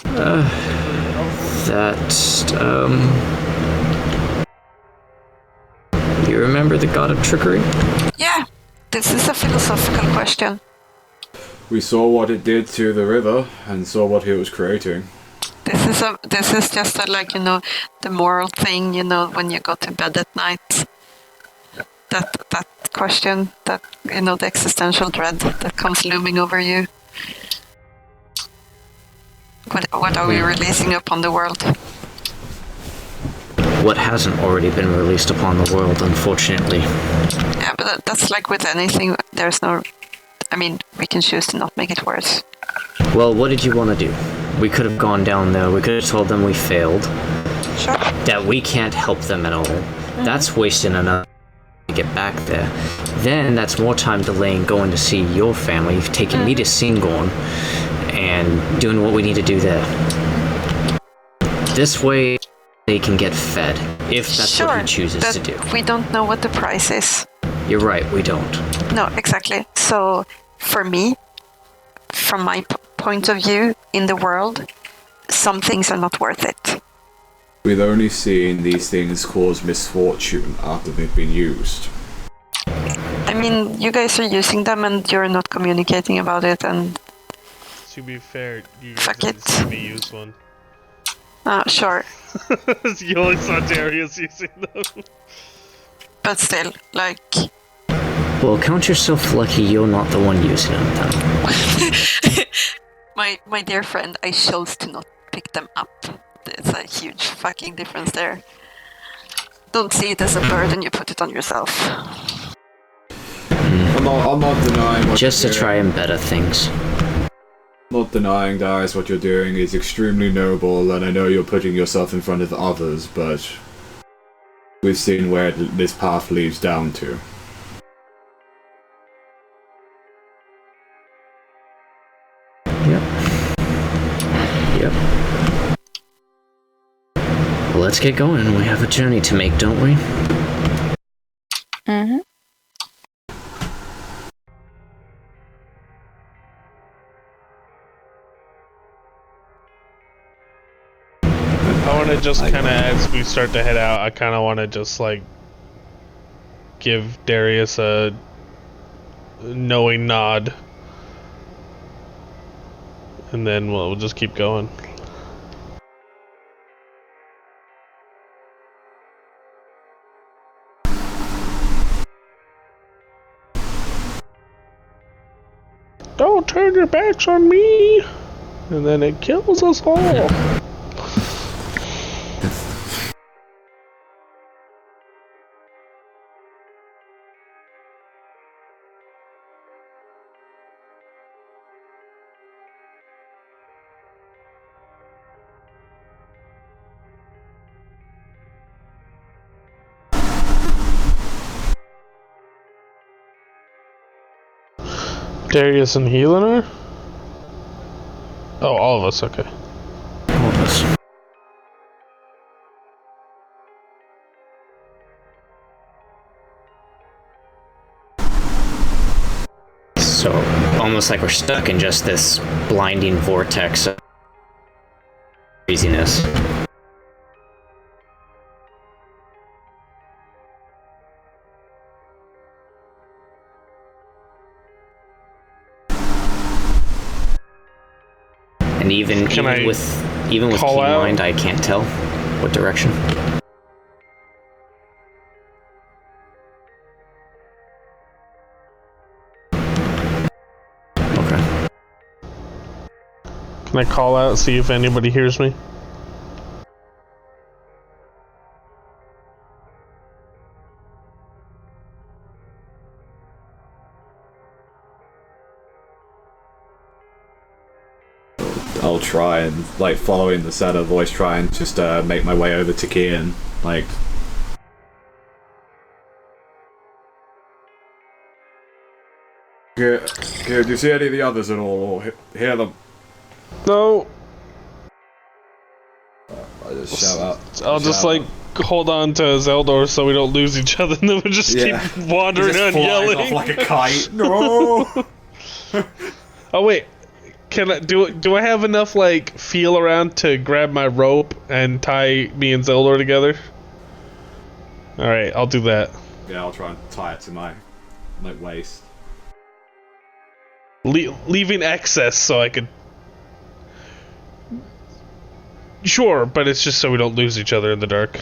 You remember the God of Trickery? Yeah, this is a philosophical question. We saw what it did to the river and saw what he was creating. This is just the moral thing, when you go to bed at night. That question, the existential dread that comes looming over you. What are we releasing upon the world? what hasn't already been released upon the world, unfortunately. Yeah, but that's like with anything. There's no. I mean, we can choose to not make it worse. Well, what did you want to do? We could have gone down there, we could have told them we failed, Sure. that we can't help them at all. That's wasting enough to get back there. Then that's more time delaying going to see your family, taking me to Singorn, and doing what we need to do there. This way, they can get fed, if that's what he chooses to do. We don't know what the price is. You're right, we don't. No, exactly. So, for me, from my point of view in the world, some things are not worth it. We've only seen these things cause misfortune after they've been used. I mean, you guys are using them and you're not communicating about it, and... To be fair, you Fuck guys it. didn't see me use one. Sure. You only saw Darius using them. But still, like... Well, count yourself lucky you're not the one using them, then. my dear friend, I chose to not pick them up. There's a huge fucking difference there. Don't see it as a burden, you put it on yourself. I'm not denying what Just to you're try doing. and better things. I'm not denying, Darius, what you're doing is extremely noble, and I know you're putting yourself in front of others, but we've seen where this path leads down to. Yep. Well, let's get going. We have a journey to make, don't we? Mm-hmm. I want to just kind of, as we start to head out, I kind of want to just like give Darius a knowing nod, and then we'll just keep going. Don't turn your backs on me, and then it kills us all. Darius and Helena? Oh, all of us, okay. All of us. So, almost like we're stuck in just this blinding vortex of craziness. And even with keen mind, I can't tell what direction. Okay. Can I call out, see if anybody hears me? I'll try and, like, following the set of voice, try and just make my way over to Kian. Like, do you see any of the others at all, or hear them? No. I just shout out. I'll just like hold on to Zeldor so we don't lose each other, and then we just keep wandering and yelling off like a kite. No. Oh wait, can I do I have enough like feel around to grab my rope and tie me and Zeldor together? All right, I'll do that. Yeah, I'll try and tie it to my waist. Leaving excess so I could. Sure, but it's just so we don't lose each other in the dark.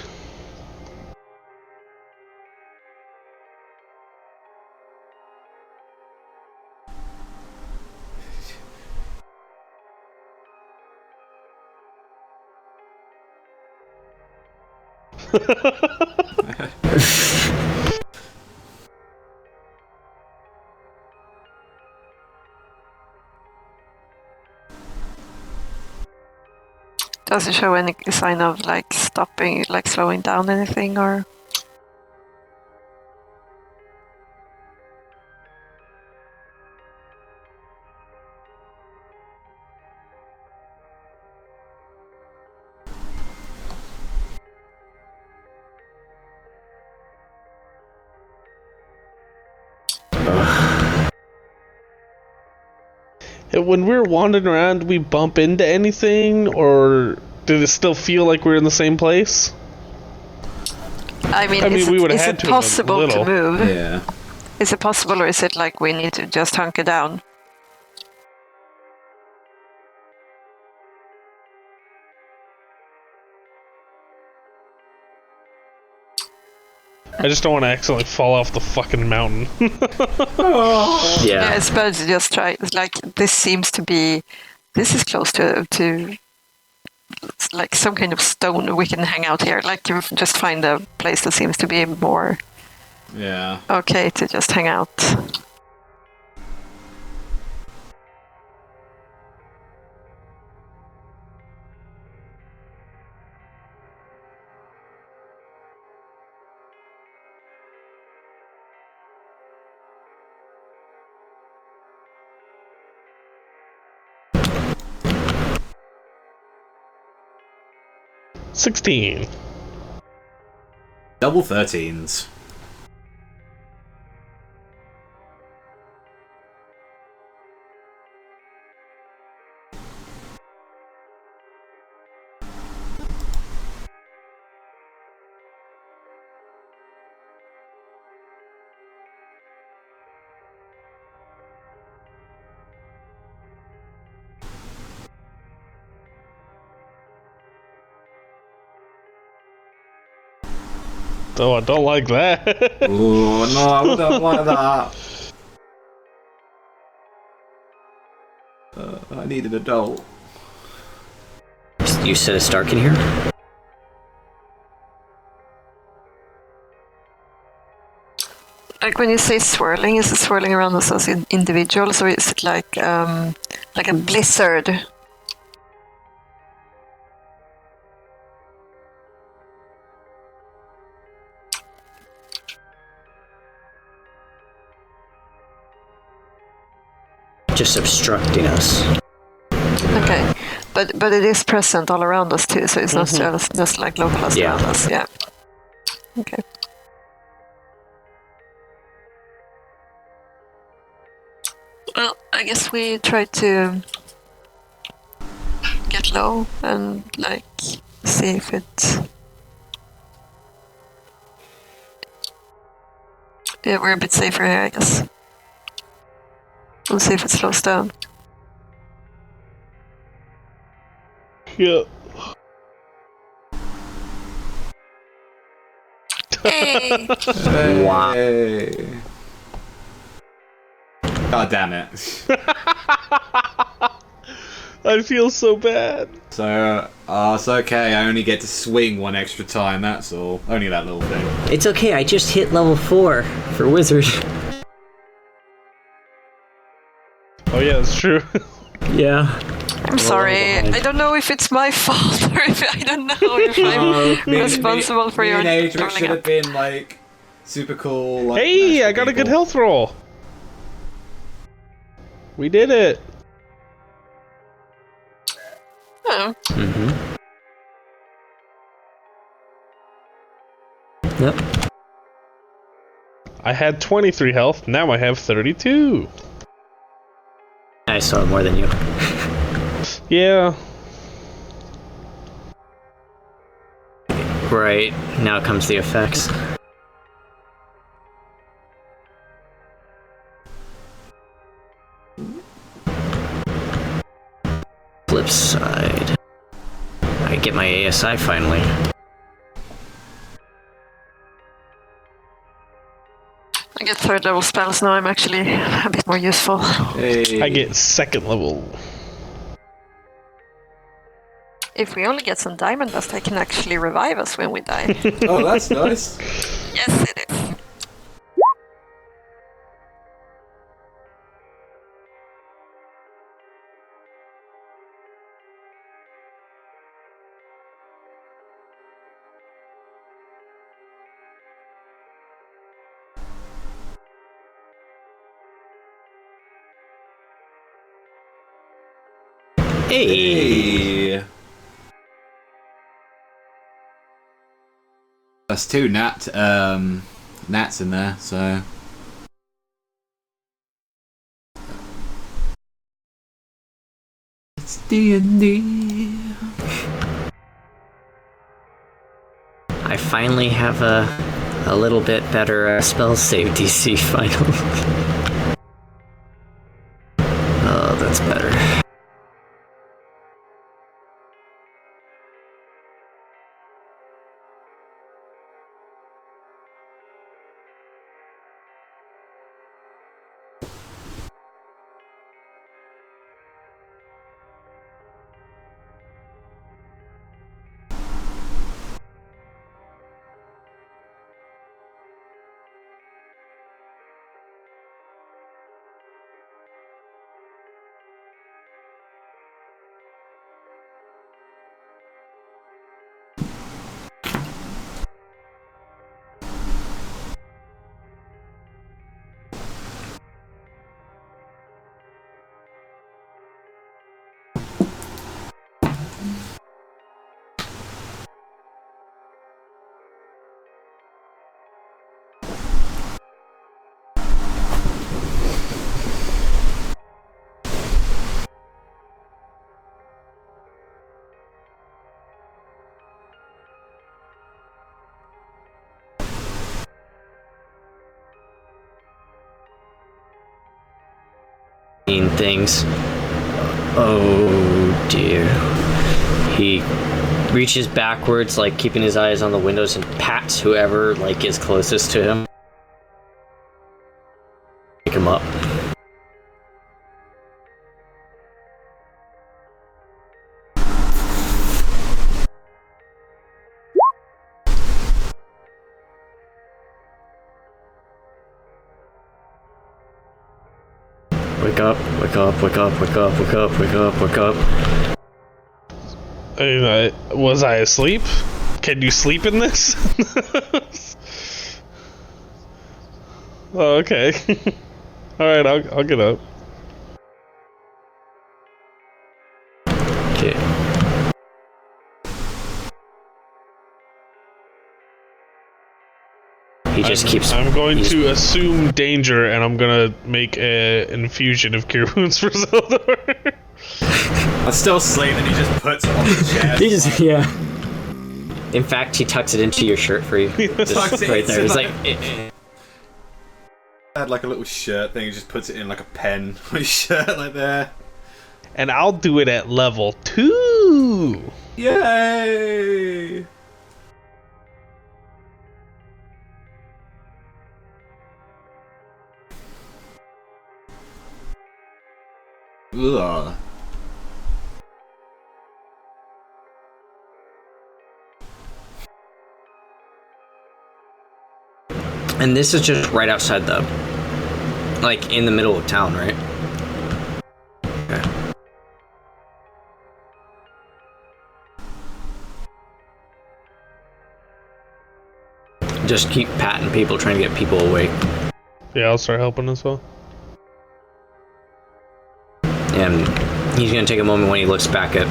Does it show any sign of like stopping, like slowing down anything, or? When we're wandering around, do we bump into anything, or did it still feel like we're in the same place? I mean, we would have is had it to possible to move? Yeah. Is it possible, or is it like we need to just hunker down? I just don't want to accidentally fall off the fucking mountain. Yeah, I suppose just try. It's like this seems to be. This is close to like some kind of stone. We can hang out here. Like you just find a place that seems to be more. Yeah. Okay, to just hang out. $16. Double 13s. Oh, I don't like that. Ooh, no, I don't like that. I need an adult. You said it's dark in here? Like when you say swirling, is it swirling around us as individuals, or is it like a blizzard? Just obstructing us. Okay, but it is present all around us too, so it's not just like localized around us. Yeah. Okay. Well, I guess we try to get low and like see if it. Yeah, we're a bit safer here, I guess. We'll see if it slows down. Yeah. Hey! Wow. God damn it. I feel so bad. So, it's okay, I only get to swing one extra time, that's all. Only that little thing. It's okay, I just hit level 4 for wizard. Oh yeah, that's true. Yeah. I'm sorry. I don't know if it's my fault or if I don't know if I'm responsible for your Adrian leveling should have up. been like super cool. Like, Hey, I got a good health roll. We did it. Oh. Mm-hmm. Yep. I had 23 health. Now I have 32. I saw more than you. Yeah. Right, now comes the effects. Flip side. I get my ASI finally. I get third level spells now. I'm actually a bit more useful. Hey. I get second level. if we only get some diamond dust, I can actually revive us when we die. Oh, that's nice. Yes, it is. Hey. That's two gnats in there, so it's D&D. I finally have a little bit better spell save DC finally. Oh, that's better. Things. Oh dear. He reaches backwards, like keeping his eyes on the windows, and pats whoever like is closest to him. Pick him up. Wake up, wake up, wake up, wake up, wake up, wake up, wake up. Was I asleep? Can you sleep in this? Oh, okay. Alright, I'll get up. Okay. He just keeps. I'm going to assume danger, and I'm gonna make an infusion of Cure Wounds for Zeldor. I'm still asleep, and he just puts it on the chest. Yeah. In fact, he tucks it into your shirt for you. Just right there. He's like. Had like a little shirt thing, he just puts it in like a pen on his shirt like there. And I'll do it at level 2! Yay! Ugh. And this is just right outside the, like, in the middle of town, right? Okay. Just keep patting people, trying to get people awake. Yeah, I'll start helping as well. And he's gonna take a moment when he looks back at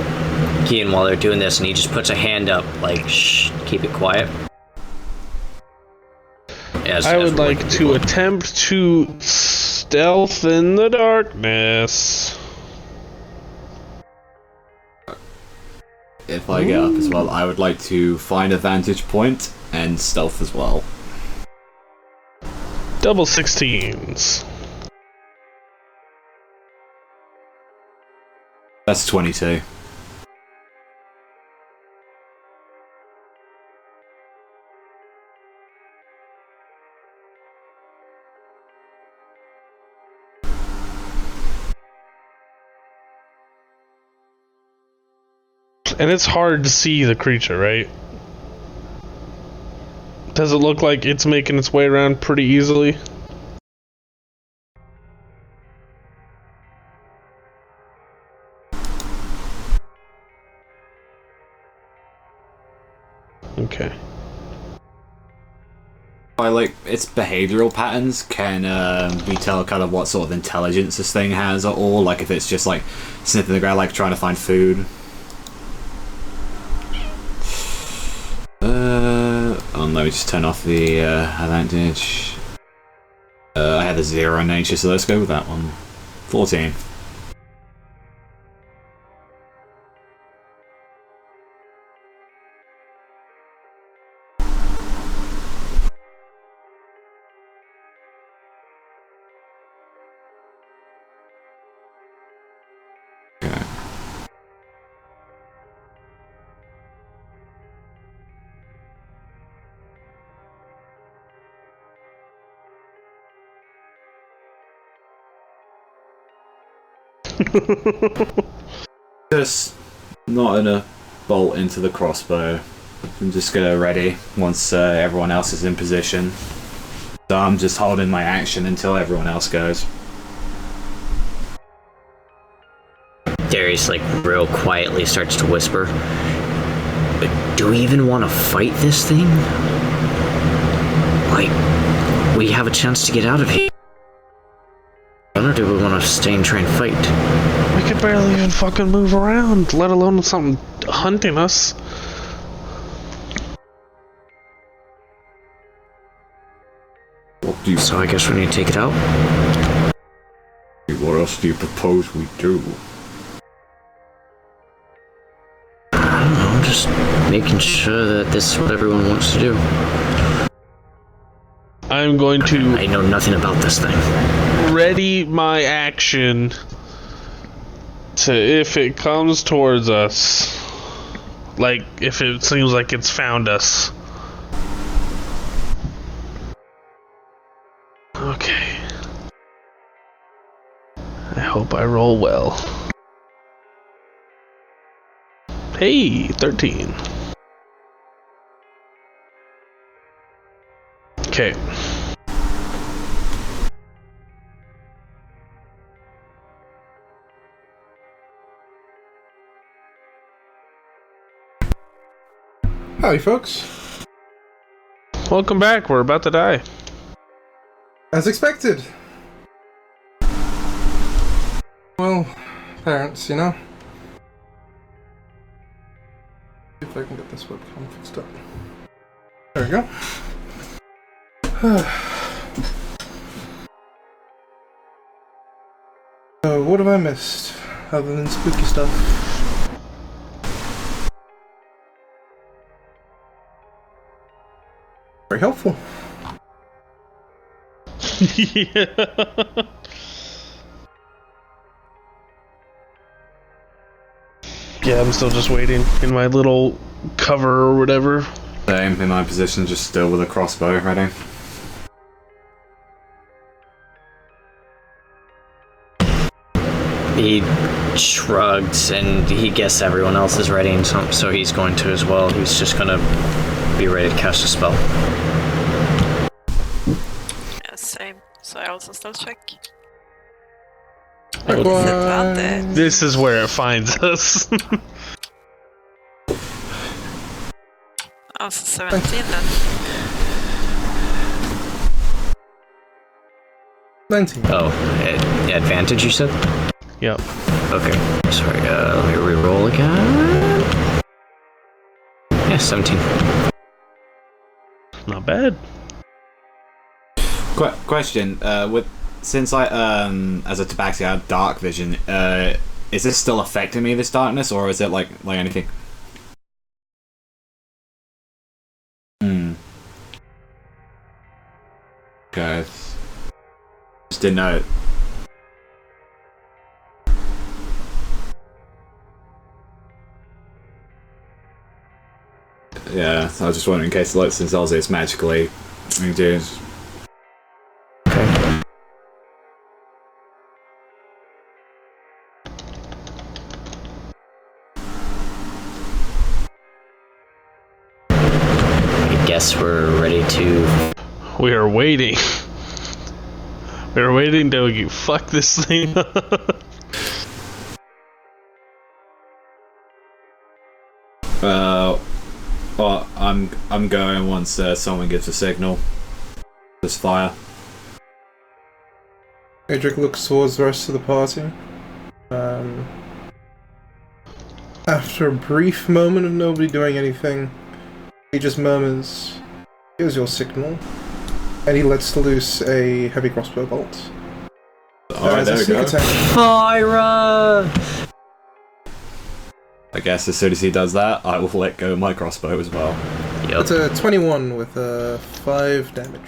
Kian while they're doing this, and he just puts a hand up, like, shh, keep it quiet. I would like to attempt to stealth in the darkness. If I get up as well, I would like to find a vantage point and stealth as well. Double 16s. That's 22. And it's hard to see the creature, right? Does it look like it's making its way around pretty easily? Okay. By like its behavioral patterns, can we tell kind of what sort of intelligence this thing has at all? Like if it's just like sniffing the ground, like trying to find food. Let me just turn off the advantage. I had a 0 in nature, so let's go with that one. 14. Just not gonna bolt into the crossbow. I'm just gonna ready once everyone else is in position. So I'm just holding my action until everyone else goes. Darius, like, real quietly starts to whisper, do we even want to fight this thing? Like, we have a chance to get out of here. Or do we want to stay and try and fight? We could barely even fucking move around, let alone something hunting us. So I guess we need to take it out? What else do you propose we do? I don't know, I'm just making sure that this is what everyone wants to do. I'm going to I know nothing about this thing. ready my action to, if it comes towards us, like if it seems like it's found us. Okay. I hope I roll well. Hey, 13. Okay. Howdy, folks. Welcome back. We're about to die. As expected. Well, parents, you know. See if I can get this webcam fixed up. There we go. So, what have I missed other than spooky stuff? Very helpful. Yeah. Yeah, I'm still just waiting in my little cover or whatever. Same, in my position, just still with a crossbow ready. He shrugs and he guesses everyone else is ready, and so he's going to as well. He's just going to be ready to cast a spell. Yeah, same. So I also stealth check. Bye. Disadvantage. This is where it finds us. Also 17 then. 19. Oh, advantage you said? Yep. Okay, sorry, let me re-roll again. Yeah, 17. Not bad. Question, since I as a tabaxi I have dark vision, is this still affecting me, this darkness, or is it like anything? Okay. Just didn't know it. Yeah, I was just wondering in case, like, since obviously it's magically induced. Okay. guess we're ready to... We are waiting. We are waiting till you fuck this thing up. Well, I'm going once someone gives a signal. Just fire. Adric looks towards the rest of the party. After a brief moment of nobody doing anything, he just murmurs, "Here's your signal," and he lets loose a heavy crossbow bolt. Alright, there we go. Fire! I guess as soon as he does that, I will let go of my crossbow as well. Yep. It's a 21 with 5 damage.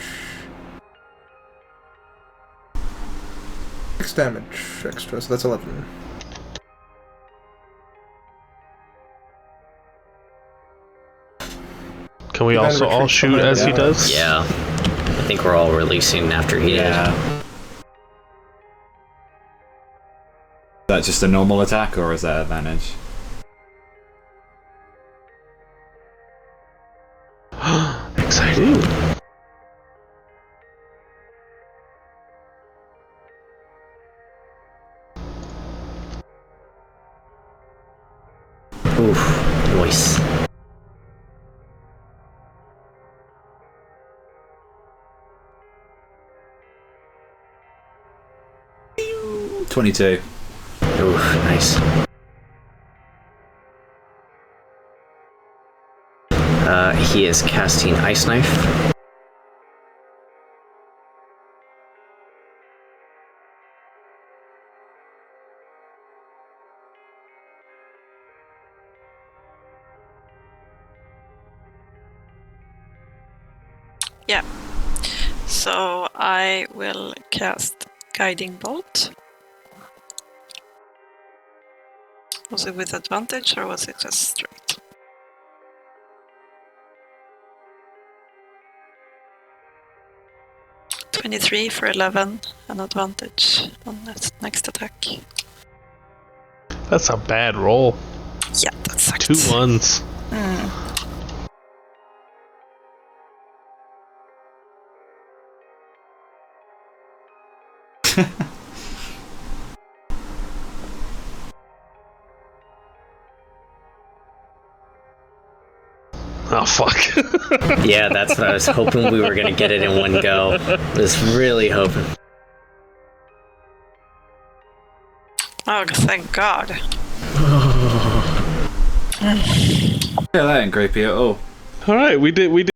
6 damage extra, so that's 11. Can we also all shoot as he does? Yeah. I think we're all releasing after he did. Is that just a normal attack, or is that advantage? Exciting. Oof. Nice. Ooh, 22. Oof, nice. He is casting Ice Knife. Yeah. So I will cast Guiding Bolt. Was it with advantage or was it just straight? (23) for 11, an advantage on that next attack. That's a bad roll. Yeah, that sucked. 2 1s. Oh, fuck. Yeah, that's what I was hoping we were gonna get it in one go. Was really hoping. Oh, thank God. Yeah, that ain't creepy at all. Alright, we did